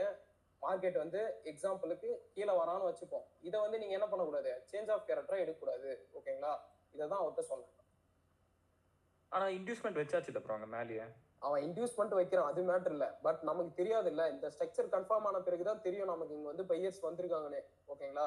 மார்க்கெட் வந்து எக்ஸாம்பிளுக்கு கீழே வரான்னு வச்சுப்போம், இதை வந்து நீங்க என்ன பண்ணக்கூடாது, சேஞ்ச் ஆஃப் கேரக்டரா எடுக்கக்கூடாது. ஓகேங்களா? இதை தான் அவர்கிட்ட சொன்னேன். ஆனா இன்டியூஸ்மெண்ட் வச்சாச்சு அப்புறம் அங்க மேலேயே அவன் இன்டியூஸ்மெண்ட் வைக்கிறான், அது மேட்டர் இல்ல. பட் நமக்கு தெரியாது இல்ல, இந்த ஸ்ட்ரக்சர் கன்ஃபார்ம் ஆன பிறகுதான் தெரியும் நமக்கு இங்க வந்து பையர்ஸ் வந்திருக்காங்கன்னு. ஓகேங்களா?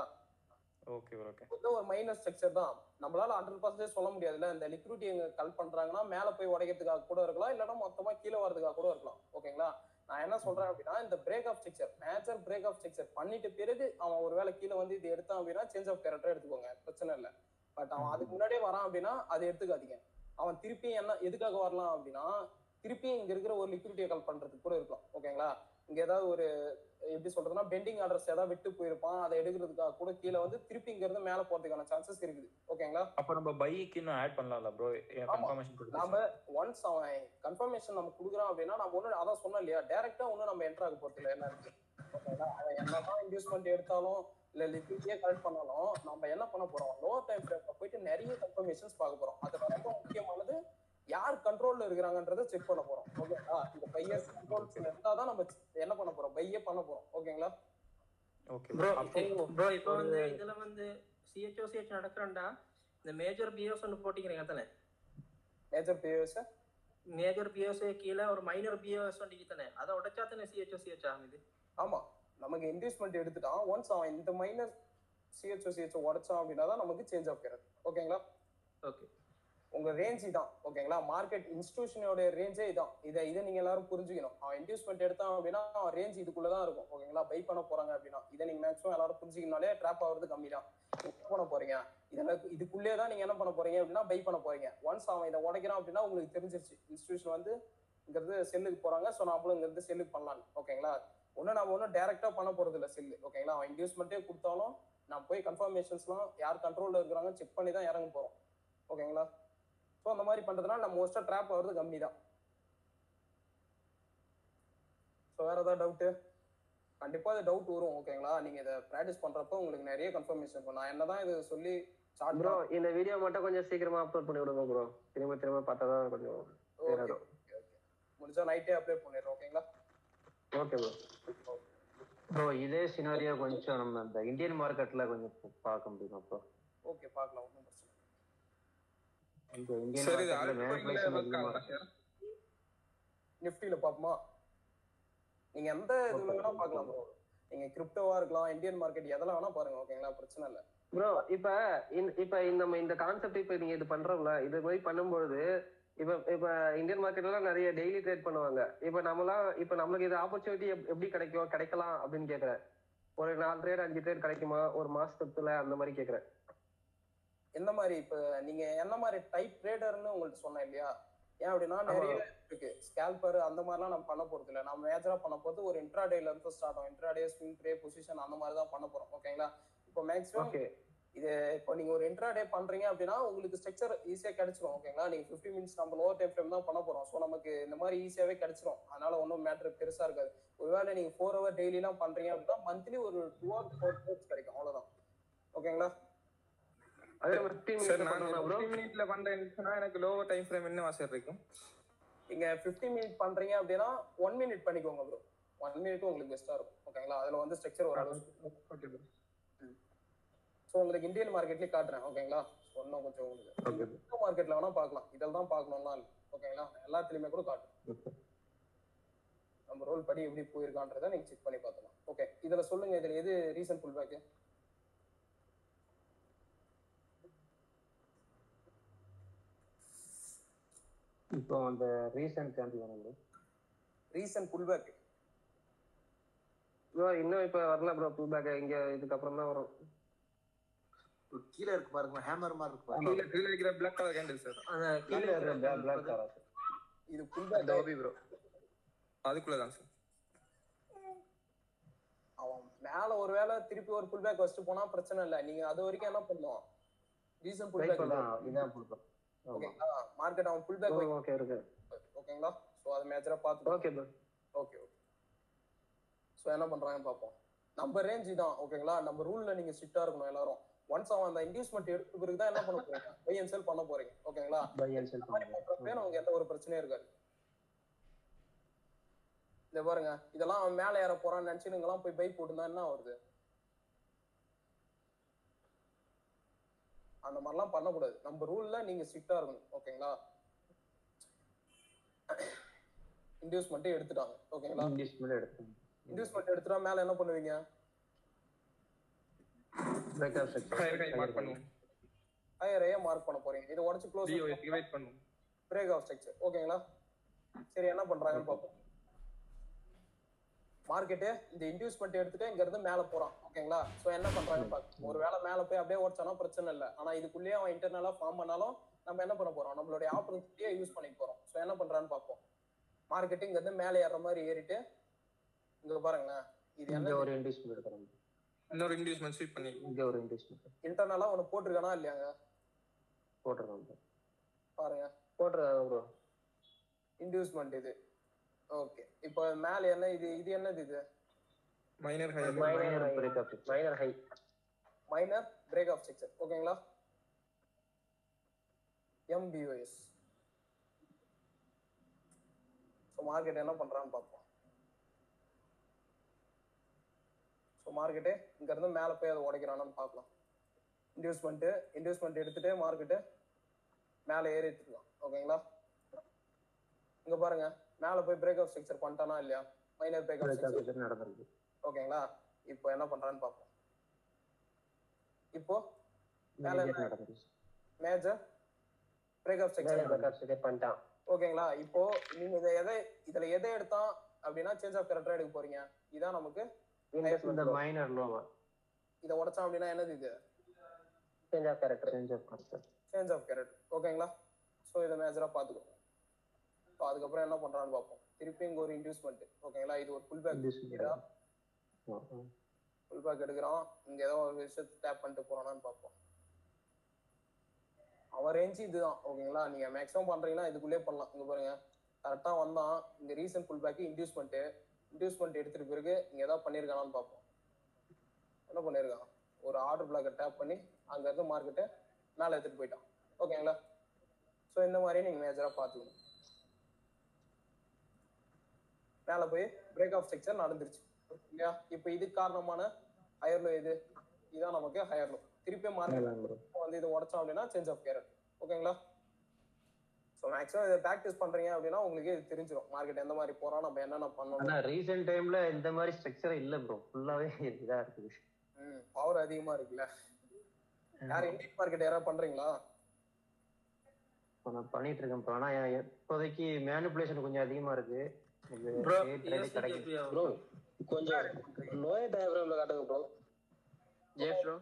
Okay okay. ஒரு மைனர் ஸ்ட்ரக்சர் தான், நம்மளால 100% சொல்ல முடியாதுல்ல. இந்த லிக்விடிட்டி எங்க கல் பண்றாங்கன்னா மேல போய் உடைக்கிறதுக்காக கூட இருக்கலாம், இல்லைன்னா மொத்தமா கீழே வரதுக்காக கூட இருக்கலாம். ஓகேங்களா? நான் என்ன சொல்றேன் அப்படின்னா, இந்த break of structure major break of structure பண்ணிட்டு பிறகு அவன் ஒருவேளை கீழே வந்து இது எடுத்தான் அப்படின்னா சேஞ்ச் ஆஃப் கேரக்டர் எடுத்துக்கோங்க, பிரச்சனை இல்லை. பட் அவன் அதுக்கு முன்னாடியே வரான் அப்படின்னா அதை எடுத்துக்காதீங்க. அவன் திருப்பி என்ன எதுக்காக வரலாம் அப்படின்னா, திருப்பியும் இங்க இருக்கிற ஒரு லிக்விடிட்டியை கல் பண்றதுக்கு கூட இருக்கலாம். ஓகேங்களா? இங்க ஏதாவது ஒரு எப்படி சொல்றதுன்னா பெண்டிங் ஆர்டர்ஸ் ஏதாவது விட்டு போயிருப்பான், அதை எடுக்கிறதுக்காக கூட கீழே வந்து திருப்பி இங்க இருந்து மேல போறதுக்கான சான்சஸ் இருக்குது. ஓகேங்களா? அப்ப நம்ம பைக்கு இன்னும் ஆட் பண்ணலாம்ல ப்ரோ? கன்ஃபர்மேஷன் நாம ஒன்ஸ் அவன் கன்ஃபர்மேஷன் நம்ம கொடுக்குறான் அப்படின்னா நம்ம ஒண்ணு அதான் சொன்னோம் இல்லையா, டைரக்டா ஒன்னும் நம்ம என்டர் ஆக போறது இல்லை. என்ன இருக்கு? ஓகேங்களா? அவன் என்னதான் இன்வெஸ்ட்மெண்ட் எடுத்தாலும் இல்ல லிக்விடிட்டியே கலெக்ட் பண்ணாலும் நம்ம என்ன பண்ண போறோம், லோவர் டைம் ஃப்ரேம்ல போயிட்டு நிறைய கன்ஃபர்மேஷன்ஸ் பார்க்க போறோம். அதுல ரொம்ப முக்கியமானது யார் கண்ட்ரோல்ல இருக்கிறாங்கன்றதை செக் பண்ண போறோம். ஓகேங்களா? இந்த பையர்ஸ் கண்ட்ரோல்ஸ் இருந்தாதான் நம்ம என்ன பண்ண போறோம், பையே பண்ண போறோம். ஓகேங்களா? Okay bro. இப்போ வந்து இதுல வந்து சிஹெச் நடக்கிறண்டா இந்த மேஜர் பிஎஸ் ஒன்று போட்டிக்கிறீங்க தானே? மேஜர் பிஎஸ் கீழே ஒரு மைனர் பிஎஸ் ஒன்று தானே, அதை உடைச்சா தானே சிஹெச் ஆகுது? ஆமா, நமக்கு இன்வெஸ்ட்மெண்ட் எடுத்துட்டான், ஒன்ஸ் அவன் இந்த மைனர் சிஹெச் உடைச்சான் அப்படின்னா தான் நமக்கு சேஞ்ச் ஆஃப் கேரக்டர். ஓகேங்களா? ஓகே. உங்க ரேஞ்ச் இதான். ஓகேங்களா? மார்க்கெட் இன்ஸ்டிடியூஷனோட ரேஞ்சே இதான். இதை நீங்க எல்லாரும் புரிஞ்சுக்கணும். அவன் இன்வெஸ்ட்மெண்ட் எடுத்தான் அப்படின்னா அவன் ரேஞ்ச் இதுக்குள்ளதான் இருக்கும். ஓகேங்களா? பை பண்ண போறாங்க அப்படின்னா இதை நீங்க மேக்ஸிமம் எல்லாரும் புரிஞ்சுக்கனாலே ட்ராப் ஆகுறது கம்மி தான். என்ன பண்ண போறீங்க, இதுக்குள்ளே தான் நீங்க என்ன பண்ண போறீங்க அப்படின்னா பை பண்ண போறீங்க. ஒன்ஸ் அவன் இதை உடைக்கிறான் அப்படின்னா உங்களுக்கு தெரிஞ்சிருச்சு இன்ஸ்டிடியூஷன் வந்து இங்க இருந்து செல்லுக்கு போறாங்க, ஸோ நம்மளும் இங்க இருந்து செல்லுக்கு பண்ணலாம். ஓகேங்களா? நம்ம ஒன்றும் டைரக்டா பண்ண போறது இல்லை செல்லு. ஓகேங்களா? அவன் இன்வெஸ்ட்மெண்ட்டே கொடுத்தாலும் நான் போய் கன்ஃபர்மேஷன்ஸ்லாம் யார் கண்ட்ரோல்ல இருக்கிறாங்க செக் பண்ணி தான் இறங்க போறோம். ஓகேங்களா? ஸோ அந்த மாதிரி பண்றதுனால நம்ம மோஸ்டா ட்ராப் ஆகுறது கம்மி தான். ஸோ வேற ஏதாவது டவுட்டு? கண்டிப்பா அது டவுட் வரும். ஓகேங்களா? நீங்க இதை ப்ராக்டிஸ் பண்றப்போ உங்களுக்கு நிறைய கன்ஃபர்மேஷன் இருக்கும். நான் என்னதான் இது சொல்லி ப்ரோ இந்த வீடியோ மட்டும் கொஞ்சம் சீக்கிரமா அப்லோட் பண்ணி விடுங்க ப்ரோ. திரும்ப பார்த்தாதான் கொஞ்சம் முடிஞ்சா நைட்டே அப்லோட் பண்ணிடுறோம். ஓகேங்களா? ஓகே ப்ரோ இதே சினாரியோ கொஞ்சம் நம்ம இந்த இந்தியன் மார்க்கெட்ல கொஞ்சம் பார்க்க முடியுமா ப்ரோ? ஓகே, பார்க்கலாம். ஒன்றும் பிரச்சனை. நிஃப்டில பாப்போமா? நீங்க எந்த இதுல வேணா பார்க்கலாம் ப்ரோ. நீங்க கிரிப்டோவா இருக்கலாம், இந்தியன் மார்க்கெட் எதெல்லாம் வேணா பாருங்க. ஓகேங்களா? பிரச்சனை இல்லை ப்ரோ. இப்ப நம்ம இந்த கான்செப்ட் இப்ப நீங்க இது பண்றோம்ல, இது மாதிரி பண்ணும்போது இப்ப இந்தியன் மார்க்கெட்ல நிறைய டெய்லி ட்ரேட் பண்ணுவாங்க. இப்ப நம்மளுக்கு இது ஆப்பர்ச்சுனிட்டி எப்படி கிடைக்கலாம் அப்படின்னு கேக்குறேன். ஒரு 4 ட்ரேட் 5 ட்ரேட் கிடைக்குமா ஒரு மாசத்துல அந்த மாதிரி கேக்குறேன். எந்த மாதிரி இப்ப நீங்க என்ன மாதிரி டைப் ட்ரேடர்னு உங்களுக்கு சொன்னேன் இல்லையா? ஏன் அப்படின்னா நிறைய இருக்கு. ஸ்கேல்பர் அந்த மாதிரிலாம் நம்ம பண்ண போறது இல்லை. நம்ம மேஜரா பண்ண போறது ஒரு இன்ட்ராடேல இருந்து ஸ்டார்ட் ஆகும். இன்ட்ராடே, ஸ்விங் ட்ரே, பொசிஷன் அந்த மாதிரி தான் பண்ண போறோம். ஓகேங்களா? இப்போ மேக்ஸிமம் இது இப்போ நீங்க ஒரு இன்ட்ராடே பண்றீங்க அப்படின்னா உங்களுக்கு ஸ்ட்ரக்சர் ஈஸியா கிடைச்சிரும். ஓகேங்களா? நீங்க 50 மினிட்ஸ் நம்ம லோவர் டைம் ஃப்ரேம் தான் பண்ண போறோம். ஸோ நமக்கு இந்த மாதிரி ஈஸியாவே கிடைச்சிரும். அதனால ஒன்றும் மேட்டர் பெருசா இருக்காது. ஒருவேளை நீங்க 4 ஹவர் டெய்லி எல்லாம் பண்றீங்க அப்படின்னா மந்த்லி ஒரு 2 or 4 ட்ரேட்ஸ் கிடைக்கும். அவ்வளவுதான். ஓகேங்களா? அதே 15 மினிட்ல பண்றேன்னா எனக்கு லோவர் டைம் ஃப்ரேம் என்ன வாசல் இருக்கும்? நீங்க 15 மினிட் பண்றீங்க அப்படின்னா 1 மினிட் பண்ணிக்கோங்க ப்ரோ. 1 மினிட் உங்களுக்கு பெஸ்டா இருக்கும். ஓகேங்களா? அதுல வந்து ஸ்ட்ரக்சர் ஒரு அளவு. Okay bro. ஸோ உங்களுக்கு இந்தியன் மார்க்கெட்லயே காட்டுறேன். ஓகேங்களா? இன்னும் கொஞ்சம் உங்களுக்கு மார்க்கெட்ல வேணா பார்க்கலாம். இதெல்லாம் தான் பார்க்கணும்னா இல்லை. ஓகேங்களா? எல்லாத்துலயுமே கூட காட்டும். நம்ம ரோல் படி எப்படி போயிருக்கான்றதை நீங்க செக் பண்ணி பார்க்கலாம். ஓகே, இதுல சொல்லுங்க, இதுல எது ரீசன்ட் புல் பேக்? இப்போ அந்த recent champion recent pull back bro இன்னும் இப்ப வரல ப்ரோ. புல் பேக் இங்க இதுக்கு அப்புறம் தான் வரும். கீழ இருக்கு பாருங்க, ஹேமர் மாதிரி இருக்கு பாருங்க. கீழ இருக்கிற Black கலர் கேண்டில் சார். கீழ இருக்கிற Black கலர். இது புல் பேக் டோபி ப்ரோ. அதுக்குள்ள தான் சார். அவன் மேல ஒருவேளை திருப்பி ஒரு புல் பேக் வச்சுட்டு போனா பிரச்சனை இல்லை. நீங்க அது வரைக்கும் என்ன பண்ணுவோம், ரீசன்ட் புல் பேக் இதான் புல் பேக். ஓகேங்களா? மார்க்கெட் அவன் புல் பேக் ஓகே இருக்கு. ஓகேங்களா? ஸோ அதை மேஜரா பார்த்து okay bro. Okay okay. So என்ன பண்றாங்கன்னு பார்ப்போம். நம்ம ரேஞ்ச் தான் ஓகேங்களா. நம்ம ரூல்ல நீங்க ஸ்ட்ரிக்டா இருக்கணும் எல்லாரும். ஒன்ஸ் அவன் அந்த இன்டியூஸ்மெண்ட் எடுத்த பிறகு தான் என்ன பண்ண போறீங்க, பை அண்ட் செல் பண்ண போறீங்க ஓகேங்களா. பை அண்ட் செல் பண்றப்ப நமக்கு எந்த ஒரு பிரச்சனையும் இருக்காது. இந்த பாருங்க, இதெல்லாம் அவன் மேல ஏற போறான்னு நினைச்சு நீங்களாம் போய் பை போட்டுதான் என்ன வருது. அந்த மாதிரிலாம் பண்ணக்கூடாது. நம்ம ரூல்ல நீங்க ஸ்ட்ரிக்டா இருக்கணும் ஓகேங்களா. இன்டியூஸ்மெண்ட் எடுத்துட்டாங்க ஓகேங்களா. இன்டியூஸ்மெண்ட் எடுத்துட்டா மேல என்ன பண்ணுவீங்க, ஹையர் ஏ மார்க் பண்ண போறீங்க. இதை உடைச்சு க்ளோஸ் டிவைட் பண்ணுவோம். பிரேக் ஆஃப் ஸ்ட்ரக்சர் ஓகேங்களா. சரி என்ன பண்றாங்கன்னு பார்ப்போம். மார்க்கெட்டு இந்த இன்டியூஸ்மெண்ட் எடுத்துட்டு இங்க இருந்து மேல போறான் ஓகேங்களா. சோ என்ன பண்றாங்கன்னு பார்ப்போம். ஒரு வேளை மேல போய் அப்படியே ஓடிச்சானா பிரச்சனை இல்லை. ஆனா இதுக்குள்ளேயே அவன் இன்டர்னலா ஃபார்ம் பண்ணாலும் நம்ம என்ன பண்ண போறோம், நம்மளுடைய ஆப்பர்ச்சுனிட்டியை யூஸ் பண்ணிக்க போறோம். சோ என்ன பண்றான்னு பார்ப்போம். மார்க்கெட்டு இங்க இருந்து மேலே ஏற மாதிரி ஏறிட்டு இங்க பாருங்களேன், இது என்ன ஒரு இன்டியூஸ்மெண்ட் எடுக்கறாங்க, இன்னொரு இன்டியூஸ்மெண்ட் ஸ்வீப் பண்ணி இங்க ஒரு இன்டியூஸ்மெண்ட் இன்டர்னலா ஒன்னு போட்டுருக்கானா இல்லையாங்க, போட்டுறாங்க பாருங்க போட்டுறாங்க ப்ரோ. இன்டியூஸ்மெண்ட் இது ஓகே. இப்போ மேல என்ன இது, இது என்னது, இது minor high, minor break of minor high, minor break of structure ஓகேங்களா. MBOS. ஸோ மார்க்கெட் என்ன பண்றான்னு பார்ப்போம். ஸோ மார்க்கெட்டு இங்க இருந்து மேல போய் அதை உடைக்கிறானு பார்க்கலாம். இன்டியூஸ்மெண்ட் எடுத்துட்டு மார்க்கெட்டு மேல ஏறிட்டு இருக்கலாம் ஓகேங்களா. இங்க பாருங்க, மேல போய் பிரேக் ஆஃப் ஸ்ட்ரக்சர் பண்ணிட்டானா இல்லையா, மைனர் பிரேக் ஆஃப் ஸ்ட்ரக்சர் நடந்துருக்கு ஓகேங்களா. இப்போ என்ன பண்றான்னு பார்ப்போம். இப்போ மேல மேஜர் பிரேக் ஆஃப் ஸ்ட்ரக்சர் பண்ணிட்டான் ஓகேங்களா. இப்போ நீங்க இதுல எதை எடுத்தா அப்படின்னா சேஞ்ச் ஆஃப் கேரக்டர் எடுக்க போறீங்க. இதான் நமக்கு இந்த மைனர் லோவா. இத உடைச்சா அப்படின்னா என்னது, இது change of character. Change of character ஓகேங்களா. ஸோ இதை மேஜரா பாத்துக்கோ. ஸோ அதுக்கப்புறம் என்ன பண்றான்னு பார்ப்போம். திருப்பி இங்க ஒரு இன்டியூஸ்மெண்ட் ஓகேங்களா. இது ஒரு ஃபுல் பேக் எடுக்கிறான். இங்க ஏதோ ஒரு விஷயத்தை டேப் பண்ணிட்டு போறானான்னு பார்ப்போம். அவன் ரேஞ்சு இதுதான் ஓகேங்களா. நீங்க மேக்ஸிமம் பண்றீங்கன்னா இதுக்குள்ளே பண்ணலாம். இங்க பாருங்க, கரெக்டா வந்தான். இங்க ரீசன்ட் புல் பேக் இன்டியூஸ்மெண்ட் எடுத்துட்டு பிறகு இங்க ஏதாவது பண்ணிருக்கானான்னு பார்ப்போம். என்ன பண்ணிருக்கான், ஒரு ஆர்டர் பிளாக்கை டேப் பண்ணி அங்க இருந்து மார்க்கெட்டை மேல எடுத்துட்டு போயிட்டான் ஓகேங்களா. ஸோ இந்த மாதிரி நீங்க மேஜரா பாத்துக்கணும். மேல போய் பிரேக் ஆஃப் ஸ்ட்ரக்சர் நடந்துருச்சு இல்லையா. இப்போ இதுக்கு காரணமான ஹையர்லோ இதுதான் நமக்கு ஹையர்லோ. திருப்பி மார்க்கெட் வந்து இதை உடைச்சோம் அப்படின்னா சேஞ்ச் ஆஃப் கேரக்டர் ஓகேங்களா. ஸோ மேக்ஸிமம் இதை ப்ராக்டிஸ் பண்றீங்க அப்படின்னா உங்களுக்கு இது தெரிஞ்சிடும் மார்க்கெட் எந்த மாதிரி போறோம், நம்ம என்னென்ன பண்ணணும். ஆனா ரீசன்ட் டைம்ல இந்த மாதிரி ஸ்ட்ரக்சர் இல்ல ப்ரோ, ஃபுல்லாவே இதா இருக்குது. பவர் அதிகமா இருக்குல்ல. யார் இந்தியன் மார்க்கெட் யாராவது பண்றீங்களா? நான் பண்ணிட்டு இருக்கேன் ப்ரோ. ஆனா இப்போதைக்கு மேனிபுலேஷன் கொஞ்சம் அதிகமா இருக்கு ப்ரோ. கொஞ்சம் லோயர் டயக்ராம்ல காட்டுங்க ப்ரோ. ஜெய் ப்ரோ,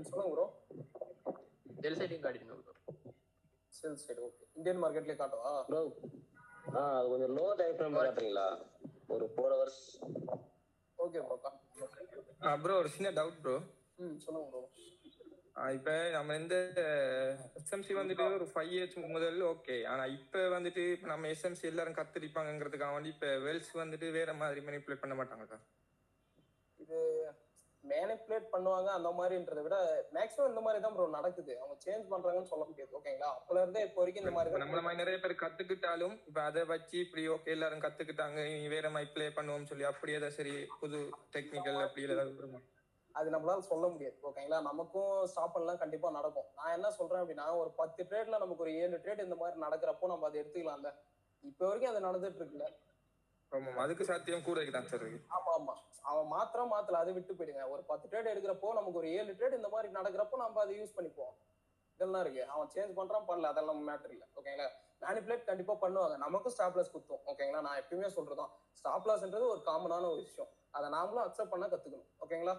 சொல்லுங்க ப்ரோ. செல் சைடிங் காட்டிடுங்க bro. Sell side okay. Indian மார்க்கெட்லயே காட்டவா ப்ரோ? அது கொஞ்சம் லோயர் டயக்ராம்ல காட்டுறீங்களா ஒரு 4 hours? Okay bro. ப்ரோ ஒரு சின்ன டவுட் ப்ரோ. சொல்லுங்க ப்ரோ. இப்ப நம்ம இந்த எஸ்எம்சி வந்துட்டு ஒரு 5 years முதல்ல ஓகே. ஆனா இப்ப வந்துட்டு நம்ம எஸ்எம்சி எல்லாரும் கத்துடிப்பாங்கிறதுக்காக வந்து இப்ப வெல்ஸ் வந்துட்டு வேற மாதிரி மேனிபுலேட் பண்ண மாட்டாங்கக்கா. இது மேனிபுலேட் பண்ணுவாங்க அந்த மாதிரின்றதை விட மேக்ஸிமம் இந்த மாதிரி தான் ப்ரோ நடக்குது. அவங்க சேஞ்ச் பண்றாங்கன்னு சொல்ல முடியாது ஓகேங்களா. அப்பல இருந்தே இப்போ வரைக்கும் இந்த மாதிரி நம்மள மாதிரி நிறைய பேர் கத்துக்கிட்டாலும் இப்ப அதை வச்சு இப்படி ஓகே எல்லாரும் கத்துக்கிட்டாங்க வேற மாதிரி ப்ளே பண்ணுவோம்னு சொல்லி அப்படி ஏதாவது சரி புது டெக்னிக்கல் அப்படி ஏதாவது அது நம்மளால சொல்ல முடியாது ஓகேங்களா. நமக்கும் ஸ்டாப் பண்ணலாம் கண்டிப்பா நடக்கும். நான் என்ன சொல்றேன் அப்படின்னா, ஒரு 10 ட்ரேட்ல நமக்கு ஒரு 7 ட்ரேட் இந்த மாதிரி நடக்கிறப்போ நம்ம அதை எடுத்துக்கலாம்ல. இப்ப வரைக்கும் அது நடந்துட்டு இருக்குல்ல. அதுக்கு சாத்தியம் கூட இருக்குதான் சார். ஆமா அவன் மாத்தல, அதை விட்டு போயிடுங்க. ஒரு 10 ட்ரேட் எடுக்கிறப்போ நமக்கு ஒரு 7 ட்ரேட் இந்த மாதிரி நடக்கிறப்போ நம்ம அதை யூஸ் பண்ணிப்போம். இதெல்லாம் இருக்கு. அவன் சேஞ்ச் பண்றான் பண்ணல, அதெல்லாம் மேட்டர் இல்லை ஓகேங்களா. மேனிபுலேட் கண்டிப்பா பண்ணுவாங்க. நமக்கும் ஸ்டாப் லாஸ் குத்தும் ஓகேங்களா. நான் எப்பயுமே சொல்றதான், ஸ்டாப் லாஸ்ன்றது ஒரு காமனான ஒரு விஷயம். அதை நாமளும் அக்செப்ட் பண்ண கத்துக்கணும் ஓகேங்களா.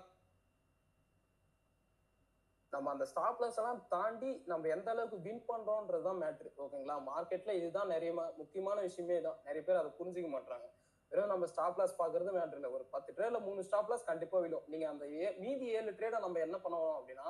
நம்ம அந்த ஸ்டாப் லாஸ் எல்லாம் தாண்டி நம்ம எந்த அளவுக்கு வின் பண்றோம்ன்றதுதான் மேட்ரு ஓகேங்களா. மார்க்கெட்ல இதுதான் நிறைய முக்கியமான விஷயமே தான். நிறைய பேர் அதை புரிஞ்சுக்க மாட்டாங்க. வெறும் நம்ம ஸ்டாப் லாஸ் பாக்குறது மேட்ரு இல்லை. ஒரு 10 ட்ரேட்ல 3 ஸ்டாப் லாஸ் கண்டிப்பா விழும். நீங்க அந்த மீதி 7 ட்ரேட நம்ம என்ன பண்ணுவோம் அப்படின்னா,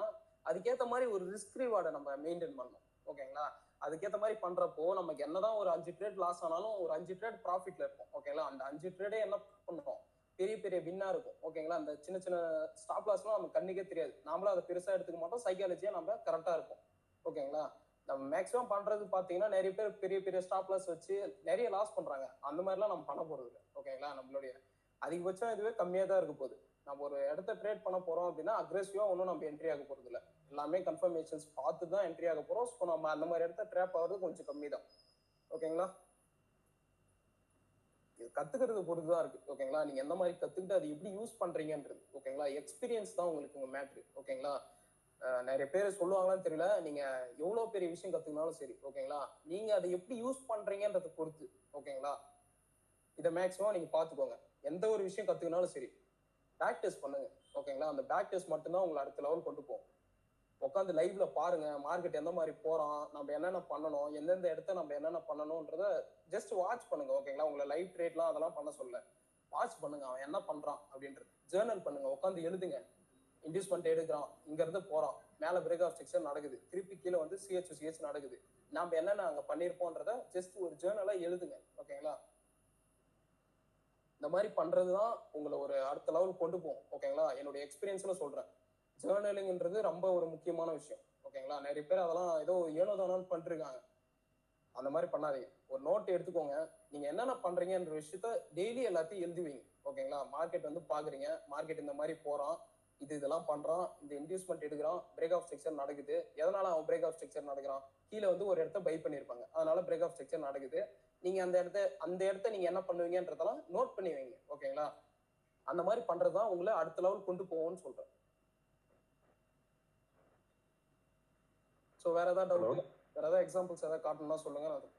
அதுக்கேற்ற மாதிரி ஒரு ரிஸ்க் ரிவார்டை நம்ம மெயின்டைன் பண்ணணும். ஓகேங்களா? அதுக்கேற்ற மாதிரி பண்றப்போ நமக்கு என்னதான் ஒரு 5 ட்ரேட் லாஸ் ஆனாலும் ஒரு 5 ட்ரேட் ப்ராஃபிட்ல இருக்கும். ஓகேங்களா? அந்த 5 ட்ரேடே என்ன பண்ணுவோம், பெரிய பெரிய வின்னா இருக்கும். ஓகேங்களா? அந்த சின்ன சின்ன ஸ்டாப் லாஸ்லாம் நமக்கு கண்ணுக்கே தெரியாது. நாமளும் அதை பெருசா எடுத்துக்க மாட்டோம். சைக்காலஜியா நம்ம கரெக்டா இருக்கும். ஓகேங்களா? நம்ம மேக்ஸிமம் பண்றது பாத்தீங்கன்னா நிறைய பேர் பெரிய பெரிய ஸ்டாப் லாஸ் வச்சு நிறைய லாஸ் பண்றாங்க. அந்த மாதிரிலாம் நம்ம பண்ண போறது இல்லை. ஓகேங்களா? நம்மளுடைய அதிகபட்சம் இதுவே கம்மியா தான் இருக்க போகுது. நம்ம ஒரு இடத்த ட்ரேட் பண்ண போறோம் அப்படின்னா அக்ரெசிவா ஒன்றும் நம்ம என்ட்ரி ஆக போறது இல்லை. எல்லாமே கன்ஃபர்மேஷன்ஸ் பார்த்து தான் என்ட்ரி ஆக போறோம். ஸோ நம்ம அந்த மாதிரி இடத்த ட்ராப் ஆகிறது கொஞ்சம் கம்மி தான். ஓகேங்களா? இது கத்துக்கிறது பொறுத்து தான் இருக்கு. ஓகேங்களா? நீங்க எந்த மாதிரி கத்துக்கிட்டு அதை எப்படி யூஸ் பண்றீங்கன்றது. ஓகேங்களா? எக்ஸ்பீரியன்ஸ் தான் உங்களுக்கு மேட்ரு. ஓகேங்களா? நிறைய பேர் சொல்லுவாங்களான்னு தெரியல, நீங்க எவ்வளவு பெரிய விஷயம் கத்துக்கினாலும் சரி, ஓகேங்களா, நீங்க அதை எப்படி யூஸ் பண்றீங்கன்றதை பொறுத்து. ஓகேங்களா? இதை மேக்ஸிமம் நீங்க பாத்துக்கோங்க. எந்த ஒரு விஷயம் கத்துக்கினாலும் சரி, பேக் டெஸ்ட் பண்ணுங்க. ஓகேங்களா? அந்த பேக் டெஸ்ட் மட்டும்தான் உங்களை அடுத்த லெவல் கொண்டு போகும். உட்காந்து லைவ்ல பாருங்க, மார்க்கெட் எந்த மாதிரி போறோம், நம்ம என்னென்ன பண்ணணும், எந்தெந்த இடத்த நம்ம என்னென்ன பண்ணணும்ன்றத ஜஸ்ட் வாட்ச் பண்ணுங்க. ஓகேங்களா? உங்களை லைவ் ட்ரேட்லாம் அதெல்லாம் பண்ண சொல்ல, வாட்ச் பண்ணுங்க, அவன் என்ன பண்றான் அப்படின்றது. ஜேர்னல் பண்ணுங்க, உட்காந்து எழுதுங்க. இன்டியூஸ்மெண்ட் எடுக்கிறான், இங்க இருந்து போறான், மேல பிரேக் ஆஃப் செக்ஷன் நடக்குது, திருப்பி கீழே வந்து சிஹெச் நடக்குது, நாம என்னென்ன அங்க பண்ணிருப்போன்றத ஜஸ்ட் ஒரு ஜேர்னலா எழுதுங்க. ஓகேங்களா? இந்த மாதிரி பண்றதுதான் உங்களை ஒரு அடுத்த லெவல் கொண்டு போகும். ஓகேங்களா? என்னுடைய எக்ஸ்பீரியன்ஸ்ல சொல்றேன். ஜேர்னலிங்ன்றது ரொம்ப ஒரு முக்கியமான விஷயம். ஓகேங்களா? நிறைய பேர் அதெல்லாம் ஏதோ ஏனோதானோன்னு பண்ணிருக்காங்க. அந்த மாதிரி பண்ணாதீங்க. ஒரு நோட் எடுத்துக்கோங்க. நீங்க என்னென்ன பண்றீங்கன்ற விஷயத்த டெய்லி எல்லாத்தையும் எழுதி வைங்க. ஓகேங்களா? மார்க்கெட் வந்து பாக்குறீங்க, மார்க்கெட் இந்த மாதிரி போறான், இதெல்லாம் பண்றான், இந்த இன்டியூஸ்மெண்ட் எடுக்கிறான், பிரேக் ஆஃப் செக்ஷன் நடக்குது. எதனால அவன் பிரேக் ஆஃப் செக்ஷன் நடக்கிறான், கீழே வந்து ஒரு இடத்த பை பண்ணிருப்பாங்க, அதனால பிரேக் ஆஃப் செக்ஷன் நடக்குது. நீங்க அந்த இடத்த நீங்க என்ன பண்ணுவீங்கன்றதெல்லாம் நோட் பண்ணி வைங்க. ஓகேங்களா? அந்த மாதிரி பண்றதுதான் உங்களை அடுத்த லெவல் கொண்டு போவோம்னு சொல்றேன். ஸோ வேற ஏதாவது டவுட், வேற ஏதாவது எக்ஸாம்பிள்ஸ் ஏதாவது காட்டணும்னா சொல்லுங்க, நான்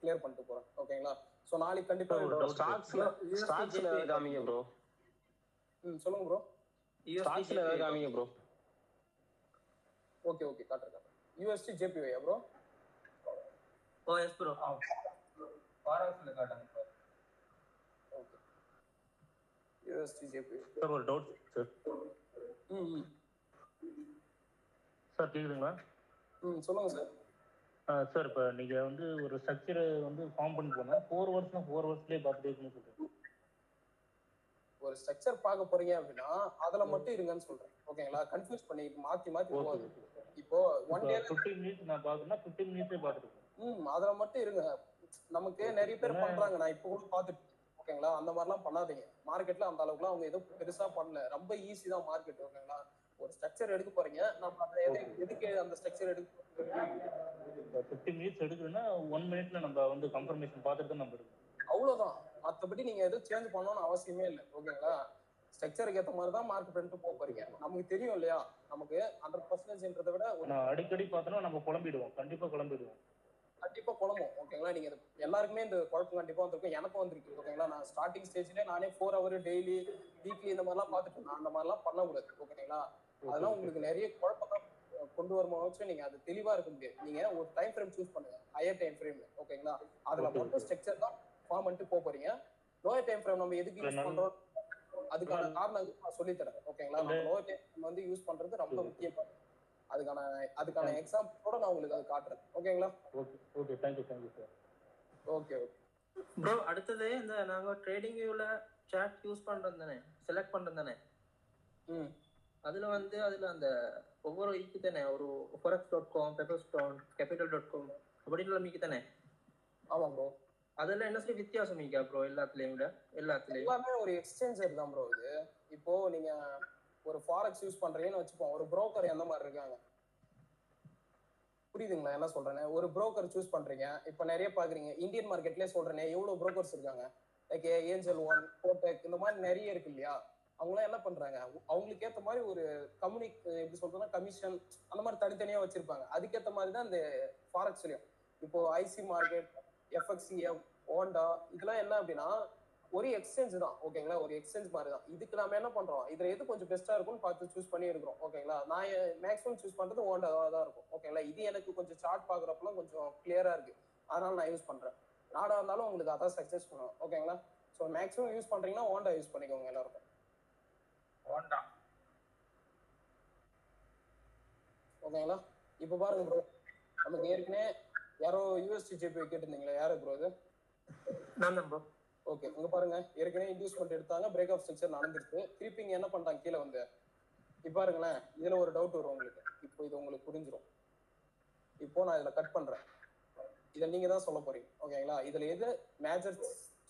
கிளியர் பண்ணிட்டு போறேன். ஓகேங்களா? ஸோ நாளைக்கு கண்டிப்பா ஸ்டாக்ஸ்ல காமிங்க ப்ரோ. சொல்லுங்க ப்ரோ. ஸ்டாக்ஸ்ல காமிங்க ப்ரோ. ஓகே ஓகே, காட்டுறேன். USD JPY bro. Oh yes bro. ஃபாரக்ஸ்ல காட்டுங்க bro. Okay. USD JPY sir ஒரு டவுட் சார். சார் கேக்குதுங்களா? சொல்லுங்க சார். சார் இப்போ நீங்க வந்து ஒரு ஸ்ட்ரக்சரை வந்து ஃபார்ம் பண்ணி போனா 4 வருஷத்துலயே பார்த்துட்டே இருக்கணும்னு சொல்றீங்க. ஒரு ஸ்ட்ரக்சர் பார்க்க போறீங்க அப்படின்னா அதுல மட்டும் இருங்கன்னு சொல்றேன். ஓகேங்களா? கன்ஃபியூஸ் பண்ணி மாத்தி போகுது. இப்போ 1 டே 15 மினிட்ஸ் நான் பாக்குறேன்னா 15 மினிட்ஸே பார்த்துருக்கேன். அதுல மட்டும் இருங்க. நமக்கு நிறைய பேர் பண்றாங்க, நான் இப்போ கூட பார்த்துட்டு. ஓகேங்களா? அந்த மாதிரிலாம் பண்ணாதீங்க. மார்க்கெட்ல அந்த அளவுக்குலாம் அவங்க எதுவும் பெருசா பண்ணல, ரொம்ப ஈஸி தான் மார்க்கெட். ஓகேங்களா? ஒரு ஸ்ட்ரக்சர் எடுக்க போறீங்க, நம்ம எதுக்கு அந்த ஸ்ட்ரக்சர் எடுக்க 15 மினிட்ஸ் எடுக்குதுன்னா 1 மினிட்ல நம்ம வந்து கன்ஃபர்மேஷன் பார்த்துட்டு நம்ம இருக்கு. அவ்வளவுதான். மற்றபடி நீங்க எதுவும் சேஞ்ச் பண்ணணும்னு அவசியமே இல்லை. ஓகேங்களா? ஸ்ட்ரக்சருக்கு ஏற்ற மாதிரி தான் மார்க்கெட் பண்ணிட்டு போறீங்க. நமக்கு தெரியும் இல்லையா, நமக்கு 100%ன்றதை விட அடிக்கடி பார்த்தோம்னா நம்ம குழம்பிடுவோம், கண்டிப்பா குழம்பும். ஓகேங்களா? நீங்க எல்லாருக்குமே இந்த குழப்பம் கண்டிப்பா வந்திருக்கும், எனக்கும் வந்திருக்கு. ஓகேங்களா? நான் ஸ்டார்டிங் ஸ்டேஜ்ல நானே 4 ஹவர் டெய்லி வீக்லி இந்த மாதிரிலாம் பார்த்துட்டு நான் அந்த மாதிரிலாம் பண்ணக்கூடாது. ஓகேங்களா? அதெல்லாம் உங்களுக்கு நிறைய குழப்பம் கொண்டு வரும்போது நீங்க அது தெளிவா இருக்க முடியாது. நீங்க ஒரு டைம் ஃப்ரேம் சூஸ் பண்ணுங்க, ஹையர் டைம் ஃப்ரேம்ல. ஓகேங்களா? அதுல மட்டும் ஸ்ட்ரக்சர் தான் ஃபார்ம் பண்ணிட்டு போறீங்க. லோயர் டைம் ஃப்ரேம் நம்ம எதுக்கு யூஸ் பண்றோம், அதுக்கான காரணம் நான் சொல்லி தரேன். ஓகேங்களா? நம்ம லோயர் டைம் ஃப்ரேம் வந்து யூஸ் பண்றது ரொம்ப முக்கியம். அதுக்கான எக்ஸாம்பிளோட நான் உங்களுக்கு அதை காட்டுறேன். ஓகேங்களா? Okay thank you sir. Okay bro, அடுத்தது இந்த நாங்க ட்ரேடிங் வியூல சார்ட் யூஸ் பண்றோம் தானே, செலக்ட் பண்றோம் தானே, அதுல அந்த ஒவ்வொரு இதுக்கு தானே ஒரு forex.com, pepperstone, capital.com அப்படின்ற மீக்கு தானே? ஆமா ப்ரோ. அதெல்லாம் என்ன சொல்லி வித்தியாசம் மீக்கா ப்ரோ? எல்லாத்துலயும் எல்லாமே ஒரு எக்ஸ்சேஞ்சர் தான் ப்ரோ. இது இப்போ நீங்க ஒரு ஃபாரெக்ஸ் யூஸ் பண்றீங்கன்னு வச்சுப்போம். ஒரு புரோக்கர் எந்த மாதிரி இருக்காங்க, புரியுதுங்களா என்ன சொல்றேன்னு? ஒரு புரோக்கர் சூஸ் பண்றீங்க. இப்போ நிறைய பாக்குறீங்க இந்தியன் மார்க்கெட்லயே சொல்றேனே, எவ்வளவு புரோக்கர்ஸ் இருக்காங்க. லைக் ஏஞ்சல் ஒன், கோடெக், இந்த மாதிரி நிறைய இருக்கு இல்லையா? அவங்களாம் என்ன பண்றாங்க, அவங்களுக்கு ஏற்ற மாதிரி ஒரு எப்படி சொல்றதுன்னா கமிஷன் அந்த மாதிரி தனித்தனியா வச்சிருப்பாங்க. அதுக்கேற்ற மாதிரி தான் இந்த ஃபாரெக்ஸ்லயும் இப்போ ஐசி மார்க்கெட், எஃப்எக்சிஎம், ஓண்டா, இதெல்லாம் என்ன அப்படின்னா ஒரு எக்ஸ்சேஞ்ச் தான். ஓகேங்களா? ஒரு எக்ஸ்சேஞ்ச் மாதிரி தான். இதுக்கு நாம என்ன பண்றோம், இதுல எது கொஞ்சம் பெஸ்டா இருக்கும்னு பார்த்து சூஸ் பண்ணி இருக்கிறோம். ஓகேங்களா? நான் மேக்ஸிமம் சூஸ் பண்றது ஓண்டாவா தான் இருக்கும். ஓகேங்களா? இது எனக்கு கொஞ்சம் சார்ட் பாக்குறப்பெல்லாம் கொஞ்சம் கிளியரா இருக்கு, அதனால நான் யூஸ் பண்றேன். நாடா இருந்தாலும் உங்களுக்கு அதான் சக்சஸ் பண்ணுவோம். ஓகேங்களா? ஸோ மேக்ஸிமம் யூஸ் பண்றீங்கன்னா ஓண்டா யூஸ் பண்ணிக்கோங்க எல்லாருக்கும். ஓண்டா ஓகேங்களா? இப்போ பாருங்க ப்ரோ, நமக்கு ஏற்கனவே யாரோ யூஎஸ்டி ஜேபி கேட்டிருந்தீங்களா? யாரு ப்ரோ அது? நான் தான் ப்ரோ. ஓகே, இங்க பாருங்க, ஏற்கனவே இன்டியூஸ்மெண்ட் எடுத்தாங்க, பிரேக் ஆஃப் ஸ்ட்ரக்சர் நடந்துருச்சு. திருப்பி இங்க என்ன பண்ணிட்டாங்க கீழே வந்து, இப்போ பாருங்களேன், இதுல ஒரு டவுட் வரும் உங்களுக்கு. இப்போ இது உங்களுக்கு புரிஞ்சிடும். இப்போ நான் இதுல கட் பண்றேன், இதை நீங்க தான் சொல்ல போறீங்க. ஓகேங்களா? இதுல எது மேஜர்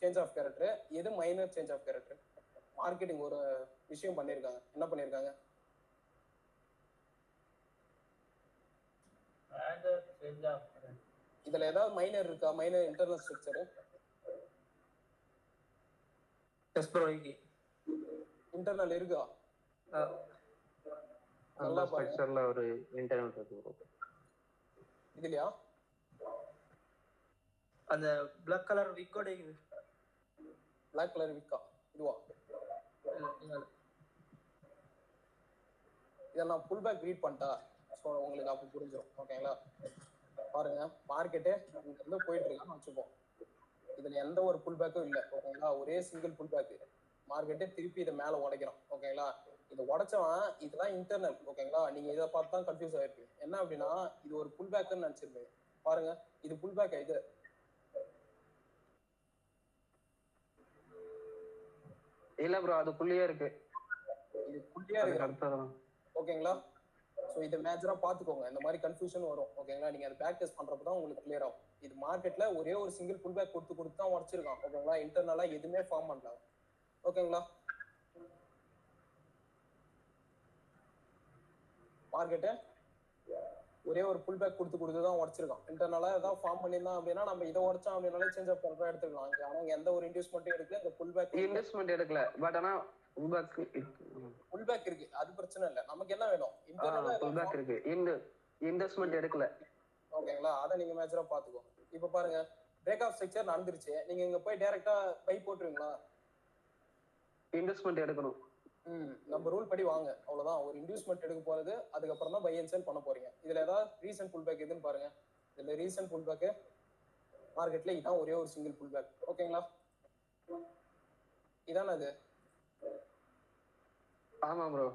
சேஞ்ச் ஆஃப் கேரக்டர், எது minor change of character? Marketing ஒரு விஷயம் பண்ணிருக்காங்க. என்ன பண்ணிருக்காங்க? இதுல ஏதாவது மைனர் இருக்கா? Minor internal structure yes bro, internal இருக்கா? அந்த ஸ்ட்ரக்சர்ல ஒரு இன்டர்னல் இருக்கு ப்ரோ. இதுலயா அந்த black கலர் விக்கோட பிளாக் கலர் விக்கா? இதுவா? இதை நான் ஃபுல் பேக் ரீட் பண்ணிட்டா ஸோ உங்களுக்கு அப்போ புரிஞ்சிடும். ஓகேங்களா? பாருங்க, மார்க்கெட்டு இங்க இருந்து போயிட்டு இருக்கான்னு வச்சுப்போம். இதுல எந்த ஒரு புல் பேக்கும் இல்லை. ஓகேங்களா? ஒரே சிங்கிள் புல் பேக். மார்க்கெட்டே திருப்பி இதை மேல உடைக்கிறோம். ஓகேங்களா? இதை உடைச்சவன் இதுதான் இன்டர்னல். ஓகேங்களா? நீங்க இதை பார்த்து தான் கன்ஃபியூஸ் ஆயிருப்பீங்க. என்ன அப்படின்னா, இது ஒரு புல் பேக்குன்னு நினைச்சிருப்பீங்க. பாருங்க, இது புல் பேக். இது இல்ல ப்ரோ, அது புள்ளியே இருக்கு. இது புள்ளியா இருக்கு. ஓகேங்களா? ஸோ இதை மேஜரா பாத்துக்கோங்க. இந்த மாதிரி கன்ஃபியூஷன் வரும். ஓகேங்களா? நீங்க அதை பேக் டெஸ்ட் பண்றப்ப தான் உங்களுக்கு கிளியர் ஆகும். இது மார்க்கெட்ல ஒரே ஒரு சிங்கிள் புல் பேக் கொடுத்து தான் உடச்சிருக்கான். ஓகேங்களா? இன்டர்னலா எதுவுமே ஃபார்ம் பண்ணலாம். ஓகேங்களா? மார்க்கெட்டு ஒரே ஒரு புல் பேக் கொடுத்து தான் உடச்சிருக்கான். இன்டர்னலா ஏதாவது ஃபார்ம் பண்ணியிருந்தான் அப்படின்னா நம்ம இதை உடச்சோம் அப்படின்னாலே சேஞ்ச் ஆஃப் கலரா எடுத்துக்கலாம். ஆனா எந்த ஒரு இன்வெஸ்ட்மெண்ட்டும் எடுக்கல. இந்த புல் பேக் இன்வெஸ்ட்மெண்ட் எடுக்கல, பட் ஆனா புல் பேக் இருக்கு. அது பிரச்சனை இல்லை. நமக்கு என்ன வேணும்? இன்டர்னலா புல் பேக் இருக்கு, இன்வெஸ்ட்மெண்ட் எடுக்கல. ஓகேங்களா? அதை நீங்க மேஜரா பாத்துக்கோங்க. இப்ப பாருங்க, பிரேக் ஆஃப் ஸ்ட்ரக்சர் நடந்துருச்சு. நீங்க இங்க போய் டைரக்டா பை போட்டுருவீங்களா? இன்வெஸ்ட்மெண்ட் எடுக்கணும். நம்ம ரூல் படி வாங்க, அவ்வளவுதான். ஒரு இன்வெஸ்ட்மெண்ட் எடுக்க போறது, அதுக்கப்புறம் தான் பை அண்ட் செல் பண்ண போறீங்க. இதுல ஏதாவது ரீசன்ட் புல் பேக் எதுன்னு பாருங்க. இதுல ரீசன்ட் புல் பேக் மார்க்கெட்ல இதான் ஒரே ஒரு சிங்கிள் புல் பேக். ஓகேங்களா? இதானே அது? ஆமா ப்ரோ.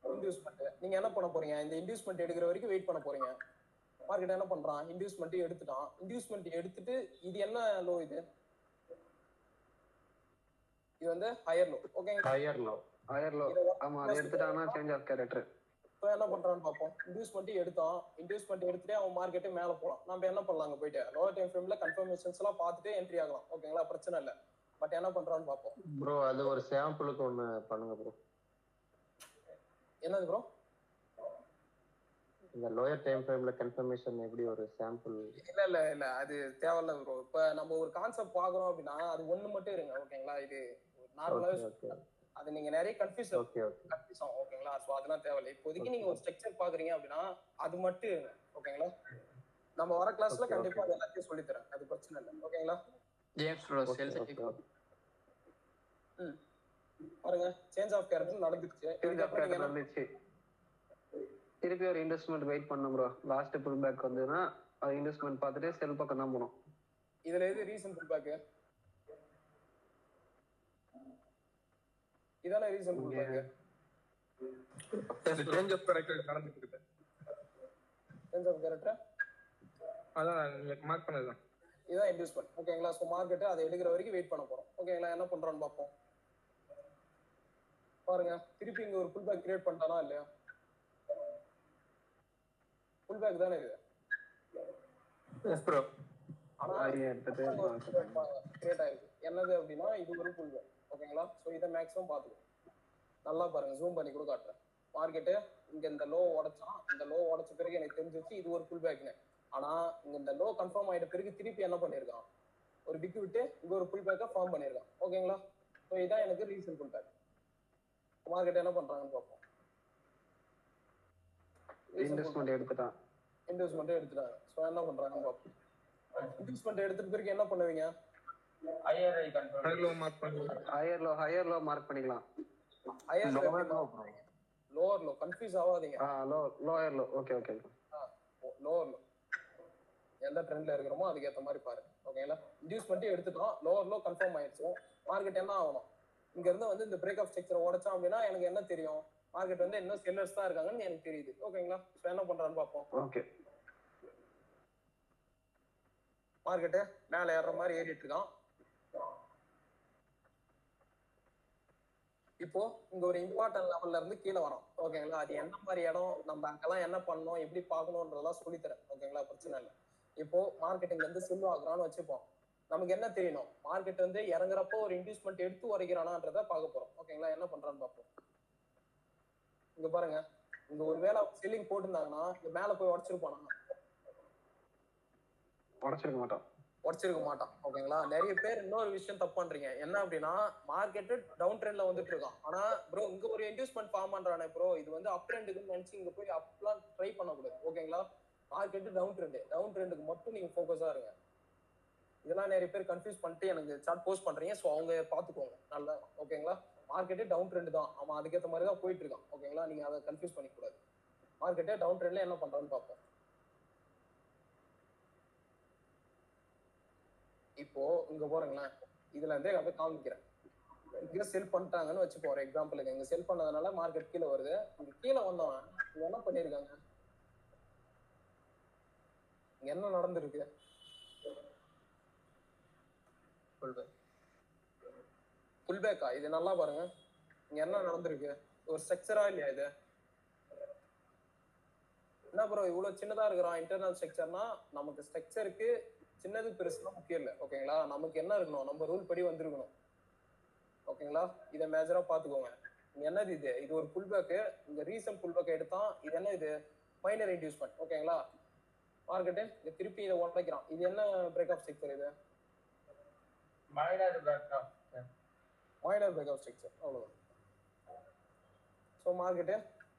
இன்வெஸ்ட்மெண்ட் நீங்க என்ன பண்ண போறீங்க? இந்த இன்வெஸ்ட்மெண்ட் எடுக்கிற வரைக்கும் வெயிட் பண்ண போறீங்க. மார்க்கெட் என்ன பண்றான்? இன்வெஸ்ட்மெண்ட் எடுத்துட்டான். இன்வெஸ்ட்மெண்ட் எடுத்துட்டு இது என்ன லோ? இது வந்து ஹையர் லோ. ஓகேங்களா? Higher low. ஆமா, அதை எடுத்துட்டானா சேஞ்ச் ஆஃப் கேரக்டர். இப்போ என்ன பண்றான்னு பார்ப்போம். இன்வெஸ்ட்மெண்ட் எடுத்தான். இன்வெஸ்ட்மெண்ட் எடுத்துட்டு அவன் மார்க்கெட்டே மேல போலாம். நம்ம என்ன பண்ணலாங்க? போயிட்டு லோவர் டைம் ஃப்ரேம்ல கன்ஃபர்மேஷன்ஸ் எல்லாம் பார்த்துட்டு என்ட்ரி ஆகலாம். ஓகேங்களா? பிரச்சனை இல்லை. பட் என்ன பண்றான்னு பார்ப்போம் ப்ரோ. அது ஒரு சாம்பிளுக்கு ஒண்ணு பண்ணுங்க ப்ரோ. என்னது ப்ரோ? இந்த லோயர் டைம் ஃப்ரேம்ல கன்ஃபர்மேஷன் எப்படி ஒரு சாம்பிள்? இல்ல அது தேவையில்ல ப்ரோ. இப்ப நம்ம ஒரு கான்செப்ட் பாக்குறோம் அப்படின்னா அது ஒண்ணு மட்டும் இருங்க. ஓகேங்களா? இது நார்மலாவே அது நீங்க நிறைய கன்ஃபியூஸ் ஆகும். ஓகேங்களா? சோ அதெல்லாம் தேவையில்லை. இப்போதைக்கு நீங்க ஒரு ஸ்ட்ரக்சர் பாக்குறீங்க அப்படின்னா அது மட்டும் இருங்க. ஓகேங்களா? நம்ம வர கிளாஸ்ல கண்டிப்பா அது எல்லாத்தையும் சொல்லி தரேன். அது பிரச்சனை இல்லை. ஓகேங்களா? ஜேம்ஸ் ப்ரோ சேல்ஸ் பாருங்க, சேஞ்ச் ஆஃப் கேரக்டர் நடந்துச்சு. திருப்பி ஒரு இன்வெஸ்ட்மெண்ட் வெயிட் பண்ணும் ப்ரோ. லாஸ்ட் புல் பேக் வந்துன்னா அது இன்வெஸ்ட்மெண்ட் பார்த்துட்டு செல் பக்கம் தான் போகணும். இதுல எது ரீசன் புல் பேக்? இதான recent pull back. Change of character நடந்துட்டு இருக்கு. சேஞ்ச் ஆஃப் கேரக்டர் அதான் நீங்க மார்க் பண்ணதுதான். இதான் இன்வெஸ்ட்மெண்ட். ஓகேங்களா? சோ மார்க்கெட் அதை எடுக்கிற வரைக்கும் வெயிட் பண்ண போறோம். ஓகேங்களா? என்ன பண்றான்னு பார்ப்போம். பாருங்க, திருப்பி இங்க ஒரு புல் பேக் கிரியேட் பண்ணிட்டானா இல்லையா? புல் பேக் தானே இது. S bro. ஆனா கிரியேட் ஆயிருக்கு. என்னது அப்படின்னா இது ஒரு புல் பேக். ஓகேங்களா? சோ இதை மேக்ஸிமம் பாத்துக்கோ. நல்லா பாருங்க, ஜூம் பண்ணி கூட காட்டுறேன். மார்க்கெட்டு இங்க இந்த லோ உடைச்சான். இந்த லோ உடைச்ச பிறகு எனக்கு தெரிஞ்சிச்சு இது ஒரு புல் பேக்னு. ஆனா இங்க இந்த லோ கன்ஃபார்ம் ஆயிட்ட பிறகு திருப்பி என்ன பண்ணிருக்கான்? ஒரு பிக் விட்டு இங்க ஒரு புல் பேக்கை ஃபார்ம் பண்ணிருக்கான். ஓகேங்களா? சோ இதான் எனக்கு ரீசன் புல் பேக். மார்க்கெட் என்ன பண்றாங்கன்னு பார்ப்போம். இன்வெஸ்ட்மெண்ட் எடுத்துட்டாங்க. சோ என்ன பண்றாங்கன்னு பார்ப்போம். இன்வெஸ்ட்மெண்ட் எடுத்துட்ட பிறகு என்ன பண்ணுவீங்க? ஹையர் லோ மார்க் மார்க் பண்ணிக்கலாம். லோவர் லோ கன்ஃபியூஸ் ஆகாதீங்க. Lower low. Okay lower low எந்த ட்ரெண்ட்ல இருக்கிறோமோ அதுக்கு ஏற்ற மாதிரி பாருங்க. ஓகேங்களா? இன்வெஸ்ட்மெண்ட் எடுத்துட்டோம். லோவர் லோ கன்ஃபார்ம் ஆயிடுச்சு. மார்க்கெட் என்ன ஆகணும்? இங்க இருந்து வந்து இந்த பிரேக் ஆஃப் ஸ்ட்ரக்சர் உடைச்சோம் அப்படின்னா எனக்கு என்ன தெரியும்? மார்க்கெட் வந்து இன்னும் செல்லர்ஸ் தான் இருக்காங்கன்னு எனக்கு தெரியுது. ஓகேங்களா? ஸோ என்ன பண்றான்னு பார்ப்போம். ஓகே. மார்க்கெட்டு மேலே ஏறுற மாதிரி ஏறிட்டு இருக்கான். இப்போ இங்க ஒரு இம்பார்ட்டன்ட் லெவல்ல இருந்து கீழே வரோம். ஓகேங்களா? அது என்ன மாதிரி இடம், நம்ம அங்கெல்லாம் என்ன பண்ணணும், எப்படி பார்க்கணும்ன்றதெல்லாம் சொல்லித்தரேன். ஓகேங்களா? பிரச்சனை இல்லை. இப்போ மார்க்கெட்டிங்ல இருந்து செல் ஆகுறான்னு வச்சுப்போம். நமக்கு என்ன தெரியணும், மார்க்கெட் வந்து இறங்குறப்போ ஒரு இன்வெஸ்ட்மெண்ட் எடுத்து வரைக்கிறானான்றத பார்க்க போறோம். ஓகேங்களா? என்ன பண்றான்னு பார்ப்போம். இங்க பாருங்க, இங்க ஒரு வேளை செல்லிங் போட்டிருந்தாங்கன்னா இங்க மேல போய் உடச்சிருப்பானா? உடச்சிருக்க மாட்டான். ஓகேங்களா? நிறைய பேர் இன்னொரு விஷயம் தப்பு பண்றீங்க. என்ன அப்படின்னா, மார்க்கெட் டவுன் ட்ரெண்ட்ல வந்துட்டு இருக்கான். ஆனா ப்ரோ இங்க ஒரு இன்வெஸ்ட்மெண்ட் ஃபார்ம் பண்றானே ப்ரோ, இது வந்து அப் ட்ரெண்டுக்குன்னு நினைச்சு இங்க போய் அப்லாம் ட்ரை பண்ணக்கூடாது. ஓகேங்களா? மார்க்கெட் டவுன் ட்ரெண்டுக்கு மட்டும் நீங்க ஃபோக்கஸா இருங்க. இதெல்லாம் நிறைய பேர் கன்ஃபியூஸ் பண்ணிட்டு எனக்கு சார்ட் போஸ்ட் பண்றீங்க. ஸோ அவங்க பார்த்துக்கோங்க நல்லா. ஓகேங்களா? மார்க்கெட்டே டவுன் ட்ரெண்ட் தான், அவன் அதுக்கேற்ற மாதிரி தான் போயிட்டு இருக்கான். ஓகேங்களா? நீங்க அதை கன்ஃபியூஸ் பண்ணிக்க கூடாது. மார்க்கெட்டே டவுன் ட்ரெண்ட்ல என்ன பண்றான்னு பார்ப்போம். இப்போ இங்க போறீங்களேன், இதுல இருந்தே அப்படியே காமிக்கிறேன். இங்க செல் பண்ணிட்டாங்கன்னு வச்சு போறேன் எக்ஸாம்பிளுக்கு. இங்க செல் பண்ணதுனால மார்க்கெட் கீழே வருது. இங்க கீழே வந்தவன் இங்க என்ன பண்ணிருக்காங்க, இங்க என்ன நடந்திருக்கு, புல்பேக்கா? இது நல்லா பாருங்க, இங்க என்ன நடந்திருக்கு, ஒரு ஸ்ட்ரக்சரா இல்லையா இது? என்ன ப்ரோ இவ்வளவு சின்னதா இருக்கிறான் இன்டர்னல் ஸ்ட்ரக்சர்னா? நமக்கு ஸ்ட்ரக்சருக்கு சின்னது பெருசுலாம் முக்கியம் இல்லை. ஓகேங்களா? நமக்கு என்ன இருக்கணும், நம்ம ரூல் படி வந்திருக்கணும். ஓகேங்களா? இதை மேஜரா பாத்துக்கோங்க. என்னது இது? இது ஒரு புல்பேக்கு. இந்த ரீசன்ட் புல்பேக் எடுத்தான். இது என்ன? இது மைனர் இன்டியூஸ்மெண்ட். ஓகேங்களா? மார்க்கெட்டு இங்க திருப்பி இதை உடைக்கிறான். இது என்ன பிரேக் ஆஃப் ஸ்ட்ரக்சர்? இது மைனர் பிரேக் ஆஃப் ஸ்ட்ரக்சர். அவ்வளவுதான். ஸோ மார்க்கெட்டு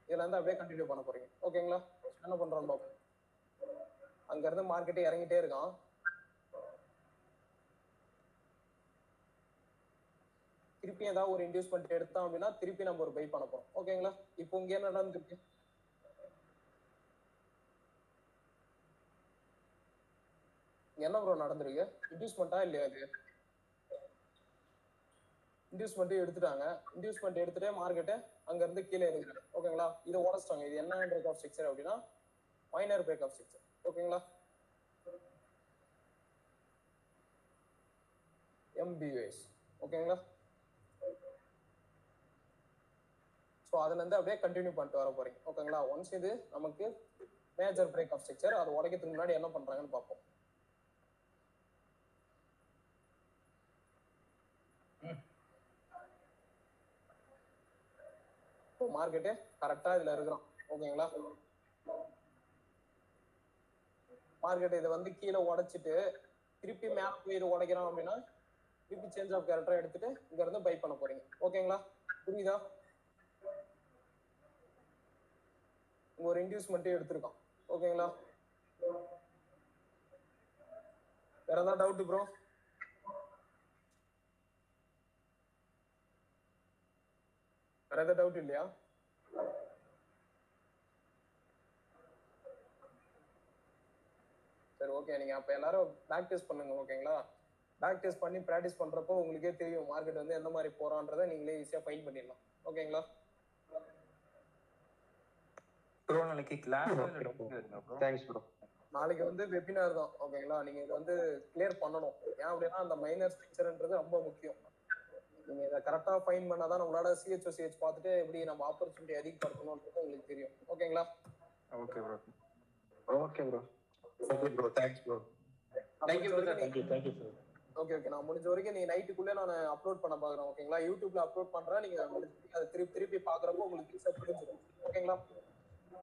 இதுல இருந்து அப்படியே கண்டினியூ பண்ண போறீங்க. ஓகேங்களா? என்ன பண்றான்னு பார்ப்போம். அங்க இருந்து மார்க்கெட்டே இறங்கிட்டே இருக்கான். திருப்பி ஏதாவது ஒரு இன்வெஸ்ட்மெண்ட் எடுத்தோம் அப்படின்னா திருப்பி நம்ம ஒரு பை பண்ண போறோம். ஓகேங்களா? இப்போ இங்க என்ன நடந்துருக்கு, என்ன ப்ரோ நடந்திருக்கு? இன்வெஸ்ட்மெண்டா இல்லையா? அது இன்வெஸ்ட்மெண்ட் எடுத்துட்டாங்க. இன்வெஸ்ட்மெண்ட் எடுத்துட்டு மார்க்கெட்டை அங்க இருந்து கீழே இறங்குறாங்க. ஓகேங்களா? இதை உடச்சிட்டாங்க. இது என்ன பிரேக் ஆஃப் ஸ்ட்ரக்சர் அப்படின்னா மைனர் பிரேக் ஆஃப் ஸ்ட்ரக்சர். ஓகேங்களா? எம்பியூஎஸ். ஓகேங்களா? ஸோ அதுல இருந்து அப்படியே கண்டினியூ பண்ணிட்டு வர போறீங்க. ஓகேங்களா? ஒன்ஸ் இது நமக்கு மேஜர் பிரேக் ஆஃப் ஸ்ட்ரக்சர், அது உடைக்கிறதுக்கு முன்னாடி என்ன பண்றாங்கன்னு பார்ப்போம். மார்க்கெட்டு கரெக்டா இதுல இருக்கிறோம். ஓகேங்களா? மார்க்கெட் இதை வந்து கீழே உடைச்சிட்டு திருப்பி மேல போய் இது உடைக்கிறோம் அப்படின்னா திருப்பி சேஞ்ச் ஆஃப் கேரக்டர் எடுத்துட்டு இங்க இருந்து பை பண்ண போறீங்க. ஓகேங்களா? புரியுதா? ஒரு இன்டியூஸ்மெண்ட்டே எடுத்திருக்கோம். ஓகேங்களா? வேற ஏதாவது டவுட் ப்ரோ? வேற ஏதாவது டவுட் இல்லையா? சரி ஓகே. நீங்க அப்ப எல்லாரும் பேக் டெஸ்ட் பண்ணுங்க. ஓகேங்களா? பேக் டெஸ்ட் பண்ணி ப்ராக்டிஸ் பண்றப்போ உங்களுக்கே தெரியும் மார்க்கெட் வந்து எந்த மாதிரி போறான்றதை நீங்களே ஈஸியா ஃபைண்ட் பண்ணிடலாம். ஓகேங்களா? ப்ரோ நாளைக்கு கிளாஸ் தேங்க்ஸ் ப்ரோ. நாளைக்கு வந்து வெபினார் தான். ஓகேங்களா? நீங்க இதை வந்து கிளியர் பண்ணணும். ஏன் அப்படின்னா அந்த மைனர் ஸ்ட்ரக்சர்ன்றது ரொம்ப முக்கியம். நீங்க இதை கரெக்டா ஃபைண்ட் பண்ணாதான் நம்மளால சிஹெச் பார்த்துட்டு எப்படி நம்ம ஆப்பர்ச்சுனிட்டி அதிகப்படுத்தணும்ன்றது உங்களுக்கு தெரியும். ஓகேங்களா? Okay bro. Okay bro. Okay bro. Thanks bro. Thank you sir. Okay நான் முடிஞ்ச வரைக்கும் நீ நைட்டுக்குள்ளே நான் அப்லோட் பண்ண பாக்குறேன். ஓகேங்களா? யூடியூப்ல அப்லோட் பண்றேன். நீங்க அதை திருப்பி பாக்குறப்போ உங்களுக்கு புரிஞ்சிடும். ஓகேங்களா?